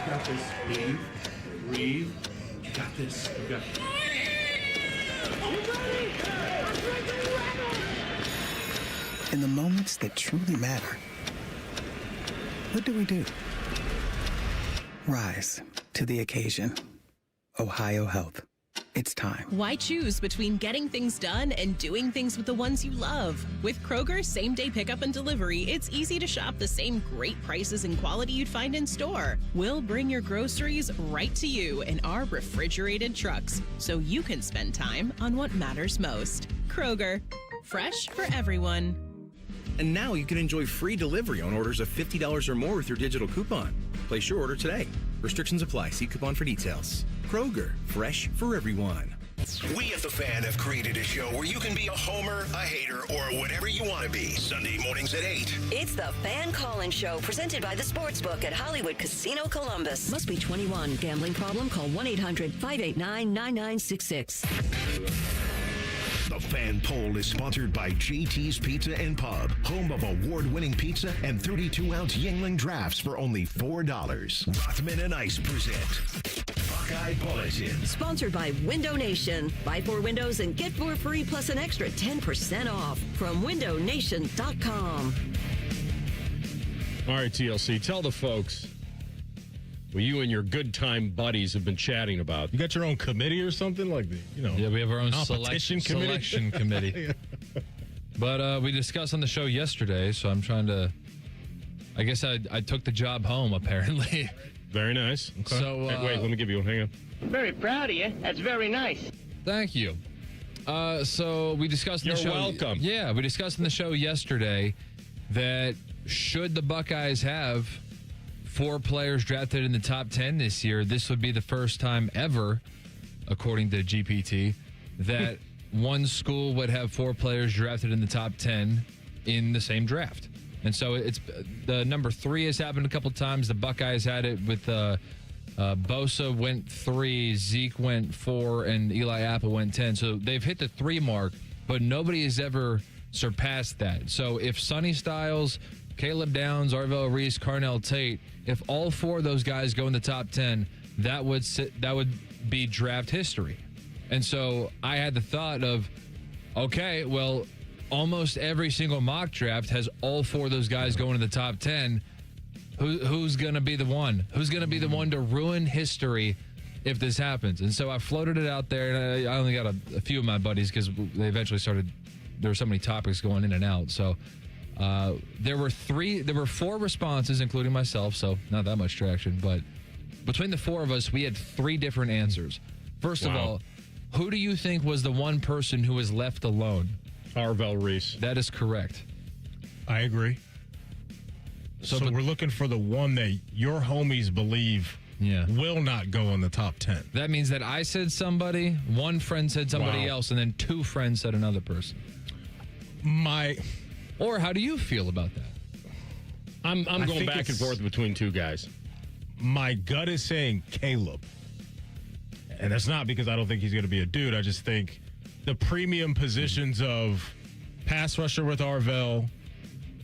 [SPEAKER 17] Got this. Breathe. You got this. You got this.
[SPEAKER 18] In the moments that truly matter, what do? Rise to the occasion. Ohio Health. It's time.
[SPEAKER 19] Why choose between getting things done and doing things with the ones you love? With Kroger same-day pickup and delivery, it's easy to shop the same great prices and quality you'd find in store. We'll bring your groceries right to you in our refrigerated trucks, so you can spend time on what matters most. Kroger, fresh for everyone.
[SPEAKER 20] And now you can enjoy free delivery on orders of $50 or more with your digital coupon. Place your order today. Restrictions apply. See coupon for details. Kroger, fresh for everyone.
[SPEAKER 2] We at The Fan have created a show where you can be a homer, a hater, or whatever you want to be. Sunday mornings at 8.
[SPEAKER 3] It's the Fan Call-In Show, presented by the Sportsbook at Hollywood Casino Columbus. Must be 21. Gambling problem? Call 1-800-589-9966.
[SPEAKER 2] The Fan Poll is sponsored by JT's Pizza and Pub, home of award-winning pizza and 32-ounce Yingling drafts for only $4. Rothman Ice present Buckeye Bulletin.
[SPEAKER 3] Sponsored by Window Nation. Buy 4 windows and get 4 free plus an extra 10% off from windownation.com.
[SPEAKER 5] All right, TLC, tell the folks what you and your good time buddies have been chatting about.
[SPEAKER 6] You got your own committee or something like that?
[SPEAKER 7] Yeah, we have our own
[SPEAKER 6] competition
[SPEAKER 7] selection committee. But we discussed on the show yesterday, so I'm trying to. I guess I took the job home, apparently.
[SPEAKER 5] Very nice. Okay.
[SPEAKER 7] So
[SPEAKER 5] hey, wait, let me give you one. Hang on.
[SPEAKER 21] Very proud of you. That's very nice.
[SPEAKER 7] Thank you. So we discussed in the show.
[SPEAKER 5] You're welcome.
[SPEAKER 7] Yeah, we discussed in the show yesterday that should the Buckeyes have 4 players drafted in the top 10 this year, this would be the first time ever, according to GPT, that one school would have 4 players drafted in the top 10 in the same draft. And so it's the number 3 has happened a couple times. The Buckeyes had it with Bosa went 3, Zeke went 4, and Eli Apple went 10. So they've hit the 3 mark, but nobody has ever surpassed that. So if Sonny Styles, Caleb Downs, Arvell Reese, Carnell Tate, if all 4 of those guys go in the top 10, that would be draft history. And so I had the thought of, okay, well, almost every single mock draft has all four of those guys going to the top 10. Who's going to be the one? Who's going to be the one to ruin history if this happens? And so I floated it out there, and I only got a few of my buddies because they eventually started. There were so many topics going in and out. So there were four responses, including myself. So not that much traction, but between the four of us, we had three different answers. First of all, who do you think was the one person who was left alone?
[SPEAKER 5] Arvell Reese.
[SPEAKER 7] That is correct.
[SPEAKER 6] I agree. So we're looking for the one that your homies believe will not go in the top 10.
[SPEAKER 7] That means that I said somebody, one friend said somebody else, and then two friends said another person. Or how do you feel about that?
[SPEAKER 5] I'm going back and forth between two guys.
[SPEAKER 6] My gut is saying Caleb. And that's not because I don't think he's going to be a dude. I just think the premium positions of pass rusher with Arvell,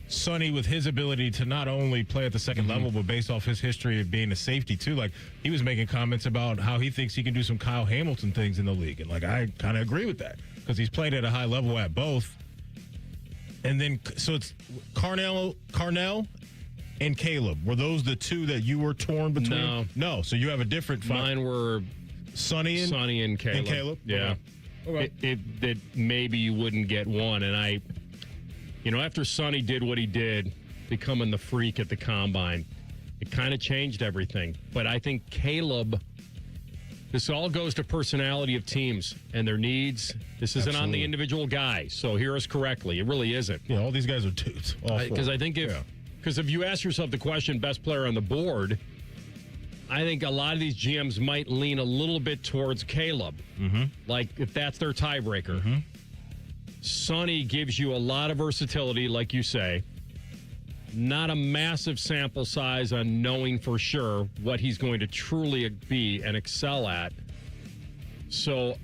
[SPEAKER 6] Sonny with his ability to not only play at the second level, but based off his history of being a safety too. Like, he was making comments about how he thinks he can do some Kyle Hamilton things in the league. And like, I kind of agree with that because he's played at a high level at both. And then, so it's Carnell and Caleb. Were those the two that you were torn between? No. So you have a different
[SPEAKER 5] Mine were
[SPEAKER 6] Sonny and
[SPEAKER 5] Caleb. Yeah. Okay. That maybe you wouldn't get one. And after Sonny did what he did, becoming the freak at the combine, it kind of changed everything. But I think Caleb, this all goes to personality of teams and their needs. This isn't on the individual guy. So hear us correctly. It really isn't.
[SPEAKER 6] Yeah, all these guys are dudes.
[SPEAKER 5] Because I think if you ask yourself the question, best player on the board, I think a lot of these GMs might lean a little bit towards Caleb. Like, if that's their tiebreaker. Sonny gives you a lot of versatility, like you say. Not a massive sample size on knowing for sure what he's going to truly be and excel at. So,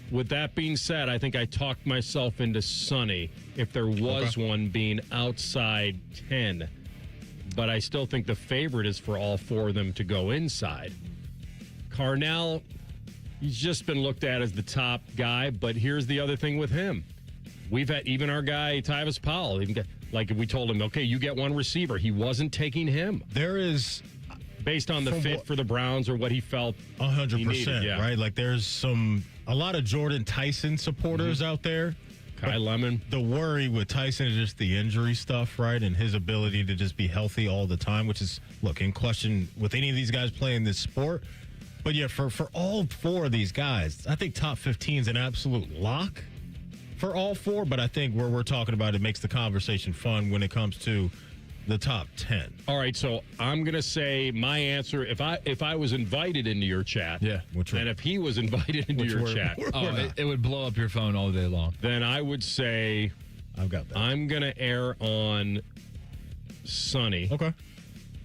[SPEAKER 5] with that being said, I think I talked myself into Sonny if there was one being outside 10. But I still think the favorite is for all four of them to go inside. Carnell, he's just been looked at as the top guy, but here's the other thing with him. We've had even our guy, Tyvis Powell, like if we told him, okay, you get one receiver, he wasn't taking him.
[SPEAKER 6] There is,
[SPEAKER 5] based on the fit for the Browns or what he felt
[SPEAKER 6] 100%, right? Like, there's a lot of Jordan Tyson supporters out there.
[SPEAKER 5] Kai Lemon.
[SPEAKER 6] The worry with Tyson is just the injury stuff, right? And his ability to just be healthy all the time, which is, look, in question with any of these guys playing this sport. But yeah, for all four of these guys, I think top 15 is an absolute lock for all four. But I think where we're talking about, it makes the conversation fun when it comes to the top 10.
[SPEAKER 5] All right, so I'm going to say my answer, if I was invited into your chat, and if he was invited into your chat,
[SPEAKER 7] it would blow up your phone all day long.
[SPEAKER 5] Then I would say
[SPEAKER 6] I've got that.
[SPEAKER 5] I'm going to err on Sonny.
[SPEAKER 6] Okay.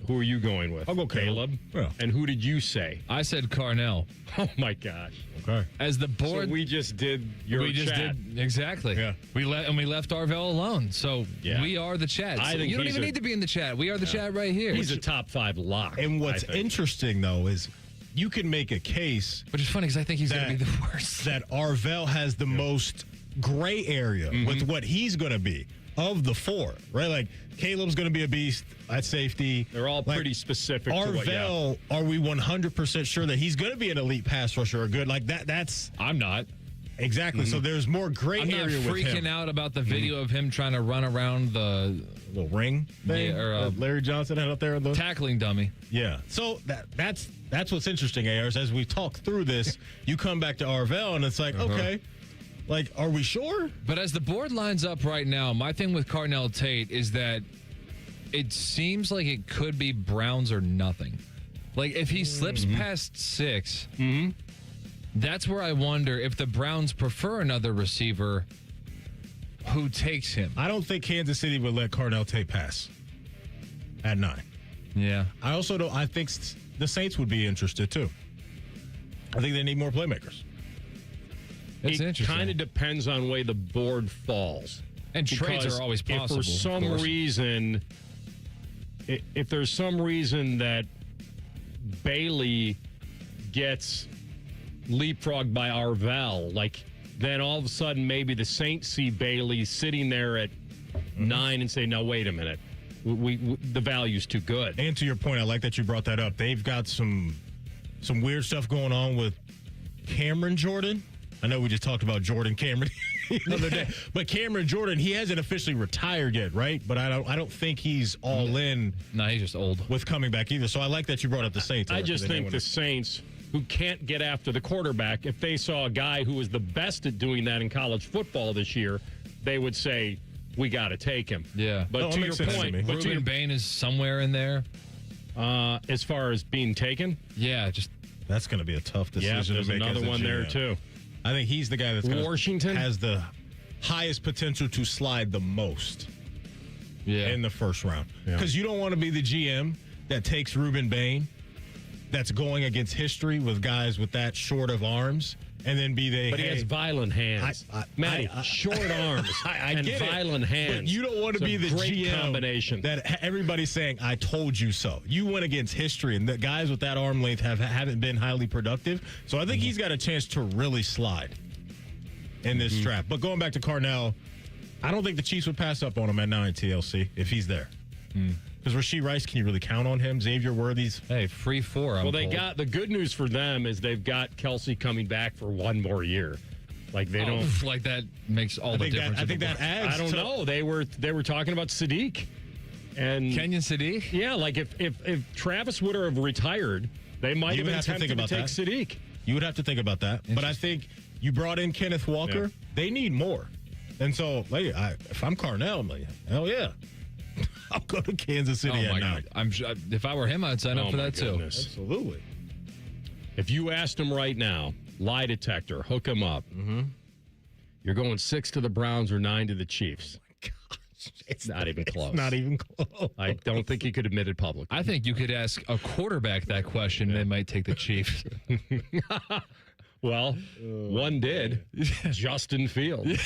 [SPEAKER 5] Who are you going with?
[SPEAKER 6] I'll go Caleb. Yeah.
[SPEAKER 5] And who did you say?
[SPEAKER 7] I said Carnell.
[SPEAKER 5] Oh, my gosh.
[SPEAKER 6] Okay.
[SPEAKER 7] As the board...
[SPEAKER 5] So we just did your chat.
[SPEAKER 7] Exactly.
[SPEAKER 6] Yeah.
[SPEAKER 7] We left Arvell alone. So we are the chat.
[SPEAKER 5] I think
[SPEAKER 7] you don't even need to be in the chat. We are the chat right here.
[SPEAKER 5] He's a top 5 lock.
[SPEAKER 6] And what's interesting, though, is you can make a case...
[SPEAKER 7] Which is funny because I think he's going to be the worst.
[SPEAKER 6] That Arvell has the most gray area with what he's going to be of the four, right? Like, Caleb's going to be a beast at safety.
[SPEAKER 5] They're all pretty specific.
[SPEAKER 6] Arvell, are we 100% sure that he's going to be an elite pass rusher or good? Like, that's...
[SPEAKER 7] I'm not.
[SPEAKER 6] Exactly. So there's more gray
[SPEAKER 7] I'm
[SPEAKER 6] area with him.
[SPEAKER 7] I'm not freaking out about the video of him trying to run around the
[SPEAKER 6] little ring thing Larry Johnson had up there. The
[SPEAKER 7] tackling dummy.
[SPEAKER 6] Yeah. So that's what's interesting, ARs. As we talk through this, you come back to Arvell, and it's like, okay, like, are we sure?
[SPEAKER 7] But as the board lines up right now, my thing with Carnell Tate is that it seems like it could be Browns or nothing. Like, if he slips past 6, that's where I wonder if the Browns prefer another receiver, who takes him.
[SPEAKER 6] I don't think Kansas City would let Carnell Tate pass at 9.
[SPEAKER 7] Yeah.
[SPEAKER 6] I also don't. I think the Saints would be interested, too. I think they need more playmakers.
[SPEAKER 5] It kind of depends on the way the board falls.
[SPEAKER 7] And trades are always possible.
[SPEAKER 5] If for some reason, if there's some reason that Bailey gets leapfrogged by Arvell, like then all of a sudden maybe the Saints see Bailey sitting there at 9 and say, no, wait a minute. We the value's too good.
[SPEAKER 6] And to your point, I like that you brought that up. They've got some weird stuff going on with Cameron Jordan. I know we just talked about Jordan Cameron the other day, but Cameron Jordan, he hasn't officially retired yet, right? But I don't think he's all in.
[SPEAKER 7] No, he's just old
[SPEAKER 6] with coming back either. So I like that you brought up the Saints.
[SPEAKER 5] I just think the Saints, who can't get after the quarterback, if they saw a guy who was the best at doing that in college football this year, they would say, we got to take him.
[SPEAKER 7] Yeah.
[SPEAKER 5] But to your point,
[SPEAKER 7] Ruben Bain is somewhere in there.
[SPEAKER 5] As far as being taken?
[SPEAKER 7] Yeah,
[SPEAKER 6] that's going to be a tough decision to make.
[SPEAKER 5] There's another one there, too.
[SPEAKER 6] I think he's the guy that's
[SPEAKER 5] Washington
[SPEAKER 6] has the highest potential to slide the most in the first round. Because you don't want to be the GM that takes Ruben Bain, that's going against history with guys with that short of arms, and then be they.
[SPEAKER 5] But he has violent hands. Matty, short arms and violent hands.
[SPEAKER 6] But you don't want to be the GM
[SPEAKER 5] combination
[SPEAKER 6] that everybody's saying, I told you so. You went against history, and the guys with that arm length haven't been highly productive. So I think he's got a chance to really slide in this trap. But going back to Carnell, I don't think the Chiefs would pass up on him at 9 TLC if he's there. Because Rashee Rice, can you really count on him? Xavier Worthy's
[SPEAKER 7] free 4.
[SPEAKER 5] Well, they got the good news for them is they've got Kelsey coming back for one more year. Like they don't
[SPEAKER 7] like that makes all the difference.
[SPEAKER 6] I think that adds.
[SPEAKER 5] I don't know. They were talking about Sadiq and
[SPEAKER 7] Kenyon Sadiq.
[SPEAKER 5] Yeah, like if Travis would have retired, they might have been tempted to take Sadiq.
[SPEAKER 6] You would have to think about that. But I think you brought in Kenneth Walker.
[SPEAKER 5] Yeah.
[SPEAKER 6] They need more. And so, if I'm Carnell, I'm like, hell yeah. I'll go to Kansas City at 9.
[SPEAKER 7] I'm sure, if I were him, I'd sign up for that too.
[SPEAKER 6] Absolutely.
[SPEAKER 5] If you asked him right now, lie detector, hook him up. You're going 6 to the Browns or 9 to the Chiefs.
[SPEAKER 6] Oh my gosh.
[SPEAKER 5] It's not even close.
[SPEAKER 6] It's not even close.
[SPEAKER 5] I don't think you could admit it publicly.
[SPEAKER 7] I think you could ask a quarterback that question. They might take the Chiefs.
[SPEAKER 5] Well, one did. Justin Fields.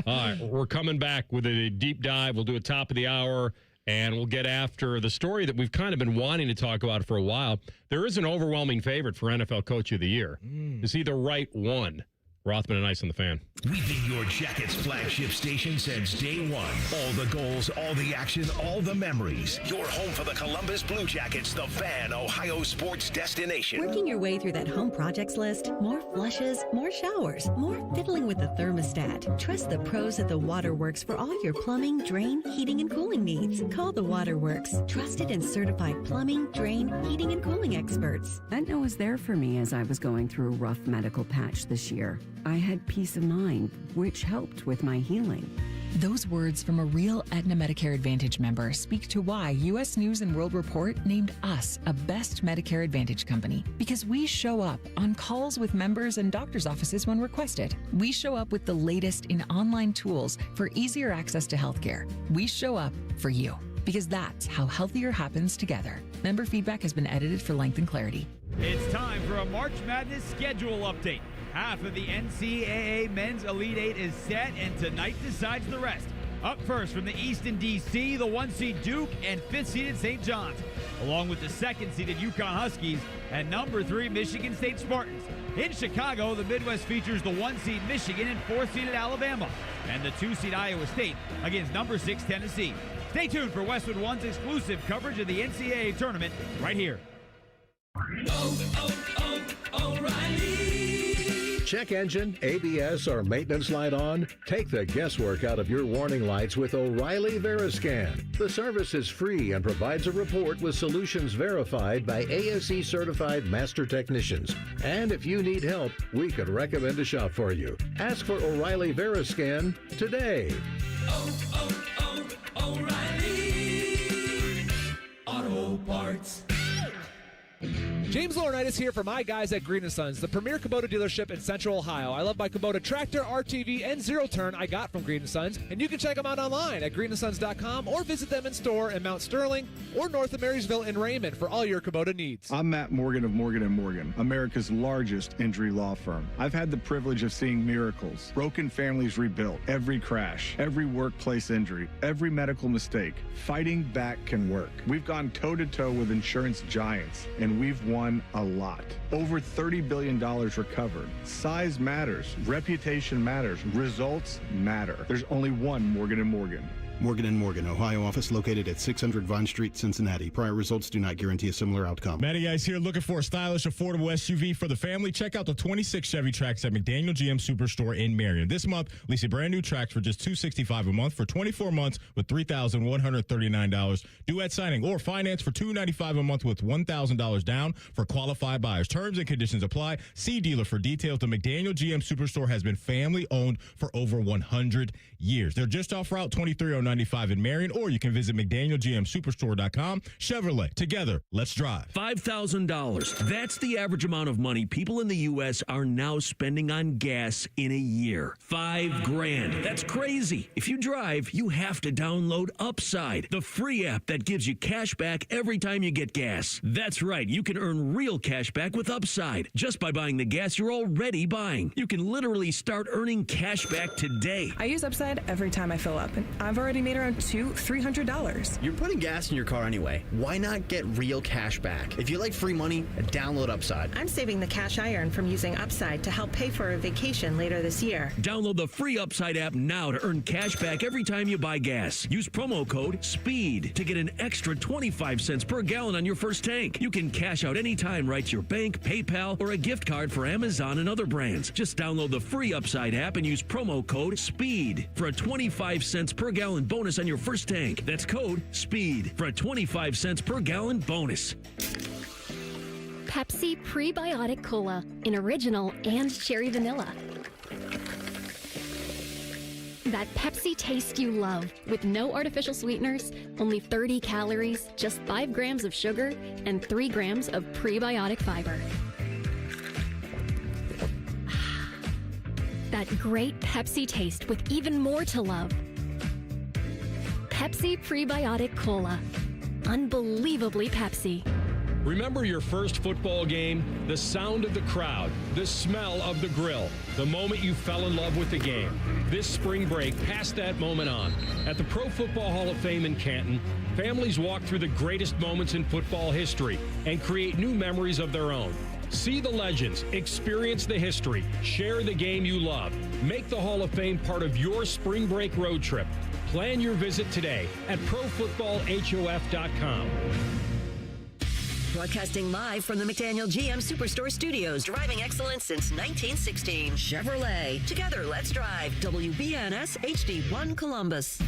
[SPEAKER 5] All right, we're coming back with a deep dive. We'll do a top of the hour, and we'll get after the story that we've kind of been wanting to talk about for a while. There is an overwhelming favorite for NFL Coach of the Year. Is he the right one? Rothman Ice on the Fan.
[SPEAKER 2] We've been your Jackets flagship station since day one. All the goals, all the action, all the memories. Your home for the Columbus Blue Jackets, the Fan, Ohio sports destination.
[SPEAKER 3] Working your way through that home projects list, more flushes, more showers, more fiddling with the thermostat. Trust the pros at the Waterworks for all your plumbing, drain, heating, and cooling needs. Call the Waterworks, trusted and certified plumbing, drain, heating, and cooling experts.
[SPEAKER 16] Aetna was there for me as I was going through a rough medical patch this year. I had peace of mind, which helped with my healing.
[SPEAKER 22] Those words from a real Aetna Medicare Advantage member speak to why U.S. News & World Report named us a best Medicare Advantage company. Because we show up on calls with members and doctors' offices when requested. We show up with the latest in online tools for easier access to healthcare. We show up for you. Because that's how healthier happens together. Member feedback has been edited for length and clarity.
[SPEAKER 23] It's time for a March Madness schedule update. Half of the NCAA Men's Elite Eight is set, and tonight decides the rest. Up first from the East in D.C., the 1-seed Duke and 5th-seeded St. John's, along with the 2nd-seeded UConn Huskies and number 3 Michigan State Spartans. In Chicago, the Midwest features the 1-seed Michigan and 4th-seeded Alabama, and the 2-seed Iowa State against number 6 Tennessee. Stay tuned for Westwood One's exclusive coverage of the NCAA tournament right here.
[SPEAKER 13] O'Reilly. Check engine, ABS, or maintenance light on? Take the guesswork out of your warning lights with O'Reilly Veriscan. The service is free and provides a report with solutions verified by ASE certified master technicians. And if you need help, we could recommend a shop for you. Ask for O'Reilly Veriscan today.
[SPEAKER 24] O'Reilly Auto Parts. James Laurinaitis here for my guys at Green & Sons, the premier Kubota dealership in Central Ohio. I love my Kubota tractor, RTV, and zero-turn I got from Green & Sons, and you can check them out online at greenandsons.com or visit them in store in Mount Sterling or north of Marysville in Raymond for all your Kubota needs.
[SPEAKER 25] I'm Matt Morgan of Morgan & Morgan, America's largest injury law firm. I've had the privilege of seeing miracles, broken families rebuilt, every crash, every workplace injury, every medical mistake. Fighting back can work. We've gone toe-to-toe with insurance giants, and we've won won a lot. Over $30 billion recovered. Size matters. Reputation matters. Results matter. There's only one Morgan & Morgan.
[SPEAKER 1] Morgan & Morgan, Ohio office located at 600 Vine Street, Cincinnati. Prior results do not guarantee a similar outcome.
[SPEAKER 6] Matty Ice here, looking for a stylish, affordable SUV for the family. Check out the 26 Chevy Trax at McDaniel GM Superstore in Marion. This month, lease a brand new Trax for just $265 a month for 24 months with $3,139 due at signing, or finance for $295 a month with $1,000 down for qualified buyers. Terms and conditions apply. See dealer for details. The McDaniel GM Superstore has been family owned for over 100 years. They're just off Route 23095 in Marion, or you can visit McDanielGMSuperstore.com. Chevrolet, together, let's drive.
[SPEAKER 4] $5,000. That's the average amount of money people in the U.S. are now spending on gas in a year. $5,000. That's crazy. If you drive, you have to download Upside, the free app that gives you cash back every time you get gas. That's right. You can earn real cash back with Upside just by buying the gas you're already buying. You can literally start earning cash back today.
[SPEAKER 8] I use Upside every time I fill up, and I've already made around $300.
[SPEAKER 9] You're putting gas in your car anyway. Why not get real cash back? If you like free money, download Upside.
[SPEAKER 10] I'm saving the cash I earn from using Upside to help pay for a vacation later this year.
[SPEAKER 4] Download the free Upside app now to earn cash back every time you buy gas. Use promo code SPEED to get an extra 25 cents per gallon on your first tank. You can cash out anytime right to your bank, PayPal, or a gift card for Amazon and other brands. Just download the free Upside app and use promo code SPEED for a 25 cents per gallon bonus on your first tank. That's code SPEED for a 25 cents per gallon bonus.
[SPEAKER 26] Pepsi Prebiotic Cola in original and cherry vanilla. That Pepsi taste you love, with no artificial sweeteners, only 30 calories, just 5 grams of sugar, and 3 grams of prebiotic fiber. That great Pepsi taste with even more to love. Pepsi Prebiotic Cola. Unbelievably Pepsi.
[SPEAKER 5] Remember your first football game? The sound of the crowd, the smell of the grill, the moment you fell in love with the game. This spring break, pass that moment on. At the Pro Football Hall of Fame in Canton, families walk through the greatest moments in football history and create new memories of their own. See the legends, experience the history, share the game you love. Make the Hall of Fame part of your spring break road trip. Plan your visit today at ProFootballHof.com.
[SPEAKER 27] Broadcasting live from the McDaniel GM Superstore Studios. Driving excellence since 1916. Chevrolet. Together, let's drive. WBNS HD1 Columbus.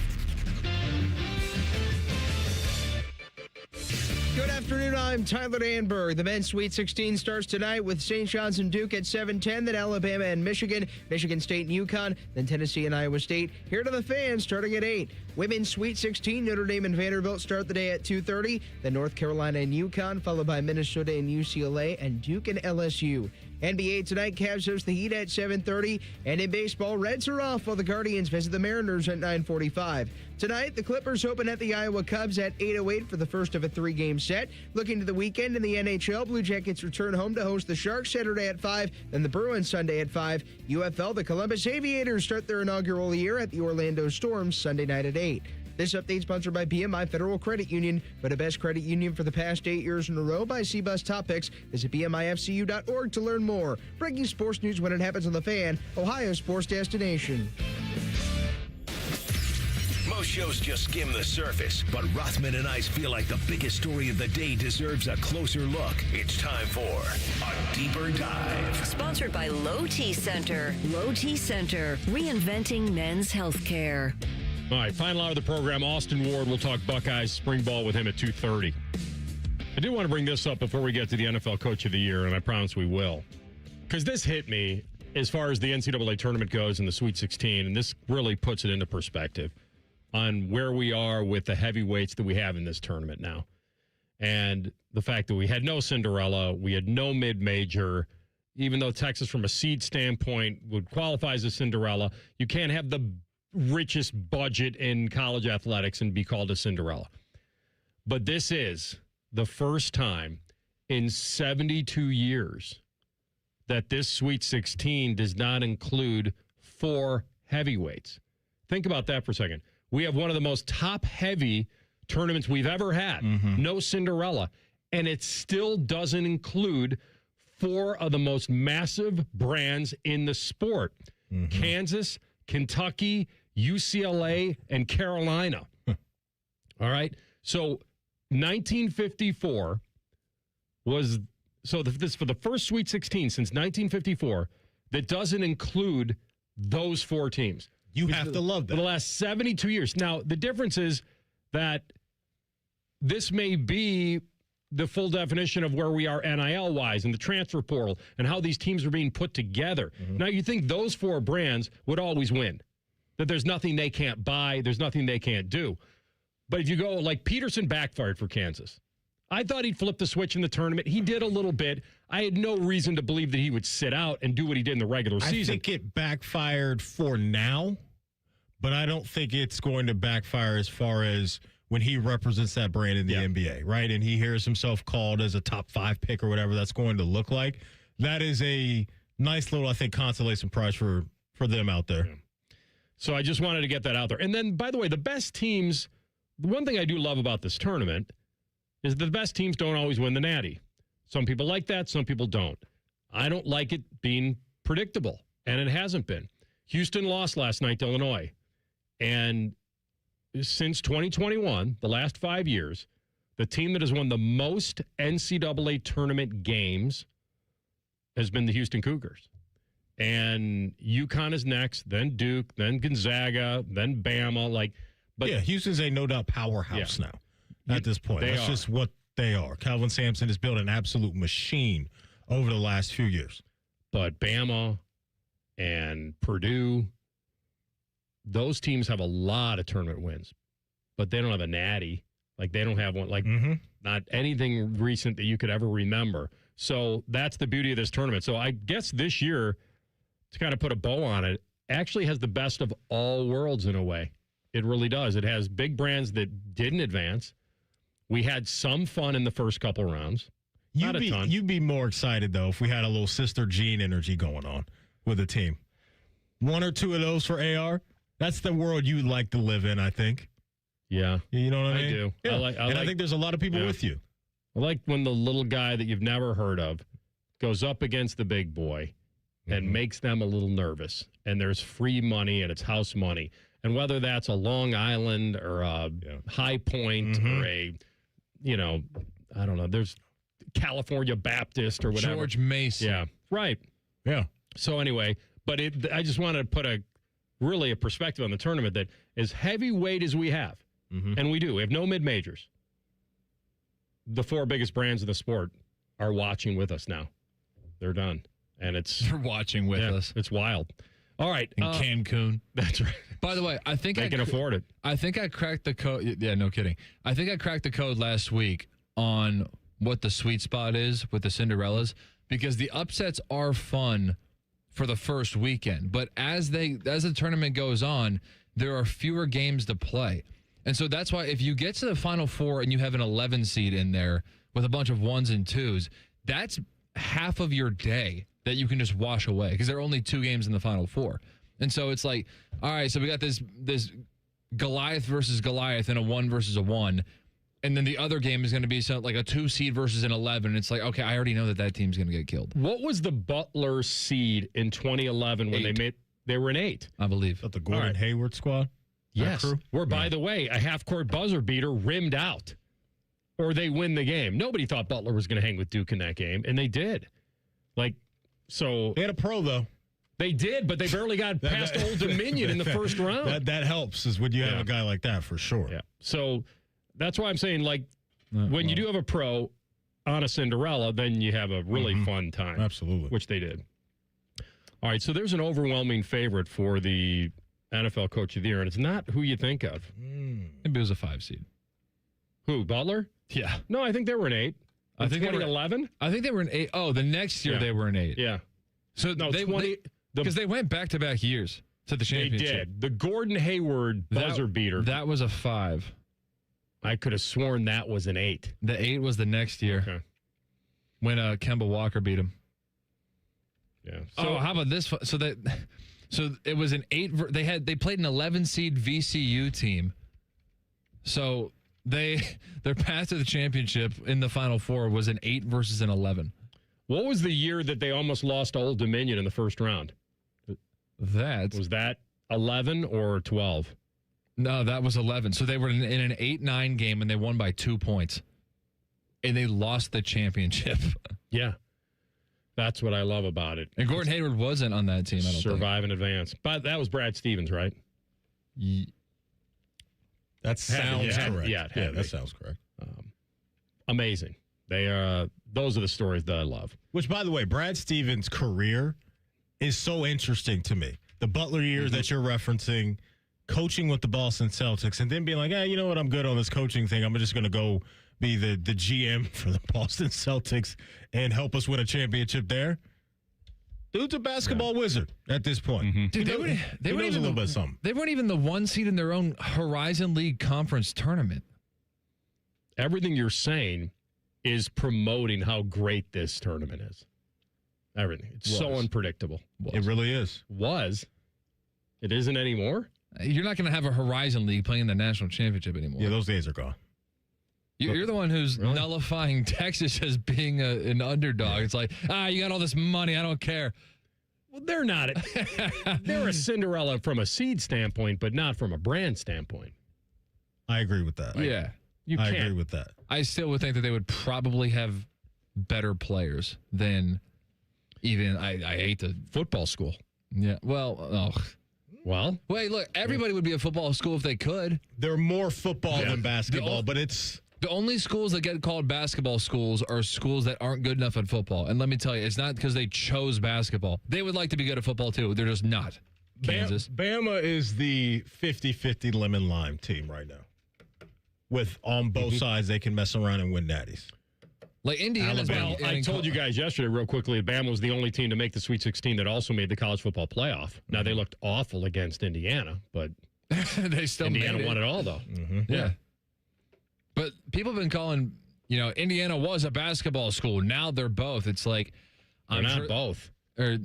[SPEAKER 28] Good afternoon, I'm Tyler Danberg. The men's Sweet 16 starts tonight with St. John's and Duke at 7:10, then Alabama and Michigan, Michigan State and UConn, then Tennessee and Iowa State. Here to the fans starting at 8. Women's Sweet 16, Notre Dame and Vanderbilt start the day at 2:30, then North Carolina and UConn, followed by Minnesota and UCLA, and Duke and LSU. NBA tonight, Cavs host the Heat at 7:30, and in baseball, Reds are off while the Guardians visit the Mariners at 9:45. Tonight, the Clippers open at the Iowa Cubs at 8:08 for the first of a 3-game set. Looking to the weekend in the NHL, Blue Jackets return home to host the Sharks Saturday at 5, then the Bruins Sunday at 5. UFL, the Columbus Aviators start their inaugural year at the Orlando Storm Sunday night at 8. This update sponsored by BMI Federal Credit Union. For the best credit union for the past 8 years in a row by CBUS Top Picks. Visit BMIFCU.org to learn more. Breaking sports news when it happens on The Fan, Ohio sports destination.
[SPEAKER 2] Most shows just skim the surface, but Rothman and Ice feel like the biggest story of the day deserves a closer look. It's time for a deeper dive.
[SPEAKER 27] Sponsored by Low T Center. Low T Center, reinventing men's health care.
[SPEAKER 5] All right, final hour of the program. Austin Ward will talk Buckeyes spring ball with him at 2:30. I do want to bring this up before we get to the NFL Coach of the Year, and I promise we will. Because this hit me as far as the NCAA tournament goes in the Sweet 16, and this really puts it into perspective on where we are with the heavyweights that we have in this tournament now. And the fact that we had no Cinderella, we had no mid-major, even though Texas from a seed standpoint would qualify as a Cinderella, you can't have the richest budget in college athletics and be called a Cinderella. But this is the first time in 72 years that this Sweet 16 does not include 4 heavyweights. Think about that for a second. We have one of the most top-heavy tournaments we've ever had. No Cinderella. and it still doesn't include 4 of the most massive brands in the sport. Kansas, Kentucky, UCLA, and Carolina. All right? So 1954 was, this for the first Sweet 16 since 1954, that doesn't include those 4 teams.
[SPEAKER 6] You have to love that.
[SPEAKER 5] For the last 72 years. Now, the difference is that this may be the full definition of where we are NIL-wise and the transfer portal and how these teams are being put together. Now, you think those 4 brands would always win, that there's nothing they can't buy, there's nothing they can't do. But if you go, like Peterson backfired for Kansas. I thought he'd flip the switch in the tournament. He did a little bit. I had no reason to believe that he would sit out and do what he did in the regular season.
[SPEAKER 6] I think it backfired for now, but I don't think it's going to backfire as far as when he represents that brand in the NBA, right? And he hears himself called as a top 5 pick or whatever that's going to look like. That is a nice little, I think, consolation prize for them out there.
[SPEAKER 5] Yeah. So I just wanted to get that out there. And then, by the way, the best teams, the one thing I do love about this tournament is the best teams don't always win the Natty. Some people like that, some people don't. I don't like it being predictable, and it hasn't been. Houston lost last night to Illinois, and since 2021, the last 5 years, the team that has won the most NCAA tournament games has been the Houston Cougars. And UConn is next, then Duke, then Gonzaga, then Bama. But
[SPEAKER 6] Houston's a no-doubt powerhouse now at this point. That's just what they are. Calvin Sampson has built an absolute machine over the last few years.
[SPEAKER 5] But Bama and Purdue, those teams have a lot of tournament wins, but they don't have a natty. They don't have one, not anything recent that you could ever remember. So that's the beauty of this tournament. So I guess this year, to kind of put a bow on it, actually has the best of all worlds in a way. It really does. It has big brands that didn't advance. We had some fun in the first couple rounds. Not a ton.
[SPEAKER 6] You'd be more excited, though, if we had a little Sister Jean energy going on with the team. 1 or 2 of those for AR. That's the world you'd like to live in, I think.
[SPEAKER 5] Yeah.
[SPEAKER 6] You know what I mean?
[SPEAKER 5] I do.
[SPEAKER 6] Yeah. I think there's a lot of people with you.
[SPEAKER 5] I like when the little guy that you've never heard of goes up against the big boy and makes them a little nervous. And there's free money and it's house money. And whether that's a Long Island or a High Point or a, I don't know, there's California Baptist or whatever.
[SPEAKER 7] George Mason.
[SPEAKER 5] Yeah. Right.
[SPEAKER 6] Yeah.
[SPEAKER 5] So anyway, but I just wanted to put a perspective on the tournament that as heavyweight as we have, and we do, we have no mid-majors. The 4 biggest brands in the sport are watching with us now. They're done. And
[SPEAKER 7] they're watching with us.
[SPEAKER 5] It's wild. All right.
[SPEAKER 7] In Cancun.
[SPEAKER 5] That's right.
[SPEAKER 7] By the way, I think
[SPEAKER 5] they can afford it.
[SPEAKER 7] I think I cracked the code. Yeah, no kidding. I think I cracked the code last week on what the sweet spot is with the Cinderellas, because the upsets are fun for the first weekend. But as the tournament goes on, there are fewer games to play. And so that's why if you get to the Final Four and you have an 11 seed in there with a bunch of 1s and 2s, that's half of your day that you can just wash away because there are only 2 games in the Final Four. And so it's like, all right, so we got this Goliath versus Goliath and a 1 versus a 1. And then the other game is going to be like a 2 seed versus an 11. And it's like, okay, I already know that team's going to get killed.
[SPEAKER 5] What was the Butler seed in 2011 when they were an 8?
[SPEAKER 7] I believe.
[SPEAKER 6] But the Gordon Hayward squad?
[SPEAKER 5] Yes. Where, by the way, a half-court buzzer beater rimmed out. Or they win the game. Nobody thought Butler was going to hang with Duke in that game, and they did. So
[SPEAKER 6] they had a pro, though.
[SPEAKER 5] They did, but they barely got past Old Dominion in the first round.
[SPEAKER 6] That helps is when you have a guy like that, for sure.
[SPEAKER 5] Yeah. So that's why I'm saying, when you do have a pro on a Cinderella, then you have a really fun time.
[SPEAKER 6] Absolutely.
[SPEAKER 5] Which they did. All right, so there's an overwhelming favorite for the NFL Coach of the Year, and it's not who you think of.
[SPEAKER 7] Maybe it was a 5 seed.
[SPEAKER 5] Who, Butler?
[SPEAKER 7] Yeah.
[SPEAKER 5] No, I think they were an 8.
[SPEAKER 7] I think
[SPEAKER 5] 2011?
[SPEAKER 7] I think they were an 8. Oh, the next year they were an 8.
[SPEAKER 5] Yeah.
[SPEAKER 7] So
[SPEAKER 5] no,
[SPEAKER 7] because they went back-to-back years to the championship.
[SPEAKER 5] They did. The Gordon Hayward buzzer beater.
[SPEAKER 7] That was a 5.
[SPEAKER 5] I could have sworn that was an 8.
[SPEAKER 7] The 8 was the next year when Kemba Walker beat him.
[SPEAKER 5] Yeah.
[SPEAKER 7] So how about this? So it was an 8. They played an 11 seed VCU team. So Their path to the championship in the Final Four was an 8 versus an 11.
[SPEAKER 5] What was the year that they almost lost to Old Dominion in the first round? Was that 11 or 12?
[SPEAKER 7] No, that was 11. So they were in an 8-9 game, and they won by 2 points. And they lost the championship.
[SPEAKER 5] Yeah. That's what I love about it.
[SPEAKER 7] And Gordon Hayward wasn't on that team, I don't think.
[SPEAKER 5] Survive in advance. But that was Brad Stevens, right?
[SPEAKER 6] That sounds correct.
[SPEAKER 5] Yeah,
[SPEAKER 6] that sounds correct.
[SPEAKER 5] Amazing. They are. Those are the stories that I love.
[SPEAKER 6] Which, by the way, Brad Stevens' career is so interesting to me. The Butler years that you're referencing, coaching with the Boston Celtics, and then being like, you know what, I'm good on this coaching thing. I'm just going to go be the GM for the Boston Celtics and help us win a championship there. Dude's a basketball wizard at this point.
[SPEAKER 7] Dude, they weren't even They weren't even the 1 seed in their own Horizon League conference tournament.
[SPEAKER 5] Everything you're saying is promoting how great this tournament is. Everything. It's so unpredictable.
[SPEAKER 6] It really is.
[SPEAKER 5] It isn't anymore?
[SPEAKER 7] You're not going to have a Horizon League playing the national championship anymore.
[SPEAKER 6] Yeah, those days are gone.
[SPEAKER 7] You're the one who's nullifying Texas as being an underdog. It's like, you got all this money. I don't care.
[SPEAKER 5] Well, they're not. They're a Cinderella from a seed standpoint, but not from a brand standpoint.
[SPEAKER 6] I agree with that.
[SPEAKER 7] Yeah.
[SPEAKER 6] I agree with that.
[SPEAKER 7] I still would think that they would probably have better players than even, I hate the
[SPEAKER 5] football school.
[SPEAKER 7] Yeah. Well, wait, look, everybody would be a football school if they could.
[SPEAKER 6] They're more football than basketball, but it's...
[SPEAKER 7] The only schools that get called basketball schools are schools that aren't good enough at football. And let me tell you, it's not because they chose basketball. They would like to be good at football, too. They're just not. Kansas.
[SPEAKER 6] Bama is the 50-50 lemon lime team right now. With on both sides, they can mess around and win natties.
[SPEAKER 7] Like Indiana's
[SPEAKER 5] I told you guys yesterday real quickly, Bama was the only team to make the Sweet 16 that also made the college football playoff. Now, they looked awful against Indiana, but
[SPEAKER 7] they still
[SPEAKER 5] Indiana won it all, though.
[SPEAKER 7] Yeah. But people have been calling, Indiana was a basketball school. Now they're both. It's like,
[SPEAKER 5] they're not both.
[SPEAKER 7] Or,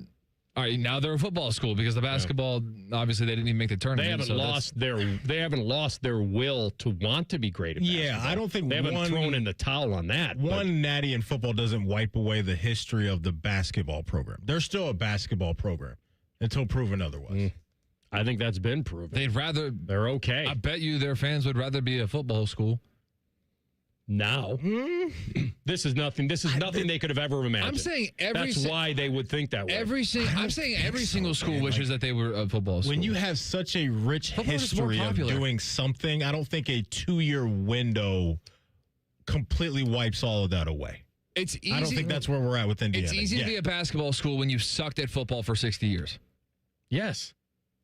[SPEAKER 7] all right, now they're a football school because the basketball, obviously, they didn't even make the tournament.
[SPEAKER 5] They haven't lost their will to want to be great at basketball.
[SPEAKER 6] Yeah, I don't think
[SPEAKER 5] they haven't thrown in the towel on that.
[SPEAKER 6] One natty in football doesn't wipe away the history of the basketball program. They're still a basketball program until proven otherwise.
[SPEAKER 5] I think that's been proven.
[SPEAKER 7] They're
[SPEAKER 5] okay.
[SPEAKER 7] I bet you their fans would rather be a football school.
[SPEAKER 5] Now, this is nothing. This is nothing they could have ever imagined.
[SPEAKER 7] I'm saying
[SPEAKER 5] that's why they would think that way.
[SPEAKER 7] I'm saying every single school wishes that they were a football school.
[SPEAKER 6] When you have such a rich history of doing something, I don't think a 2-year window completely wipes all of that away.
[SPEAKER 7] It's easy.
[SPEAKER 6] I don't think that's where we're at with Indiana.
[SPEAKER 7] It's easy to be a basketball school when you sucked at football for 60 years.
[SPEAKER 5] Yes.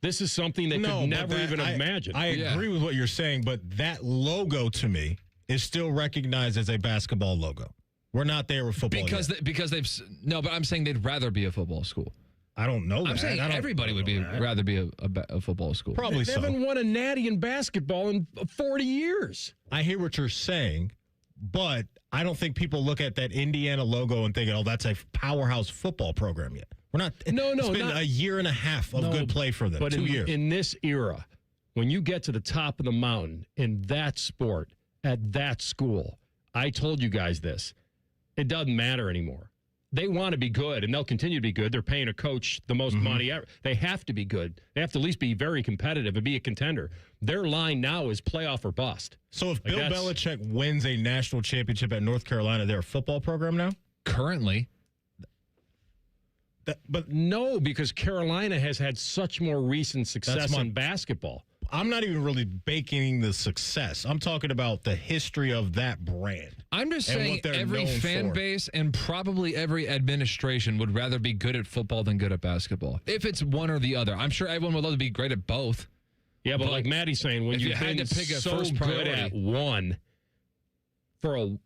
[SPEAKER 5] This is something they could never even imagine.
[SPEAKER 6] I agree with what you're saying, but that logo to me is still recognized as a basketball logo. We're not there with football
[SPEAKER 7] because but I'm saying they'd rather be a football school.
[SPEAKER 6] I don't know that.
[SPEAKER 7] I'm saying everybody would rather be a football school.
[SPEAKER 6] Probably
[SPEAKER 5] they haven't won a natty in basketball in 40 years.
[SPEAKER 6] I hear what you're saying, but I don't think people look at that Indiana logo and think, that's a powerhouse football program yet. We're not. It's been a year and a half of good play for them.
[SPEAKER 5] But
[SPEAKER 6] 2 years.
[SPEAKER 5] In this era, when you get to the top of the mountain in that sport, at that school, I told you guys this. It doesn't matter anymore. They want to be good, and they'll continue to be good. They're paying a coach the most money ever. They have to be good. They have to at least be very competitive and be a contender. Their line now is playoff or bust.
[SPEAKER 6] So if Bill Belichick wins a national championship at North Carolina, they're a football program now?
[SPEAKER 7] Currently.
[SPEAKER 5] But no, because Carolina has had such more recent success in basketball.
[SPEAKER 6] I'm not even really baking the success. I'm talking about the history of that brand.
[SPEAKER 7] I'm just saying every fan base and probably every administration would rather be good at football than good at basketball. If it's one or the other. I'm sure everyone would love to be great at both.
[SPEAKER 5] Yeah, but like Maddie's saying, when you've been so good at one for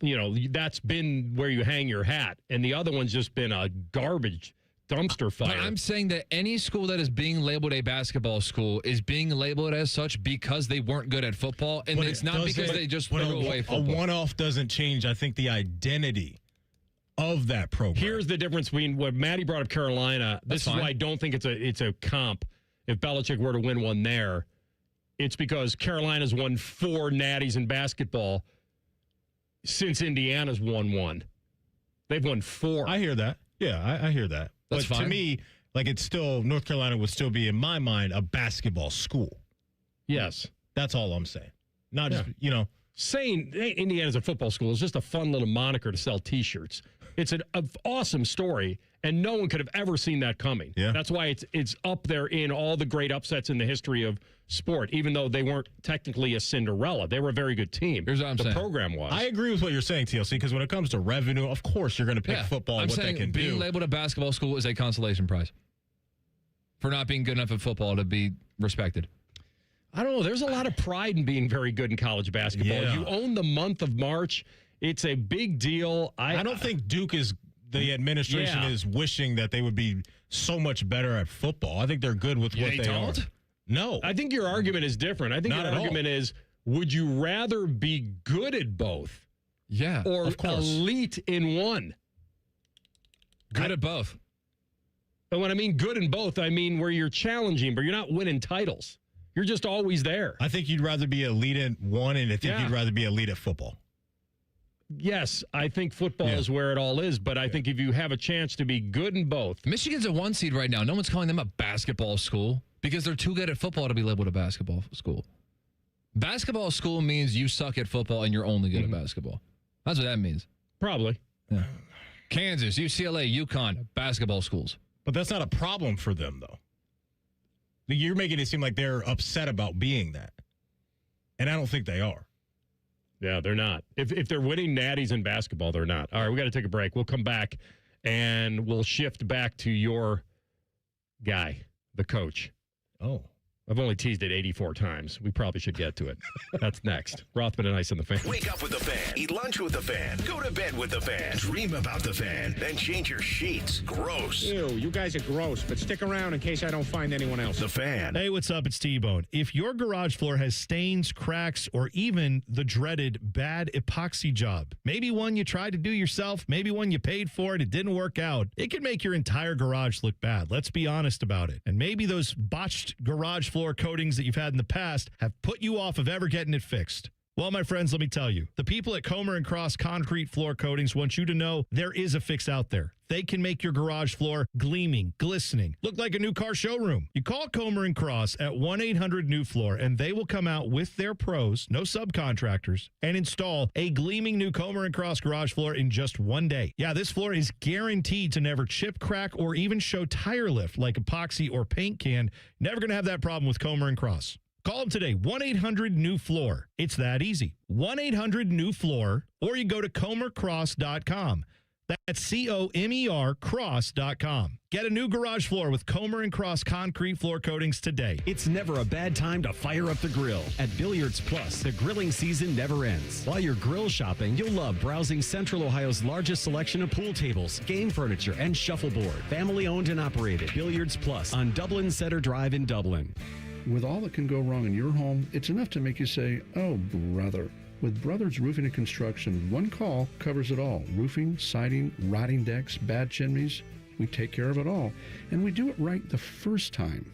[SPEAKER 5] that's been where you hang your hat, and the other one's just been a garbage dumpster fire.
[SPEAKER 7] But I'm saying that any school that is being labeled a basketball school is being labeled as such because they weren't good at football, and it's not because they just threw away football.
[SPEAKER 6] A one-off doesn't change, I think, the identity of that program.
[SPEAKER 5] Here's the difference between what Maddie brought up Carolina. This is why I don't think it's a comp. If Belichick were to win one there, it's because Carolina's won 4 natties in basketball since Indiana's won 1. They've won 4.
[SPEAKER 6] I hear that. Yeah, I hear that.
[SPEAKER 7] That's
[SPEAKER 6] but
[SPEAKER 7] fine.
[SPEAKER 6] To me, like it's still, North Carolina would still be, in my mind, a basketball school.
[SPEAKER 5] Yes.
[SPEAKER 6] That's all I'm saying. Not just,
[SPEAKER 5] Saying hey, Indiana's a football school is just a fun little moniker to sell T-shirts. It's an awesome story, and no one could have ever seen that coming.
[SPEAKER 6] Yeah.
[SPEAKER 5] That's why it's up there in all the great upsets in the history of sport, even though they weren't technically a Cinderella. They were a very good team.
[SPEAKER 7] Here's what I'm saying.
[SPEAKER 5] The program was.
[SPEAKER 6] I agree with what you're saying, TLC, because when it comes to revenue, of course you're going to pick football and
[SPEAKER 7] I'm
[SPEAKER 6] what
[SPEAKER 7] saying
[SPEAKER 6] they can
[SPEAKER 7] being
[SPEAKER 6] do.
[SPEAKER 7] labeled a basketball school is a consolation prize for not being good enough at football to be respected.
[SPEAKER 5] I don't know. There's a lot of pride in being very good in college basketball.
[SPEAKER 6] Yeah.
[SPEAKER 5] You own the month of March. It's a big deal.
[SPEAKER 6] I don't think Duke is, the administration is wishing that they would be so much better at football. I think they're good with what they are. No.
[SPEAKER 5] I think your argument is different. I think
[SPEAKER 6] Not
[SPEAKER 5] your
[SPEAKER 6] at
[SPEAKER 5] argument is, would you rather be good at both?
[SPEAKER 7] Yeah.
[SPEAKER 5] Or
[SPEAKER 6] of course.
[SPEAKER 5] elite in one?
[SPEAKER 7] Good at both.
[SPEAKER 5] And when I mean good in both, I mean where you're challenging, but you're not winning titles. You're just always there.
[SPEAKER 6] I think you'd rather be elite at one, and I think you'd rather be elite at football.
[SPEAKER 5] Yes, I think football is where it all is, but I think if you have a chance to be good in both.
[SPEAKER 7] Michigan's a 1 seed right now. No one's calling them a basketball school because they're too good at football to be labeled a basketball school. Basketball school means you suck at football and you're only good at basketball. That's what that means.
[SPEAKER 5] Probably.
[SPEAKER 7] Yeah. Kansas, UCLA, UConn, basketball schools.
[SPEAKER 6] But that's not a problem for them, though. You're making it seem like they're upset about being that. And I don't think they are.
[SPEAKER 5] Yeah, they're not. If they're winning natties in basketball, they're not. All right, we got to take a break. We'll come back, and we'll shift back to your guy, the coach.
[SPEAKER 6] Oh.
[SPEAKER 5] I've only teased it 84 times. We probably should get to it. That's next. Rothman and Ice on the Fan.
[SPEAKER 2] Wake up with the Fan. Eat lunch with the Fan. Go to bed with the Fan. Dream about the Fan. Then change your sheets. Gross.
[SPEAKER 11] Ew, you guys are gross, but stick around in case I don't find anyone else.
[SPEAKER 2] The Fan.
[SPEAKER 12] Hey, what's up? It's T-Bone. If your garage floor has stains, cracks, or even the dreaded bad epoxy job, maybe one you tried to do yourself, maybe one you paid for and it didn't work out, it can make your entire garage look bad. Let's be honest about it. And maybe those botched garage floor coatings that you've had in the past have put you off of ever getting it fixed. Well, my friends, let me tell you, the people at Comer & Cross Concrete Floor Coatings want you to know there is a fix out there. They can make your garage floor gleaming, glistening, look like a new car showroom. You call Comer & Cross at 1-800-NEW-FLOOR, and they will come out with their pros, no subcontractors, and install a gleaming new Comer & Cross garage floor in just 1 day. Yeah, this floor is guaranteed to never chip, crack, or even show tire lift like epoxy or paint can. Never going to have that problem with Comer & Cross. Call them today, 1-800-NEW-FLOOR. It's that easy. 1-800-NEW-FLOOR, or you go to comercross.com. That's C-O-M-E-R cross.com. Get a new garage floor with Comer & Cross Concrete Floor Coatings today.
[SPEAKER 14] It's never a bad time to fire up the grill. At Billiards Plus, the grilling season never ends. While you're grill shopping, you'll love browsing Central Ohio's largest selection of pool tables, game furniture, and shuffleboard. Family owned and operated. Billiards Plus on Dublin Center Drive in Dublin.
[SPEAKER 15] With all that can go wrong in your home, it's enough to make you say, oh, brother. With Brothers Roofing and Construction, one call covers it all. Roofing, siding, rotting decks, bad chimneys. We take care of it all. And we do it right the first time.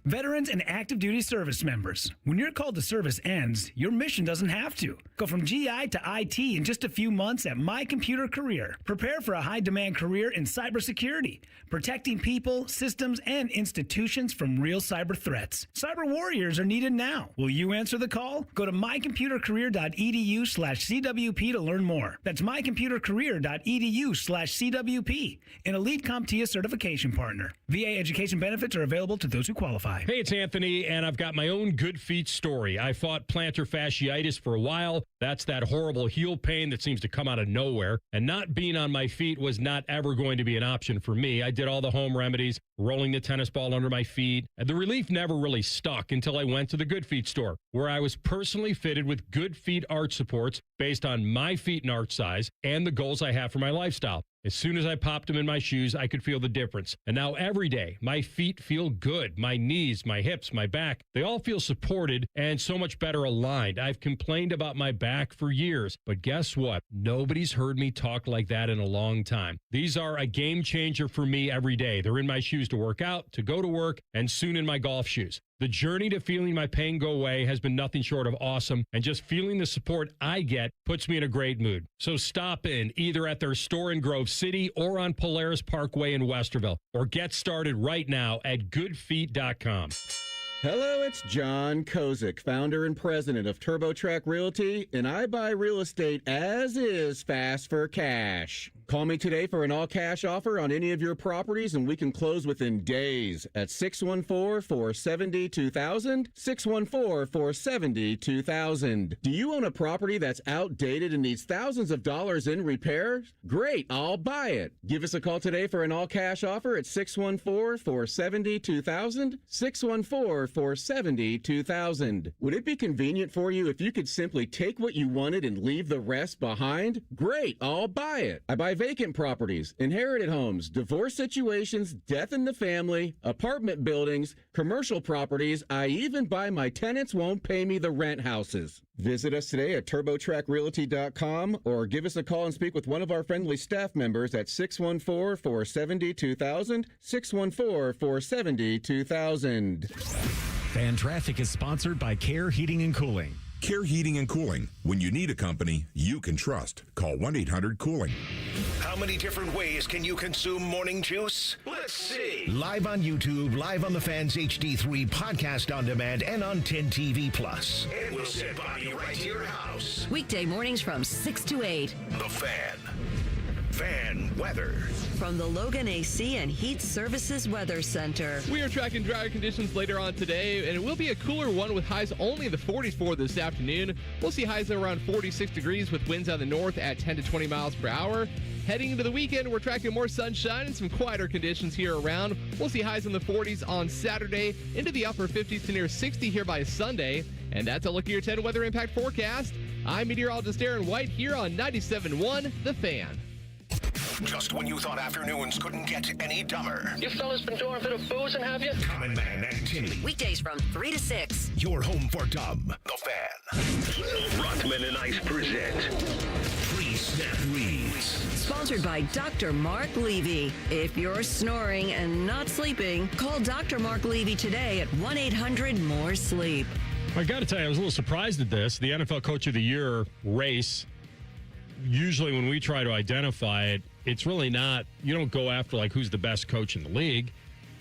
[SPEAKER 17] Veterans and active duty service members, when your call to service ends, your mission doesn't have to. Go from GI to IT in just a few months at My Computer Career. Prepare for a high-demand career in cybersecurity, protecting people, systems, and institutions from real cyber threats. Cyber warriors are needed now. Will you answer the call? Go to mycomputercareer.edu/CWP to learn more. That's mycomputercareer.edu/CWP, an Elite CompTIA certification partner. VA education benefits are available to those who qualify.
[SPEAKER 5] Hey, it's Anthony, and I've got my own good feet story. I fought plantar fasciitis for a while. That's that horrible heel pain that seems to come out of nowhere. And not being on my feet was not ever going to be an option for me. I did all the home remedies, rolling the tennis ball under my feet. And the relief never really stuck until I went to the Good Feet store, where I was personally fitted with Good Feet arch supports based on my feet and arch size and the goals I have for my lifestyle. As soon as I popped them in my shoes, I could feel the difference. And now every day, my feet feel good. My knees, my hips, my back, they all feel supported and so much better aligned. I've complained about my back for years, but guess what? Nobody's heard me talk like that in a long time. These are a game changer for me every day. They're in my shoes to work out, to go to work, and soon in my golf shoes. The journey to feeling my pain go away has been nothing short of awesome, and just feeling the support I get puts me in a great mood. So stop in either at their store in Grove City or on Polaris Parkway in Westerville, or get started right now at goodfeet.com.
[SPEAKER 3] Hello, it's John Kozik, founder and president of TurboTrack Realty, and I buy real estate as is fast for cash. Call me today for an all-cash offer on any of your properties, and we can close within days at 614-470-2000, 614-470-2000. Do you own a property that's outdated and needs thousands of dollars in repairs? Great, I'll buy it. Give us a call today for an all-cash offer at 614-470-2000, 614-470-2000. Would it be convenient for you if you could simply take what you wanted and leave the rest behind? Great, I'll buy it. I buy vacant properties, inherited homes, divorce situations, death in the family, apartment buildings, commercial properties. I even buy my tenants won't pay me the rent houses. Visit us today at TurboTrackRealty.com or give us a call and speak with one of our friendly staff members at 614-470-2000, 614-470-2000.
[SPEAKER 16] Fan Traffic is sponsored by Care Heating and Cooling.
[SPEAKER 18] Care Heating and Cooling. When you need a company you can trust, call 1-800-COOLING.
[SPEAKER 2] How many different ways can you consume morning juice? Let's see.
[SPEAKER 19] Live on YouTube, live on the Fans HD3 podcast on demand, and on 10 TV Plus.
[SPEAKER 2] And we'll send by you right to your house.
[SPEAKER 27] Weekday mornings from 6 to 8.
[SPEAKER 2] The Fan. Fan weather.
[SPEAKER 27] From the Logan AC and Heat Services Weather Center.
[SPEAKER 20] We are tracking drier conditions later on today, and it will be a cooler one with highs only in the 40s for this afternoon. We'll see highs around 46 degrees with winds out of the north at 10 to 20 miles per hour. Heading into the weekend, we're tracking more sunshine and some quieter conditions here around. We'll see highs in the 40s on Saturday, into the upper 50s to near 60 here by Sunday. And that's a look at your 10 weather impact forecast. I'm meteorologist Aaron White here on 97.1 The Fan.
[SPEAKER 2] Just when you thought afternoons couldn't get any dumber.
[SPEAKER 21] You fellas been doing a bit of boozing, have you?
[SPEAKER 2] Common Man and Timmy.
[SPEAKER 27] Weekdays from 3 to 6.
[SPEAKER 2] Your home for dumb. The Fan. Rothman and Ice present Pre-Snap Reads.
[SPEAKER 27] Sponsored by Dr. Mark Levy. If you're snoring and not sleeping, call Dr. Mark Levy today at 1-800-MORE-SLEEP.
[SPEAKER 5] I got to tell you, I was a little surprised at this. The NFL Coach of the Year race, usually when we try to identify it, it's really not, you don't go after like who's the best coach in the league.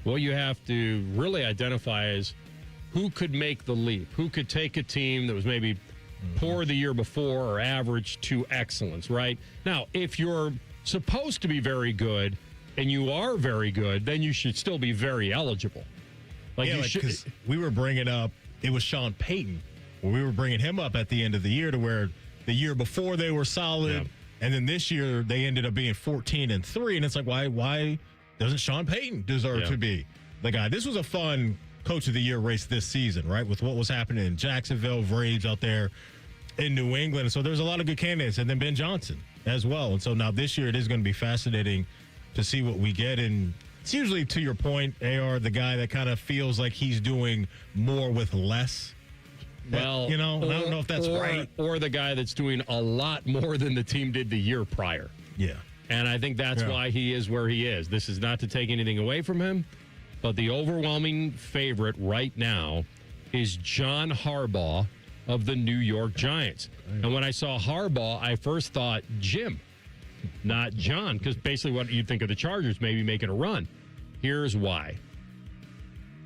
[SPEAKER 5] What you have to really identify is who could make the leap, who could take a team that was maybe poor the year before or average to excellence, right? Now, if you're supposed to be very good and you are very good, then you should still be very eligible.
[SPEAKER 6] Because we were bringing up, it was Sean Payton, where we were bringing him up at the end of the year to where the year before they were solid. Yeah. And then this year they ended up being 14-3. And it's like, why doesn't Sean Payton deserve to be the guy? This was a fun Coach of the Year race this season, right? With what was happening in Jacksonville, Braves out there in New England. And so there's a lot of good candidates. And then Ben Johnson as well. And so now this year it is going to be fascinating to see what we get. And it's usually, to your point, AR, the guy that kind of feels like he's doing more with less. Well, I don't know if that's right.
[SPEAKER 5] Or the guy that's doing a lot more than the team did the year prior.
[SPEAKER 6] Yeah.
[SPEAKER 5] And I think that's why he is where he is. This is not to take anything away from him, but the overwhelming favorite right now is John Harbaugh of the New York Giants. And when I saw Harbaugh, I first thought Jim, not John, because basically what you'd think of the Chargers maybe making a run. Here's why.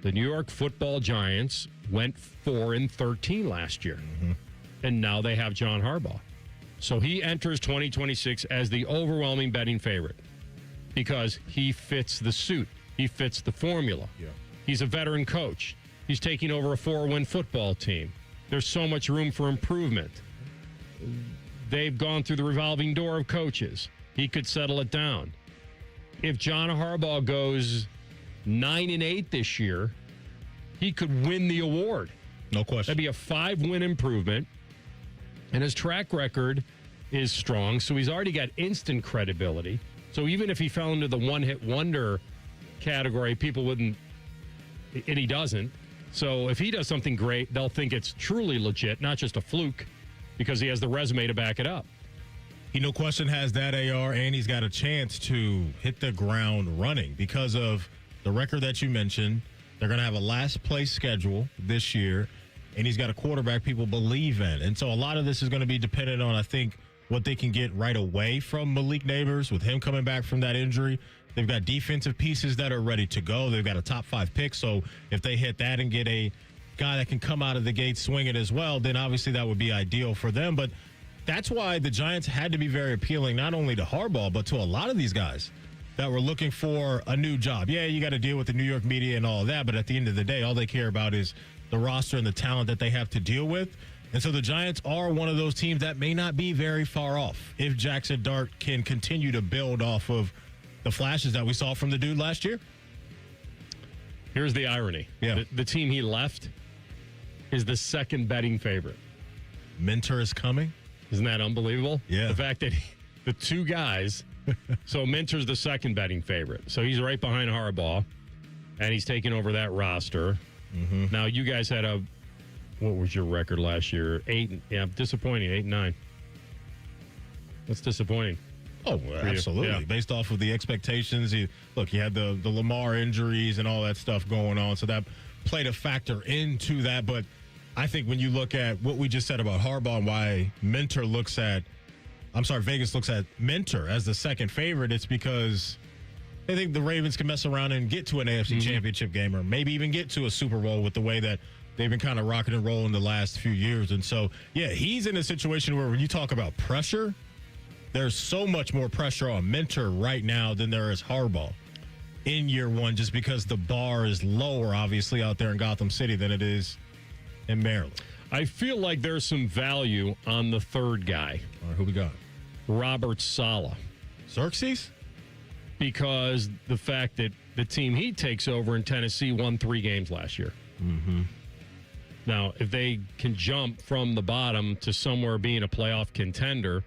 [SPEAKER 5] The New York Football Giants went 4-13 last year, and now they have John Harbaugh. So he enters 2026 as the overwhelming betting favorite because he fits the suit. He fits the formula. Yeah. He's a veteran coach. He's taking over a 4-win football team. There's so much room for improvement. They've gone through the revolving door of coaches. He could settle it down. If John Harbaugh goes 9-8 this year, he could win the award.
[SPEAKER 6] No question.
[SPEAKER 5] That'd be a 5-win improvement. And his track record is strong, so he's already got instant credibility. So even if he fell into the one-hit wonder category, people wouldn't, and he doesn't. So if he does something great, they'll think it's truly legit, not just a fluke, because he has the resume to back it up.
[SPEAKER 6] He, no question, has that AR, and he's got a chance to hit the ground running because of the record that you mentioned. They're going to have a last-place schedule this year, and he's got a quarterback people believe in. And so a lot of this is going to be dependent on, I think, what they can get right away from Malik Neighbors with him coming back from that injury. They've got defensive pieces that are ready to go. They've got a top 5 pick, so if they hit that and get a guy that can come out of the gate swinging as well, then obviously that would be ideal for them. But that's why the Giants had to be very appealing, not only to Harbaugh, but to a lot of these guys that were looking for a new job. Yeah, you got to deal with the New York media and all of that, but at the end of the day, all they care about is the roster and the talent that they have to deal with. And so the Giants are one of those teams that may not be very far off if Jackson Dart can continue to build off of the flashes that we saw from the dude last year.
[SPEAKER 5] Here's the irony.
[SPEAKER 6] Yeah.
[SPEAKER 5] The team he left is the second betting favorite.
[SPEAKER 6] Mentor is coming.
[SPEAKER 5] Isn't that unbelievable?
[SPEAKER 6] Yeah.
[SPEAKER 5] The fact that the two guys, so Mentor's the second betting favorite. So he's right behind Harbaugh, and he's taking over that roster.
[SPEAKER 6] Mm-hmm.
[SPEAKER 5] Now, you guys had what was your record last year? 8, disappointing, 8-9. That's disappointing.
[SPEAKER 6] Oh, absolutely.
[SPEAKER 5] Yeah.
[SPEAKER 6] Based off of the expectations. You had the Lamar injuries and all that stuff going on, so that played a factor into that. But I think when you look at what we just said about Harbaugh and why Vegas looks at Mentor as the second favorite, it's because they think the Ravens can mess around and get to an AFC championship game or maybe even get to a Super Bowl with the way that they've been kind of rocking and rolling the last few years. And so, yeah, he's in a situation where when you talk about pressure, there's so much more pressure on Mentor right now than there is Harbaugh in year one, just because the bar is lower, obviously, out there in Gotham City than it is in Maryland.
[SPEAKER 5] I feel like there's some value on the third guy.
[SPEAKER 6] All right, who we got?
[SPEAKER 5] Robert Saleh.
[SPEAKER 6] Xerxes?
[SPEAKER 5] Because the fact that the team he takes over in Tennessee won 3 games last year.
[SPEAKER 6] Mm-hmm.
[SPEAKER 5] Now, if they can jump from the bottom to somewhere being a playoff contender,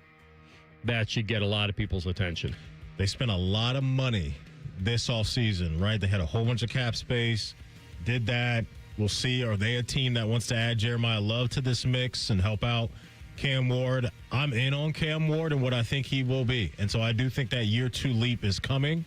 [SPEAKER 5] that should get a lot of people's attention.
[SPEAKER 6] They spent a lot of money this offseason, right? They had a whole bunch of cap space, did that. We'll see. Are they a team that wants to add Jeremiah Love to this mix and help out Cam Ward? I'm in on Cam Ward and what I think he will be. And so I do think that year 2 leap is coming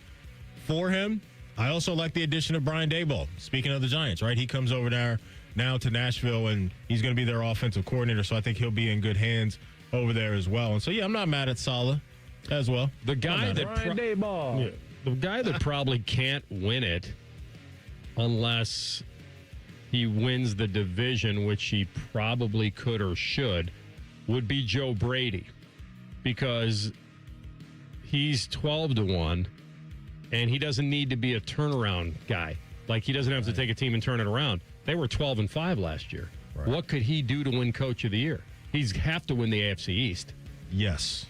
[SPEAKER 6] for him. I also like the addition of Brian Daboll. Speaking of the Giants, right? He comes over there now to Nashville, and he's going to be their offensive coordinator, so I think he'll be in good hands over there as well. And so, yeah, I'm not mad at Saleh as well.
[SPEAKER 5] The guy that probably can't win it unless he wins the division, which he probably could or should, would be Joe Brady, because he's 12-1, and he doesn't need to be a turnaround guy. Like, he doesn't have to take a team and turn it around. They were 12-5 last year. Right. What could he do to win Coach of the Year? He'd have to win the AFC East.
[SPEAKER 6] Yes.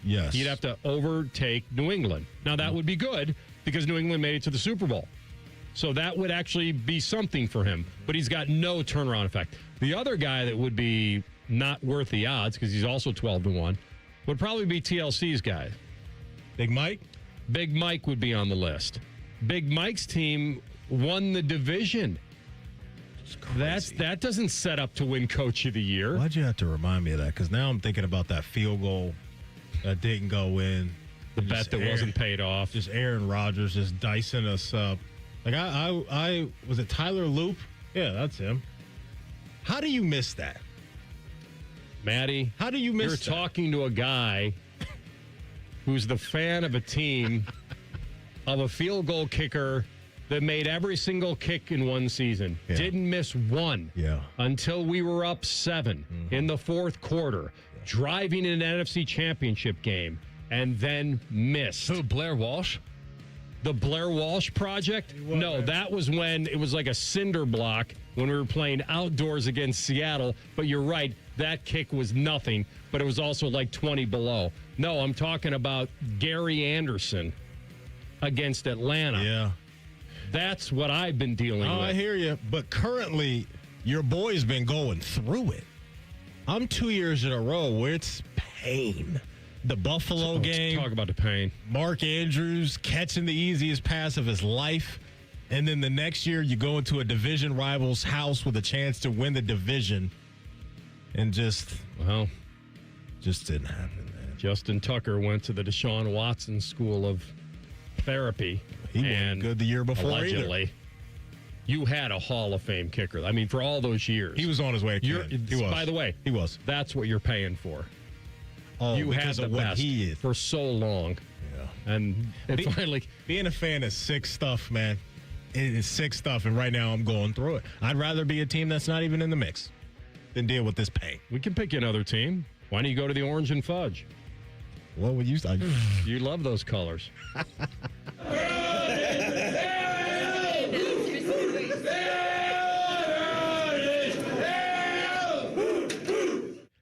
[SPEAKER 5] He'd have to overtake New England. Now, that would be good because New England made it to the Super Bowl. So that would actually be something for him. But he's got no turnaround effect. The other guy that would be not worth the odds, because he's also 12-1, would probably be TLC's guy.
[SPEAKER 6] Big Mike?
[SPEAKER 5] Big Mike would be on the list. Big Mike's team won the division. That doesn't set up to win Coach of the Year.
[SPEAKER 6] Why'd you have to remind me of that? Because now I'm thinking about that field goal that didn't go in.
[SPEAKER 5] The bet that wasn't paid off.
[SPEAKER 6] Just Aaron Rodgers just dicing us up. Like, I was it Tyler Loop? Yeah, that's him. How do you miss that?
[SPEAKER 5] Maddie,
[SPEAKER 6] how do you miss
[SPEAKER 5] You're talking to a guy who's the fan of a team of a field goal kicker that made every single kick in one season. Yeah. Didn't miss one until we were up 7 in the fourth quarter, driving in an NFC championship game, and then missed.
[SPEAKER 7] Who, Blair Walsh?
[SPEAKER 5] The Blair Walsh Project? No, that was when it was like a cinder block when we were playing outdoors against Seattle. But you're right, that kick was nothing, but it was also like 20 below. No, I'm talking about Gary Anderson against Atlanta.
[SPEAKER 6] Yeah.
[SPEAKER 5] That's what I've been dealing with.
[SPEAKER 6] I hear you. But currently, your boy's been going through it. I'm 2 years in a row where it's pain. The Buffalo game.
[SPEAKER 5] Talk about the pain.
[SPEAKER 6] Mark Andrews catching the easiest pass of his life. And then the next year, you go into a division rival's house with a chance to win the division. And just didn't happen, man.
[SPEAKER 5] Justin Tucker went to the Deshaun Watson School of Therapy.
[SPEAKER 6] He wasn't good the year before
[SPEAKER 5] allegedly.
[SPEAKER 6] either.
[SPEAKER 5] You had a Hall of Fame kicker. I mean, for all those years.
[SPEAKER 6] He was on his way. He was.
[SPEAKER 5] By the way,
[SPEAKER 6] he was.
[SPEAKER 5] That's what you're paying for.
[SPEAKER 6] Oh,
[SPEAKER 5] you had
[SPEAKER 6] because
[SPEAKER 5] the
[SPEAKER 6] of what
[SPEAKER 5] best
[SPEAKER 6] he is.
[SPEAKER 5] for so long. Yeah. And finally.
[SPEAKER 6] Being a fan is sick stuff, man. It is sick stuff, and right now I'm going through it. I'd rather be a team that's not even in the mix than deal with this pain.
[SPEAKER 5] We can pick you another team. Why don't you go to the orange and fudge?
[SPEAKER 6] What would you say?
[SPEAKER 5] You love those colors.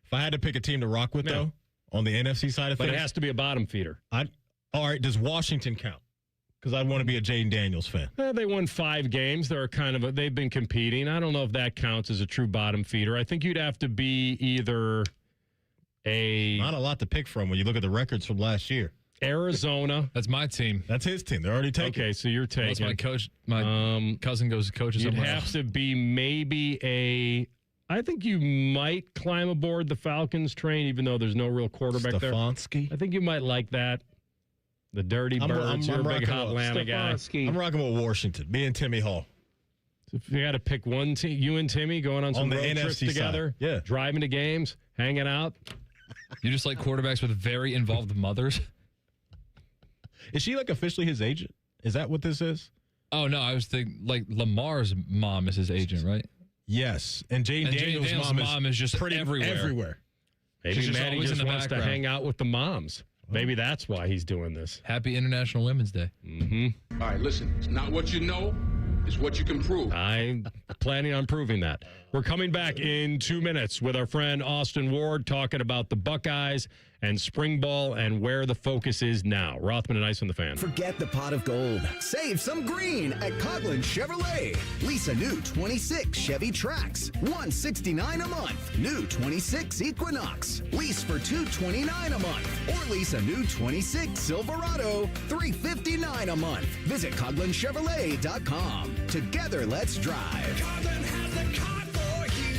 [SPEAKER 6] If I had to pick a team to rock with, though, on the NFC side of things.
[SPEAKER 5] But it has to be a bottom feeder.
[SPEAKER 6] All right, does Washington count? Because I'd want to be a Jaden Daniels fan.
[SPEAKER 5] They won 5 games. They're they've been competing. I don't know if that counts as a true bottom feeder. I think you'd have to be either
[SPEAKER 6] not a lot to pick from when you look at the records from last year.
[SPEAKER 5] Arizona.
[SPEAKER 7] That's my team.
[SPEAKER 6] That's his team. They're already taken.
[SPEAKER 5] Okay, so you're taking.
[SPEAKER 7] My coach, my cousin goes to coach
[SPEAKER 5] You'd
[SPEAKER 7] somewhere
[SPEAKER 5] have
[SPEAKER 7] else.
[SPEAKER 5] to be maybe I think you might climb aboard the Falcons train, even though there's no real quarterback
[SPEAKER 6] Stefanski?
[SPEAKER 5] there. I think you might like that. The Dirty Birds. You're a big hot Atlanta guy.
[SPEAKER 6] I'm rocking with Washington. Me and Timmy Hall.
[SPEAKER 5] So if you got to pick one team, you and Timmy going on some
[SPEAKER 6] the
[SPEAKER 5] road trips
[SPEAKER 6] NFC
[SPEAKER 5] together,
[SPEAKER 6] side.
[SPEAKER 5] driving to games, hanging out.
[SPEAKER 7] You just like quarterbacks with very involved mothers?
[SPEAKER 6] Is she like officially his agent? Is that what this is?
[SPEAKER 7] Oh, no. I was thinking like Lamar's mom is his agent, right?
[SPEAKER 6] Yes. And Jaden Daniels'
[SPEAKER 7] mom is just
[SPEAKER 6] pretty
[SPEAKER 7] everywhere.
[SPEAKER 5] Maybe
[SPEAKER 7] She's
[SPEAKER 5] Maddie
[SPEAKER 7] always
[SPEAKER 5] just
[SPEAKER 7] in the
[SPEAKER 5] wants to
[SPEAKER 7] background.
[SPEAKER 5] hang out with the moms. Maybe that's why he's doing this.
[SPEAKER 7] Happy International Women's Day.
[SPEAKER 5] Mm-hmm.
[SPEAKER 1] All right, listen. It's not what you know. It's what you can prove.
[SPEAKER 5] I'm planning on proving that. We're coming back in 2 minutes with our friend Austin Ward talking about the Buckeyes and spring ball and where the focus is now. Rothman and Ice on the Fan.
[SPEAKER 8] Forget the pot of gold. Save some green at Coughlin Chevrolet. Lease a new 26 Chevy Trax, $169 a month. New 26 Equinox, lease for $229 a month. Or lease a new 26 Silverado, $359 a month. Visit CoughlinChevrolet.com. Together, let's drive.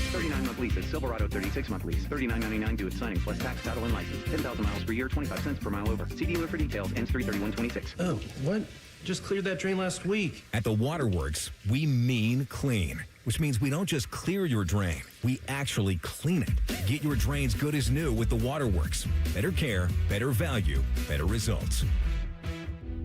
[SPEAKER 9] 39-month lease. Silverado 36-month lease. $39.99 due at signing plus tax, title, and license. 10,000 miles per year, 25 cents per mile over. See dealer for details. Ends 3/31/26.
[SPEAKER 13] Oh, what? Just cleared that drain last week.
[SPEAKER 22] At the Waterworks, we mean clean, which means we don't just clear your drain, we actually clean it. Get your drains good as new with the Waterworks. Better care, better value, better results.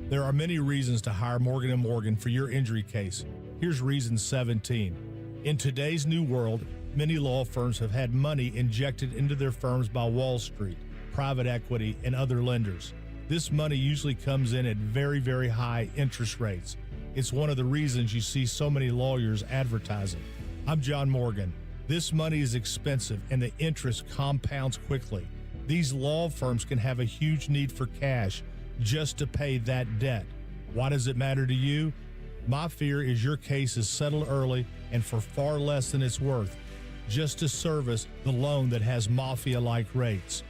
[SPEAKER 12] There are many reasons to hire Morgan & Morgan for your injury case. Here's reason 17. In today's new world, many law firms have had money injected into their firms by Wall Street, private equity, and other lenders. This money usually comes in at very, very high interest rates. It's one of the reasons you see so many lawyers advertising. I'm John Morgan. This money is expensive and the interest compounds quickly. These law firms can have a huge need for cash just to pay that debt. Why does it matter to you? My fear is your case is settled early and for far less than it's worth, just to service the loan that has mafia-like rates.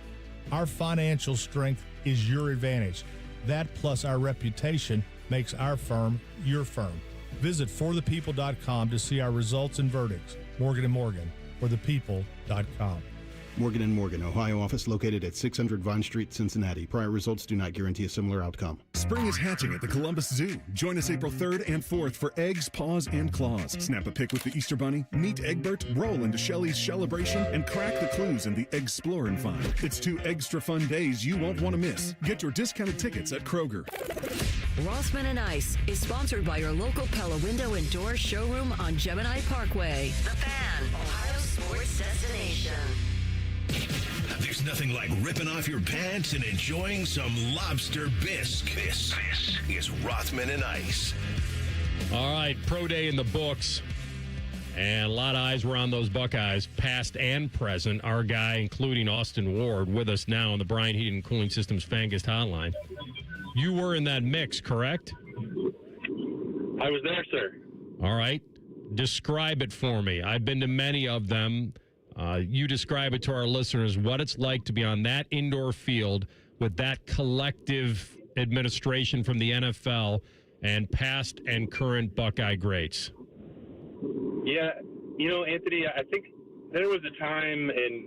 [SPEAKER 12] Our financial strength is your advantage. That plus our reputation makes our firm your firm. Visit forthepeople.com to see our results and verdicts. Morgan & Morgan, forthepeople.com.
[SPEAKER 23] Morgan & Morgan, Ohio office located at 600 Vine Street, Cincinnati. Prior results do not guarantee a similar outcome.
[SPEAKER 24] Spring is hatching at the Columbus Zoo. Join us April 3rd and 4th for Eggs, Paws, and Claws. Snap a pic with the Easter Bunny, meet Egbert, roll into Shelley's Celebration, and crack the clues in the Eggsplore and Find. It's 2 extra fun days you won't want to miss. Get your discounted tickets at Kroger.
[SPEAKER 27] Rothman and Ice is sponsored by your local Pella Window and Door showroom on Gemini Parkway. The Fan, Ohio sports destination.
[SPEAKER 2] There's nothing like ripping off your pants and enjoying some lobster bisque. This is Rothman and Ice.
[SPEAKER 5] All right, pro day in the books. And a lot of eyes were on those Buckeyes, past and present. Our guy, including Austin Ward, with us now on the Bryant Heating and Cooling Systems Fangist Hotline. You were in that mix, correct?
[SPEAKER 25] I was there, sir.
[SPEAKER 5] All right. Describe it for me. I've been to many of them. You describe it to our listeners, what it's like to be on that indoor field with that collective administration from the NFL and past and current Buckeye greats.
[SPEAKER 25] Yeah, you know, Anthony, I think there was a time, and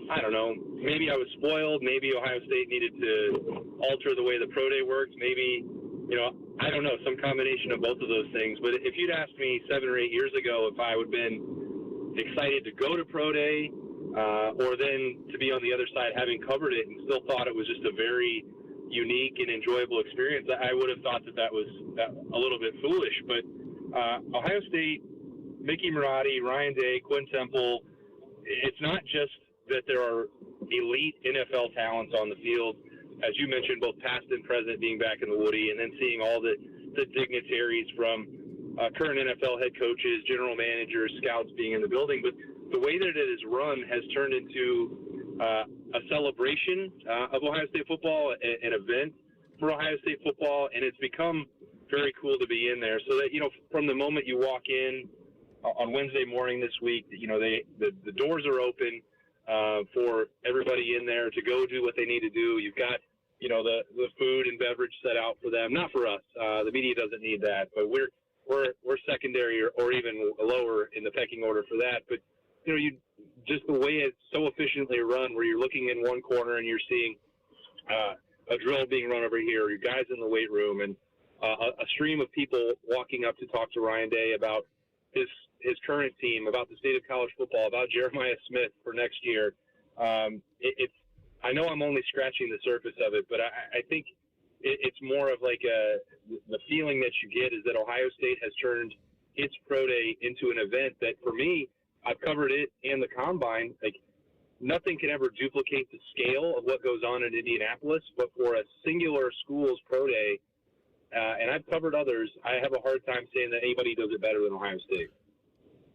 [SPEAKER 25] I don't know, maybe I was spoiled. Maybe Ohio State needed to alter the way the pro day worked. Maybe, you know, I don't know, some combination of both of those things. But if you'd asked me 7 or 8 years ago if I would have been excited to go to Pro Day or then to be on the other side having covered it and still thought it was just a very unique and enjoyable experience, I would have thought that was a little bit foolish. But Ohio State, Mickey Marotti, Ryan Day, Quinn Temple, it's not just that there are elite NFL talents on the field, as you mentioned, both past and present being back in the Woody, and then seeing all the dignitaries from current NFL head coaches, general managers, scouts being in the building. But the way that it is run has turned into a celebration of Ohio State football, an event for Ohio State football, and it's become very cool to be in there. So that, from the moment you walk in on Wednesday morning this week, the doors are open for everybody in there to go do what they need to do. You've got, the food and beverage set out for them. Not for us. The media doesn't need that, but we're secondary or even lower in the pecking order for that. But just the way it's so efficiently run, where you're looking in one corner and you're seeing a drill being run over here, your guys in the weight room, and a stream of people walking up to talk to Ryan Day about his current team, about the state of college football, about Jeremiah Smith for next year. I know I'm only scratching the surface of it, but I think it's more of like the feeling that you get is that Ohio State has turned its Pro Day into an event that, for me, I've covered it and the Combine. Like, nothing can ever duplicate the scale of what goes on in Indianapolis, but for a singular school's Pro Day, and I've covered others, I have a hard time saying that anybody does it better than Ohio State.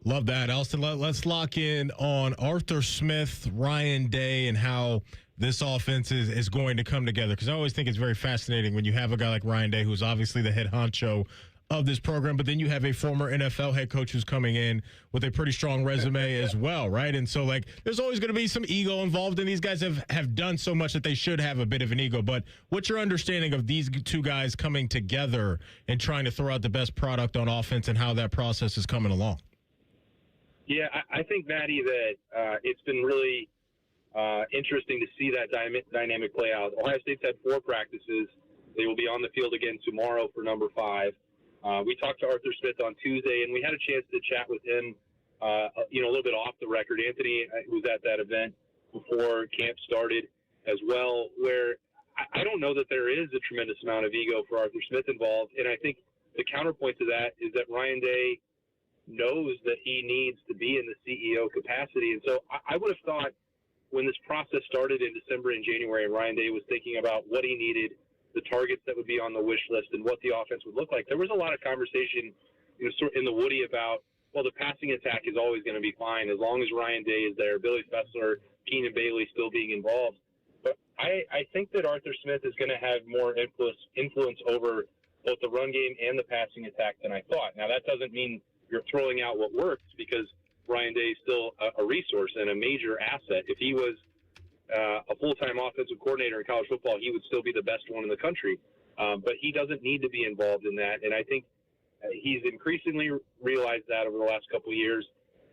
[SPEAKER 6] Love that, Elston. Let's lock in on Arthur Smith, Ryan Day, and how this offense is going to come together. Because I always think it's very fascinating when you have a guy like Ryan Day, who's obviously the head honcho of this program, but then you have a former NFL head coach who's coming in with a pretty strong resume as well, right? And so, there's always going to be some ego involved, and these guys have done so much that they should have a bit of an ego. But what's your understanding of these two guys coming together and trying to throw out the best product on offense and how that process is coming along?
[SPEAKER 25] Yeah, I think, Maddie, that it's been really interesting to see that dynamic play out. Ohio State's had 4 practices. They will be on the field again tomorrow for number 5. We talked to Arthur Smith on Tuesday, and we had a chance to chat with him, a little bit off the record. Anthony was at that event before camp started as well, where I don't know that there is a tremendous amount of ego for Arthur Smith involved. And I think the counterpoint to that is that Ryan Day knows that he needs to be in the CEO capacity. And so I would have thought when this process started in December and January, and Ryan Day was thinking about what he needed, the targets that would be on the wish list, and what the offense would look like, there was a lot of conversation in the Woody about, well, the passing attack is always going to be fine as long as Ryan Day is there, Billy Fessler, Keenan Bailey still being involved. But I think that Arthur Smith is going to have more influence over both the run game and the passing attack than I thought. Now, that doesn't mean you're throwing out what works, because Ryan Day is still a resource and a major asset. If he was a full-time offensive coordinator in college football, he would still be the best one in the country. But he doesn't need to be involved in that, and I think he's increasingly realized that over the last couple of years.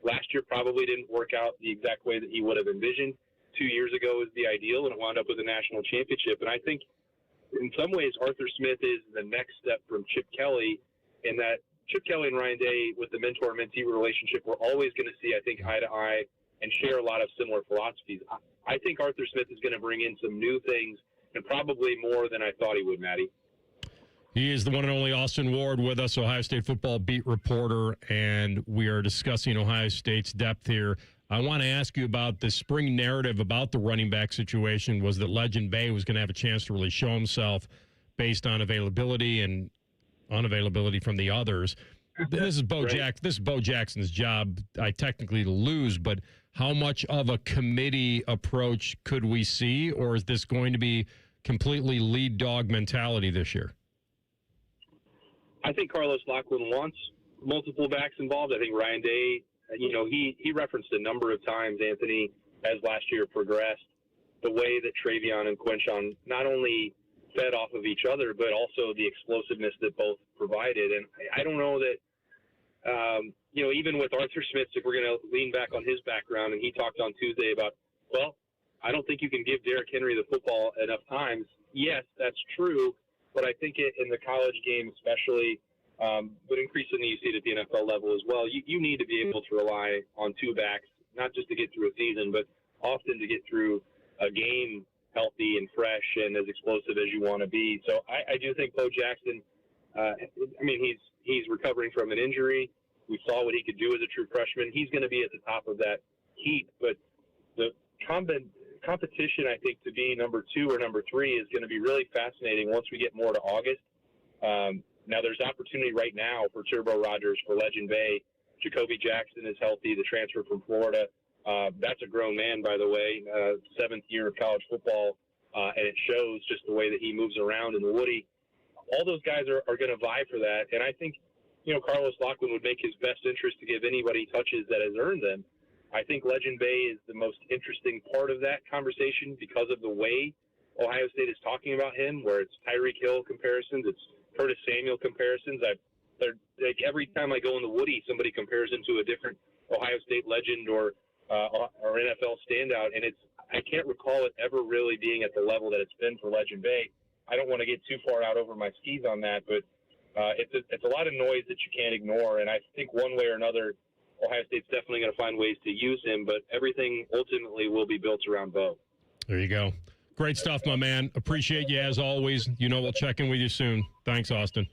[SPEAKER 25] Last year probably didn't work out the exact way that he would have envisioned. 2 years ago was the ideal, and it wound up with a national championship. And I think in some ways Arthur Smith is the next step from Chip Kelly, in that Chip Kelly and Ryan Day, with the mentor-mentee relationship, we're always going to see, I think, eye to eye and share a lot of similar philosophies. I think Arthur Smith is going to bring in some new things, and probably more than I thought he would, Maddie.
[SPEAKER 5] He is the one and only Austin Ward with us, Ohio State football beat reporter, and we are discussing Ohio State's depth here. I want to ask you about the spring narrative about the running back situation was that Legend Bay was going to have a chance to really show himself based on availability and unavailability from the others. This is Bo This is Bo Jackson's job, technically to lose, but how much of a committee approach could we see, or is this going to be completely lead dog mentality this year?
[SPEAKER 25] I think Carlos Lockwood wants multiple backs involved. I think Ryan Day, he referenced a number of times, Anthony, as last year progressed, the way that Travion and Quinshon not only fed off of each other, but also the explosiveness that both provided. And I don't know that, even with Arthur Smith, if we're going to lean back on his background, and he talked on Tuesday about, well, I don't think you can give Derrick Henry the football enough times. Yes, that's true, but I think in the college game especially, but increasingly you see it at the NFL level as well, you need to be able to rely on two backs, not just to get through a season, but often to get through a game healthy and fresh and as explosive as you want to be. So I do think Bo Jackson, he's recovering from an injury. We saw what he could do as a true freshman. He's going to be at the top of that heap, but the competition, I think, to be number 2 or number 3 is going to be really fascinating once we get more to August. Now, there's opportunity right now for Turbo Rogers, for Legend Bay. Jacoby Jackson is healthy, the transfer from Florida. That's a grown man, by the way, 7th year of college football, and it shows just the way that he moves around in the Woody. All those guys are going to vie for that, and I think, Carlos Lockwood would make his best interest to give anybody touches that has earned them. I think Legend Bay is the most interesting part of that conversation because of the way Ohio State is talking about him, where it's Tyreek Hill comparisons, it's Curtis Samuel comparisons. Like every time I go in the Woody, somebody compares him to a different Ohio State legend or NFL standout, and I can't recall it ever really being at the level that it's been for Legend Bay. I don't want to get too far out over my skis on that, but it's a lot of noise that you can't ignore, and I think one way or another, Ohio State's definitely going to find ways to use him, but everything ultimately will be built around Bo.
[SPEAKER 5] There you go. Great stuff, my man. Appreciate you as always. We'll check in with you soon. Thanks, Austin.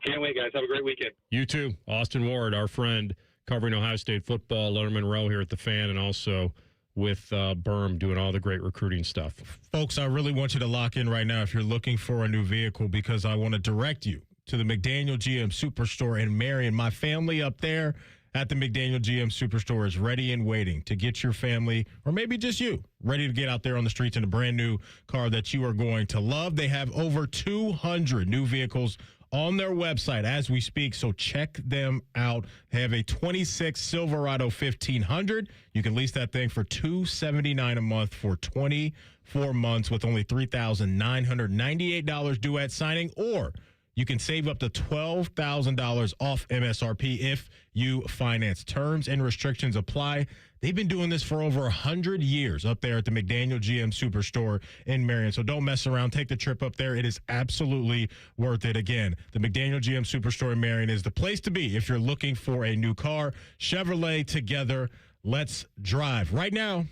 [SPEAKER 25] Can't wait, guys. Have a great weekend.
[SPEAKER 5] You too. Austin Ward, our friend covering Ohio State football, Letterman Row here at the Fan, and also with Berm doing all the great recruiting stuff.
[SPEAKER 6] Folks, I really want you to lock in right now if you're looking for a new vehicle, because I want to direct you to the McDaniel GM Superstore in Marion. My family up there at the McDaniel GM Superstore is ready and waiting to get your family, or maybe just you, ready to get out there on the streets in a brand new car that you are going to love. They have over 200 new vehicles on their website as we speak, so check them out. They have a 26 Silverado 1500. You can lease that thing for $279 a month for 24 months with only $3,998 due at signing, or you can save up to $12,000 off MSRP if you finance. Terms and restrictions apply. They've been doing this for over 100 years up there at the McDaniel GM Superstore in Marion. So don't mess around. Take the trip up there. It is absolutely worth it. Again, the McDaniel GM Superstore in Marion is the place to be if you're looking for a new car. Chevrolet, together, let's drive. Right now,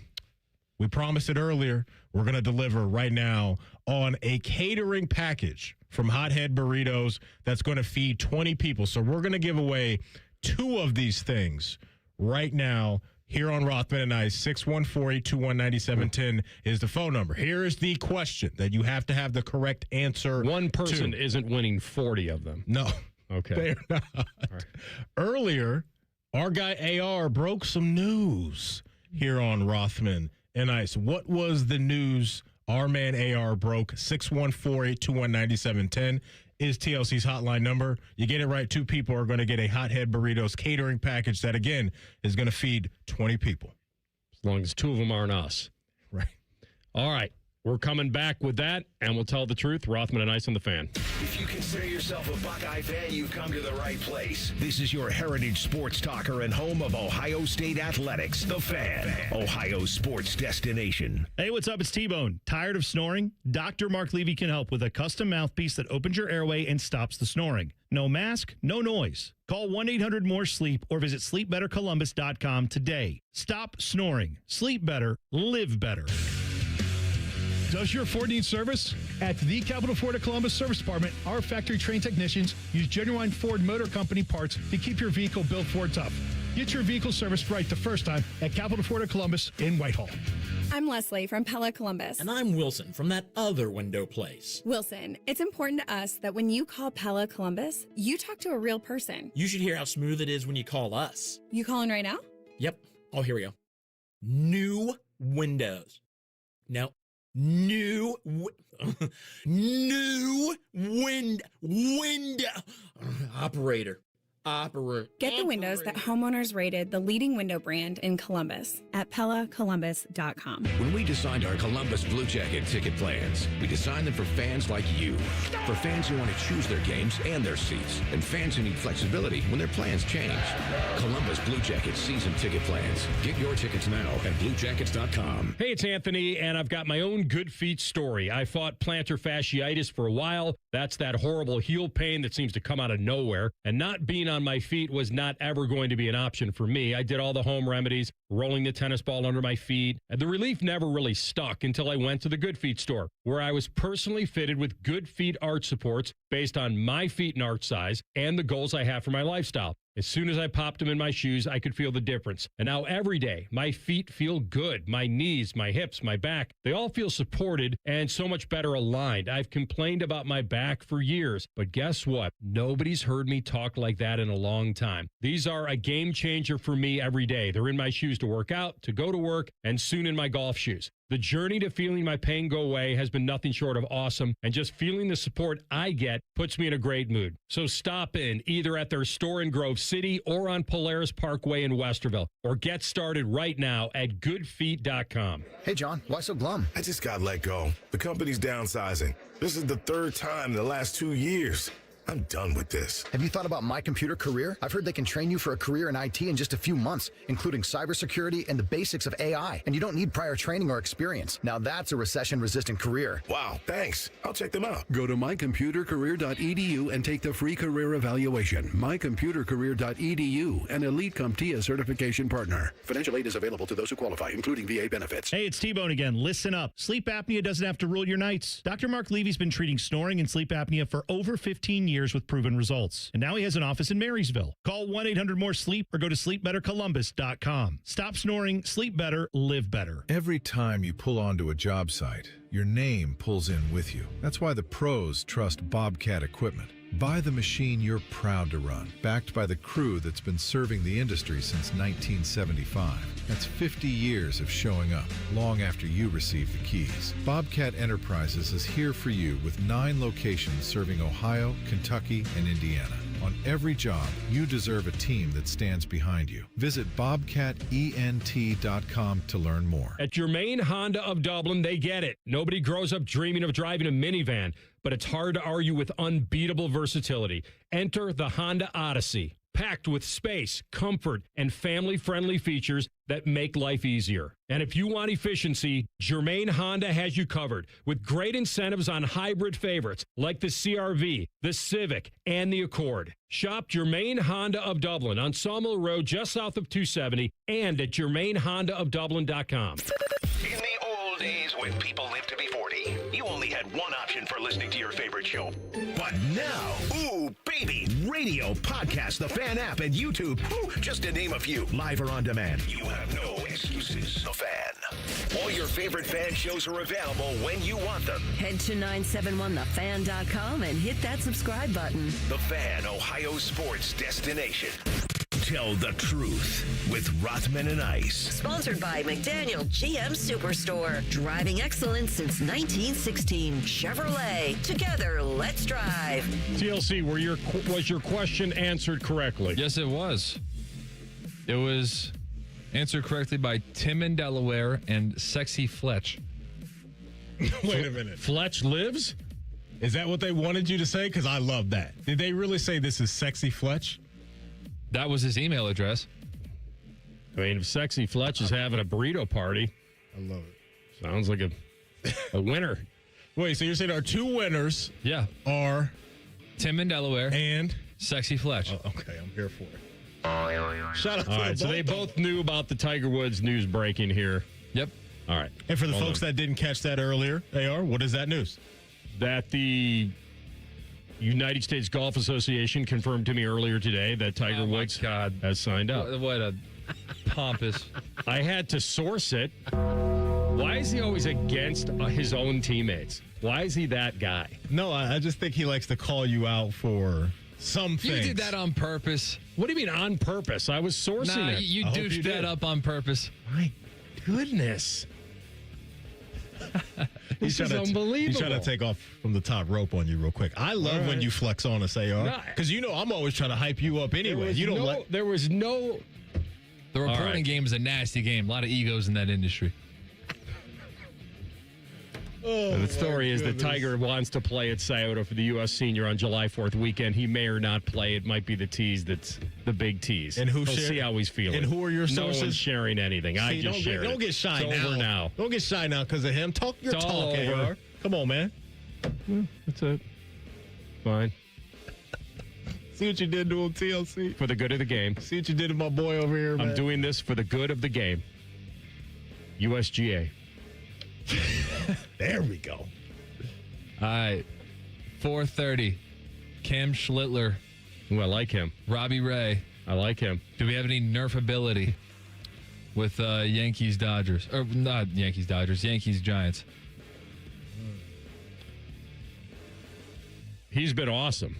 [SPEAKER 6] we promised it earlier, we're going to deliver right now on a catering package from Hothead Burritos that's going to feed 20 people. So we're going to give away 2 of these things right now here on Rothman Ice. 614-821-9710 is the phone number. Here is the question that you have to have the correct answer.
[SPEAKER 5] One person isn't winning 40 of them.
[SPEAKER 6] No.
[SPEAKER 5] Okay.
[SPEAKER 6] They're not. Right. Earlier, our guy AR broke some news here on Rothman and Ice. What was the news our man AR broke? 614-821-9710 is TLC's hotline number. You get it right, 2 people are going to get a Hothead Burritos catering package that, again, is going to feed 20 people.
[SPEAKER 5] As long as 2 of them aren't us.
[SPEAKER 6] Right.
[SPEAKER 5] All right. We're coming back with that, and we'll tell the truth. Rothman and Ice on the Fan.
[SPEAKER 19] If you consider yourself a Buckeye fan, you've come to the right place. This is your heritage sports talker and home of Ohio State athletics, The Fan, Ohio sports destination.
[SPEAKER 12] Hey, what's up? It's T-Bone. Tired of snoring? Dr. Mark Levy can help with a custom mouthpiece that opens your airway and stops the snoring. No mask, no noise. Call 1-800-MORE-SLEEP or visit sleepbettercolumbus.com today. Stop snoring. Sleep better. Live better.
[SPEAKER 4] Does your Ford need service? At the Capital Ford of Columbus Service Department, our factory-trained technicians use genuine Ford Motor Company parts to keep your vehicle built Ford tough. Get your vehicle serviced right the first time at Capital Ford of Columbus in Whitehall.
[SPEAKER 10] I'm Leslie from Pella Columbus.
[SPEAKER 11] And I'm Wilson from that other window place.
[SPEAKER 10] Wilson, it's important to us that when you call Pella Columbus, you talk to a real person.
[SPEAKER 11] You should hear how smooth it is when you call us.
[SPEAKER 10] You calling right now?
[SPEAKER 11] Yep. Oh, here we go. New windows. No. New window operator.
[SPEAKER 10] Get the windows that homeowners rated the leading window brand in Columbus at PellaColumbus.com.
[SPEAKER 14] When we designed our Columbus Blue Jacket ticket plans, we designed them for fans like you. For fans who want to choose their games and their seats, and fans who need flexibility when their plans change. Columbus Columbus Blue Jackets season ticket plans. Get your tickets now at BlueJackets.com.
[SPEAKER 5] Hey, it's Anthony, and I've got my own good feet story. I fought plantar fasciitis for a while. That's that horrible heel pain that seems to come out of nowhere. And not being on my feet was not ever going to be an option for me. I did all the home remedies, rolling the tennis ball under my feet. And the relief never really stuck until I went to the Good Feet store, where I was personally fitted with Good Feet arch supports based on my feet and arch size and the goals I have for my lifestyle. As soon as I popped them in my shoes, I could feel the difference. And now every day, my feet feel good. My knees, my hips, my back, they all feel supported and so much better aligned. I've complained about my back for years, but guess what? Nobody's heard me talk like that in a long time. These are a game changer for me every day. They're in my shoes to work out, to go to work, and soon in my golf shoes. The journey to feeling my pain go away has been nothing short of awesome, and just feeling the support I get puts me in a great mood. So stop in either at their store in Grove City or on Polaris Parkway in Westerville, or get started right now at goodfeet.com.
[SPEAKER 3] Hey, John, why so glum?
[SPEAKER 15] I just got let go. The company's downsizing. This is the third time in the last 2 years. I'm done with this.
[SPEAKER 3] Have you thought about My Computer Career? I've heard they can train you for a career in IT in just a few months, including cybersecurity and the basics of AI. And you don't need prior training or experience. Now that's a recession-resistant career.
[SPEAKER 15] Wow, thanks. I'll check them out.
[SPEAKER 16] Go to mycomputercareer.edu and take the free career evaluation. mycomputercareer.edu, an Elite CompTIA certification partner. Financial aid is available to those who qualify, including VA benefits.
[SPEAKER 12] Hey, it's T-Bone again. Listen up. Sleep apnea doesn't have to rule your nights. Dr. Mark Levy's been treating snoring and sleep apnea for over 15 years with proven results. And now he has an office in Marysville. Call 1-800-MORE-SLEEP or go to sleepbettercolumbus.com. Stop snoring, sleep better, live better.
[SPEAKER 17] Every time you pull onto a job site, your name pulls in with you. That's why the pros trust Bobcat equipment. Buy the machine you're proud to run, backed by the crew that's been serving the industry since 1975. That's 50 years of showing up, long after you receive the keys. Bobcat Enterprises is here for you with 9 locations serving Ohio, Kentucky, and Indiana. On every job, you deserve a team that stands behind you. Visit bobcatent.com to learn more.
[SPEAKER 5] At Germain Honda of Dublin, they get it. Nobody grows up dreaming of driving a minivan, but it's hard to argue with unbeatable versatility. Enter the Honda Odyssey, packed with space, comfort, and family-friendly features that make life easier. And if you want efficiency, Germain Honda has you covered with great incentives on hybrid favorites like the CR-V, the Civic, and the Accord. Shop Germain Honda of Dublin on Sawmill Road just south of 270 and at GermainHondaofDublin.com.
[SPEAKER 2] In the old days when people lived to be 40, you only had one option for listening to your favorite show. But now, ooh, baby, radio, podcast, the Fan app, and YouTube, just to name a few, live or on demand. You have no excuses. The Fan. All your favorite Fan shows are available when you want them.
[SPEAKER 27] Head to 971thefan.com and hit that subscribe button.
[SPEAKER 2] The Fan, Ohio sports destination. Tell the truth with Rothman and Ice.
[SPEAKER 27] Sponsored by McDaniel GM Superstore. Driving excellence since 1916. Chevrolet. Together, let's drive.
[SPEAKER 5] TLC, was your question answered correctly?
[SPEAKER 7] Yes, it was. It was answered correctly by Tim in Delaware and Sexy Fletch.
[SPEAKER 6] Wait a minute.
[SPEAKER 5] Fletch lives?
[SPEAKER 6] Is that what they wanted you to say? Because I love that. Did they really say this is Sexy Fletch?
[SPEAKER 7] That was his email address.
[SPEAKER 5] I mean, if Sexy Fletch is having a burrito party,
[SPEAKER 6] I love it.
[SPEAKER 5] Sounds like a winner.
[SPEAKER 6] Wait, so you're saying our 2 winners
[SPEAKER 7] Yeah.
[SPEAKER 6] are
[SPEAKER 7] Tim in Delaware
[SPEAKER 6] and
[SPEAKER 7] Sexy Fletch.
[SPEAKER 6] Oh, okay, I'm here for it. Shout out
[SPEAKER 5] All right, so they both knew about the Tiger Woods news breaking here.
[SPEAKER 7] Yep.
[SPEAKER 5] All right.
[SPEAKER 6] And for the folks that didn't catch that earlier, AR, what is that news?
[SPEAKER 5] That the United States Golf Association confirmed to me earlier today that Tiger Woods has signed up.
[SPEAKER 7] What a pompous.
[SPEAKER 5] I had to source it. Why is he always against his own teammates? Why is he that guy?
[SPEAKER 6] No, I just think he likes to call you out for some things.
[SPEAKER 7] You did that on purpose.
[SPEAKER 5] What do you mean on purpose? I was sourcing it.
[SPEAKER 7] You douched that up on purpose.
[SPEAKER 5] My goodness. This is unbelievable.
[SPEAKER 6] He's trying to take off from the top rope on you real quick. I love when you flex on us, AR. Because you know I'm always trying to hype you up anyway.
[SPEAKER 5] There was no...
[SPEAKER 7] The reporting game is a nasty game. A lot of egos in that industry.
[SPEAKER 5] The story is that Tiger wants to play at Scioto for the U.S. Senior on July 4th weekend. He may or not play. It might be the tease that's the big tease.
[SPEAKER 6] And
[SPEAKER 5] we'll see how he's feeling.
[SPEAKER 6] And who are your sources?
[SPEAKER 5] No one's sharing anything. I just shared it.
[SPEAKER 6] Don't get shy
[SPEAKER 5] it's
[SPEAKER 6] now.
[SPEAKER 5] Over now.
[SPEAKER 6] Don't get shy now because of him. Talk your talk, over. Come on, man.
[SPEAKER 5] That's it. Fine.
[SPEAKER 6] See what you did to him, TLC?
[SPEAKER 5] For the good of the game.
[SPEAKER 6] See what you did to my boy over here, man.
[SPEAKER 5] I'm doing this for the good of the game. USGA.
[SPEAKER 6] There we go.
[SPEAKER 7] All right. 4:30. Cam Schlittler.
[SPEAKER 5] Ooh, I like him.
[SPEAKER 7] Robbie Ray.
[SPEAKER 5] I like him.
[SPEAKER 7] Do we have any nerfability with Yankees Dodgers? Or not Yankees Dodgers, Yankees Giants.
[SPEAKER 5] He's been awesome.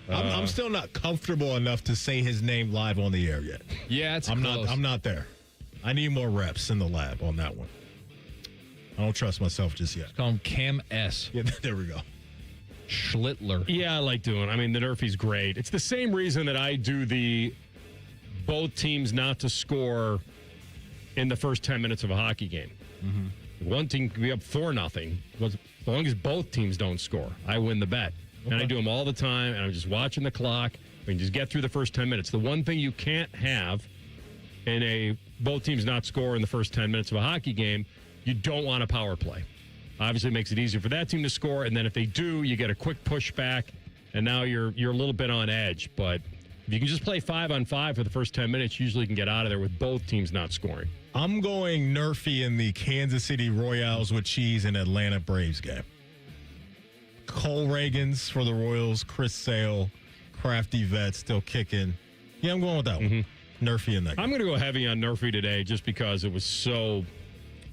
[SPEAKER 6] I'm still not comfortable enough to say his name live on the air yet.
[SPEAKER 7] Yeah, it's
[SPEAKER 6] I'm
[SPEAKER 7] close.
[SPEAKER 6] I'm not there. I need more reps in the lab on that one. I don't trust myself just yet.
[SPEAKER 7] Call him Cam S.
[SPEAKER 6] Yeah, there we go.
[SPEAKER 7] Schlittler.
[SPEAKER 5] Yeah, I like doing it. I mean, the Nerfy's great. It's the same reason that I do the both teams not to score in the first 10 minutes of a hockey game. Mm-hmm. One team can be up 4-0. As long as both teams don't score, I win the bet. Okay. And I do them all the time, and I'm just watching the clock. We can just get through the first 10 minutes. The one thing you can't have in a both teams not score in the first 10 minutes of a hockey game, you don't want a power play. Obviously, it makes it easier for that team to score, and then if they do, you get a quick pushback, and now you're a little bit on edge. But if you can just play 5-on-5 for the first 10 minutes, usually you can get out of there with both teams not scoring.
[SPEAKER 6] I'm going Nerfy in the Kansas City Royals with cheese and Atlanta Braves game. Cole Reagans for the Royals, Chris Sale, Crafty Vet still kicking. Yeah, I'm going with that one. Nerfy in that game.
[SPEAKER 5] I'm going to go heavy on Nerfy today just because it was so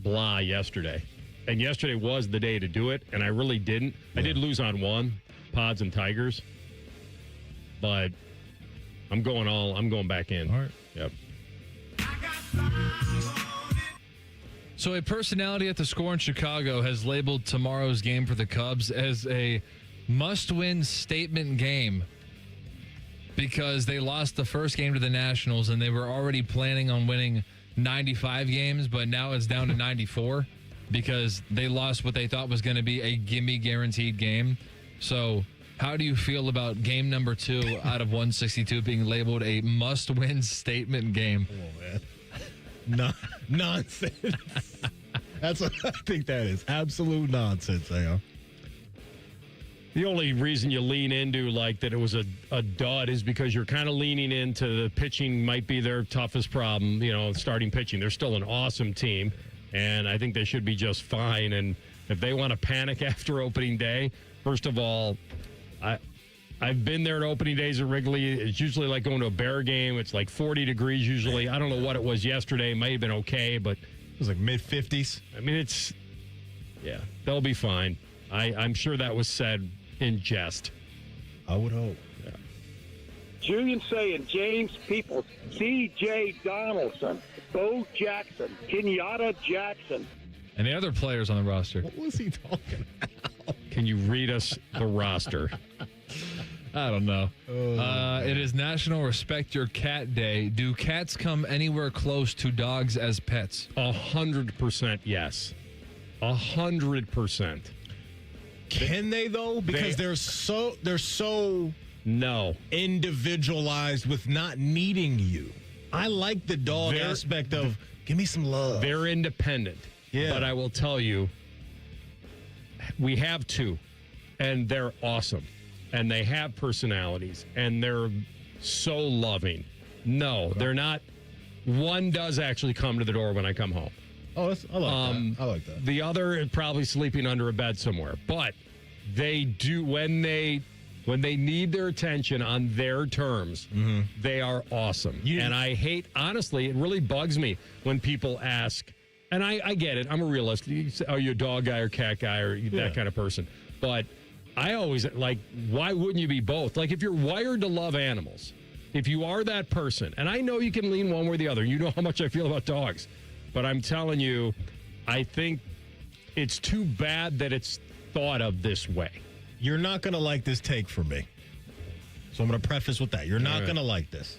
[SPEAKER 5] blah yesterday. And yesterday was the day to do it, and I really didn't. Yeah. I did lose on one, Pods and Tigers. But I'm going back in.
[SPEAKER 6] All right.
[SPEAKER 5] Yep.
[SPEAKER 7] So a personality at the Score in Chicago has labeled tomorrow's game for the Cubs as a must-win statement game because they lost the first game to the Nationals and they were already planning on winning 95 games, but now it's down to 94 because they lost what they thought was going to be a gimme guaranteed game. So how do you feel about game number 2 out of 162 being labeled a must-win statement game?
[SPEAKER 6] Oh, man. Nonsense. That's what I think that is. Absolute nonsense, Sam.
[SPEAKER 5] The only reason you lean into like that it was a dud is because you're kind of leaning into the pitching might be their toughest problem, starting pitching. They're still an awesome team, and I think they should be just fine. And if they want to panic after opening day, first of all, I've been there at opening days at Wrigley. It's usually like going to a Bear game. It's like 40 degrees usually. I don't know what it was yesterday. It might have been okay, but
[SPEAKER 6] it was like mid-50s.
[SPEAKER 5] I mean, they'll be fine. I'm sure that was said in jest.
[SPEAKER 6] I would hope.
[SPEAKER 5] Yeah.
[SPEAKER 1] Julian saying, James Peoples, C.J. Donaldson, Bo Jackson, Kenyatta Jackson.
[SPEAKER 7] And the other players on the roster.
[SPEAKER 6] What was he talking about?
[SPEAKER 5] Can you read us the roster?
[SPEAKER 7] I don't know. It is National Respect Your Cat Day. Do cats come anywhere close to dogs as pets?
[SPEAKER 5] 100% yes. 100%.
[SPEAKER 6] Can they though? Because they're so
[SPEAKER 5] no
[SPEAKER 6] individualized with not needing you. I like the dog aspect of give me some love.
[SPEAKER 5] They're independent.
[SPEAKER 6] Yeah.
[SPEAKER 5] But I will tell you, we have 2, and they're awesome. And they have personalities, and they're so loving. No, they're not. One does actually come to the door when I come home.
[SPEAKER 6] Oh, I like that. I like that.
[SPEAKER 5] The other is probably sleeping under a bed somewhere. But they do, when they need their attention on their terms, they are awesome. And I hate, honestly, it really bugs me when people ask, and I get it, I'm a realist. Are you a dog guy or cat guy or that kind of person? But I always, why wouldn't you be both? Like, if you're wired to love animals, if you are that person, and I know you can lean one way or the other. You know how much I feel about dogs. But I'm telling you, I think it's too bad that it's thought of this way.
[SPEAKER 6] You're not going to like this take from me. So I'm going to preface with that. You're not going to like this.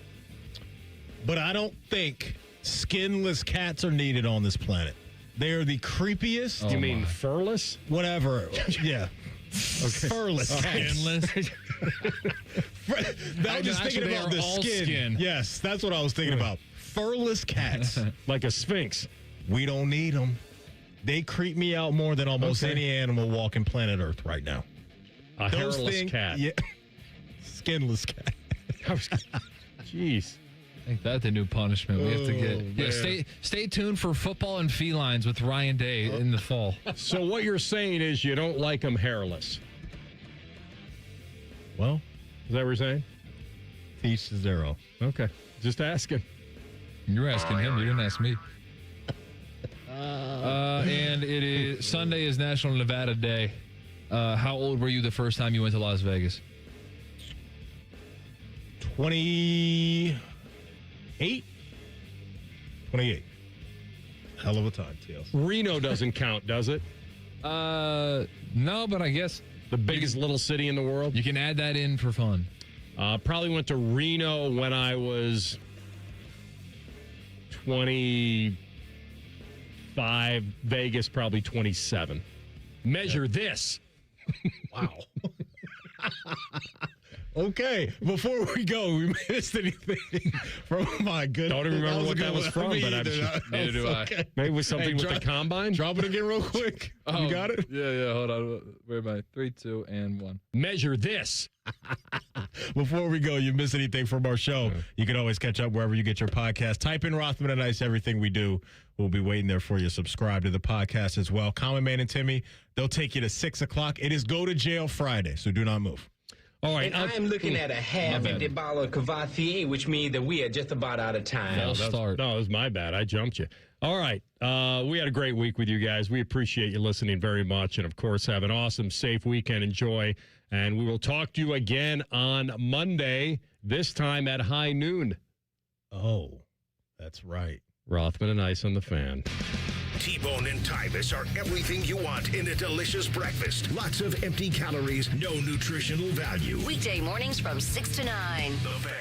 [SPEAKER 6] But I don't think skinless cats are needed on this planet. They are the creepiest.
[SPEAKER 5] You mean furless?
[SPEAKER 6] Whatever. Yeah.
[SPEAKER 5] Okay.
[SPEAKER 6] Furless cats.
[SPEAKER 7] Skinless.
[SPEAKER 6] I was just thinking about the skin. Yes, that's what I was thinking about. Furless cats.
[SPEAKER 5] Like a sphinx.
[SPEAKER 6] We don't need them. They creep me out more than almost any animal walking planet Earth right now.
[SPEAKER 5] A hairless cat.
[SPEAKER 6] Yeah. Skinless cat.
[SPEAKER 5] Jeez.
[SPEAKER 7] I think that's the new punishment we have to get. Yeah, stay tuned for Football and Felines with Ryan Day in the fall.
[SPEAKER 5] So what you're saying is you don't like them hairless.
[SPEAKER 6] Well,
[SPEAKER 5] is that what you're saying?
[SPEAKER 6] Each to zero.
[SPEAKER 5] Okay. Just asking.
[SPEAKER 7] You're asking him. You didn't ask me. And it is Sunday is National Nevada Day. How old were you the first time you went to Las Vegas?
[SPEAKER 6] 28. 28. Hell of a time, TLC.
[SPEAKER 5] Reno doesn't count, does it?
[SPEAKER 7] No, but I guess
[SPEAKER 5] the biggest little city in the world.
[SPEAKER 7] You can add that in for fun.
[SPEAKER 5] Probably went to Reno when I was 25. Vegas, probably 27. Measure this.
[SPEAKER 6] Wow. Okay, before we go, we missed anything from my goodness.
[SPEAKER 5] Don't even remember what that was from, but
[SPEAKER 7] neither do I.
[SPEAKER 5] Maybe it was something with the combine.
[SPEAKER 6] Drop it again real quick. You got it?
[SPEAKER 7] Yeah. Hold on. Where am I? 3, 2, and 1.
[SPEAKER 5] Measure this.
[SPEAKER 6] Before we go, you miss anything from our show, you can always catch up wherever you get your podcast. Type in Rothman and Ice, everything we do. We'll be waiting there for you. Subscribe to the podcast as well. Common Man and Timmy, they'll take you to 6 o'clock. It is Go to Jail Friday, so do not move.
[SPEAKER 5] All right.
[SPEAKER 8] And I am looking at a half-empty bottle of Cavatier, which means that we are just about out of time.
[SPEAKER 5] No, it was my bad. I jumped you. All right. We had a great week with you guys. We appreciate you listening very much. And, of course, have an awesome, safe weekend. Enjoy. And we will talk to you again on Monday, this time at high noon.
[SPEAKER 6] Oh, that's right.
[SPEAKER 5] Rothman and Ice on the Fan.
[SPEAKER 19] T-Bone and Tyvis are everything you want in a delicious breakfast. Lots of empty calories, no nutritional value.
[SPEAKER 27] Weekday mornings from 6 to 9.
[SPEAKER 19] The Fan.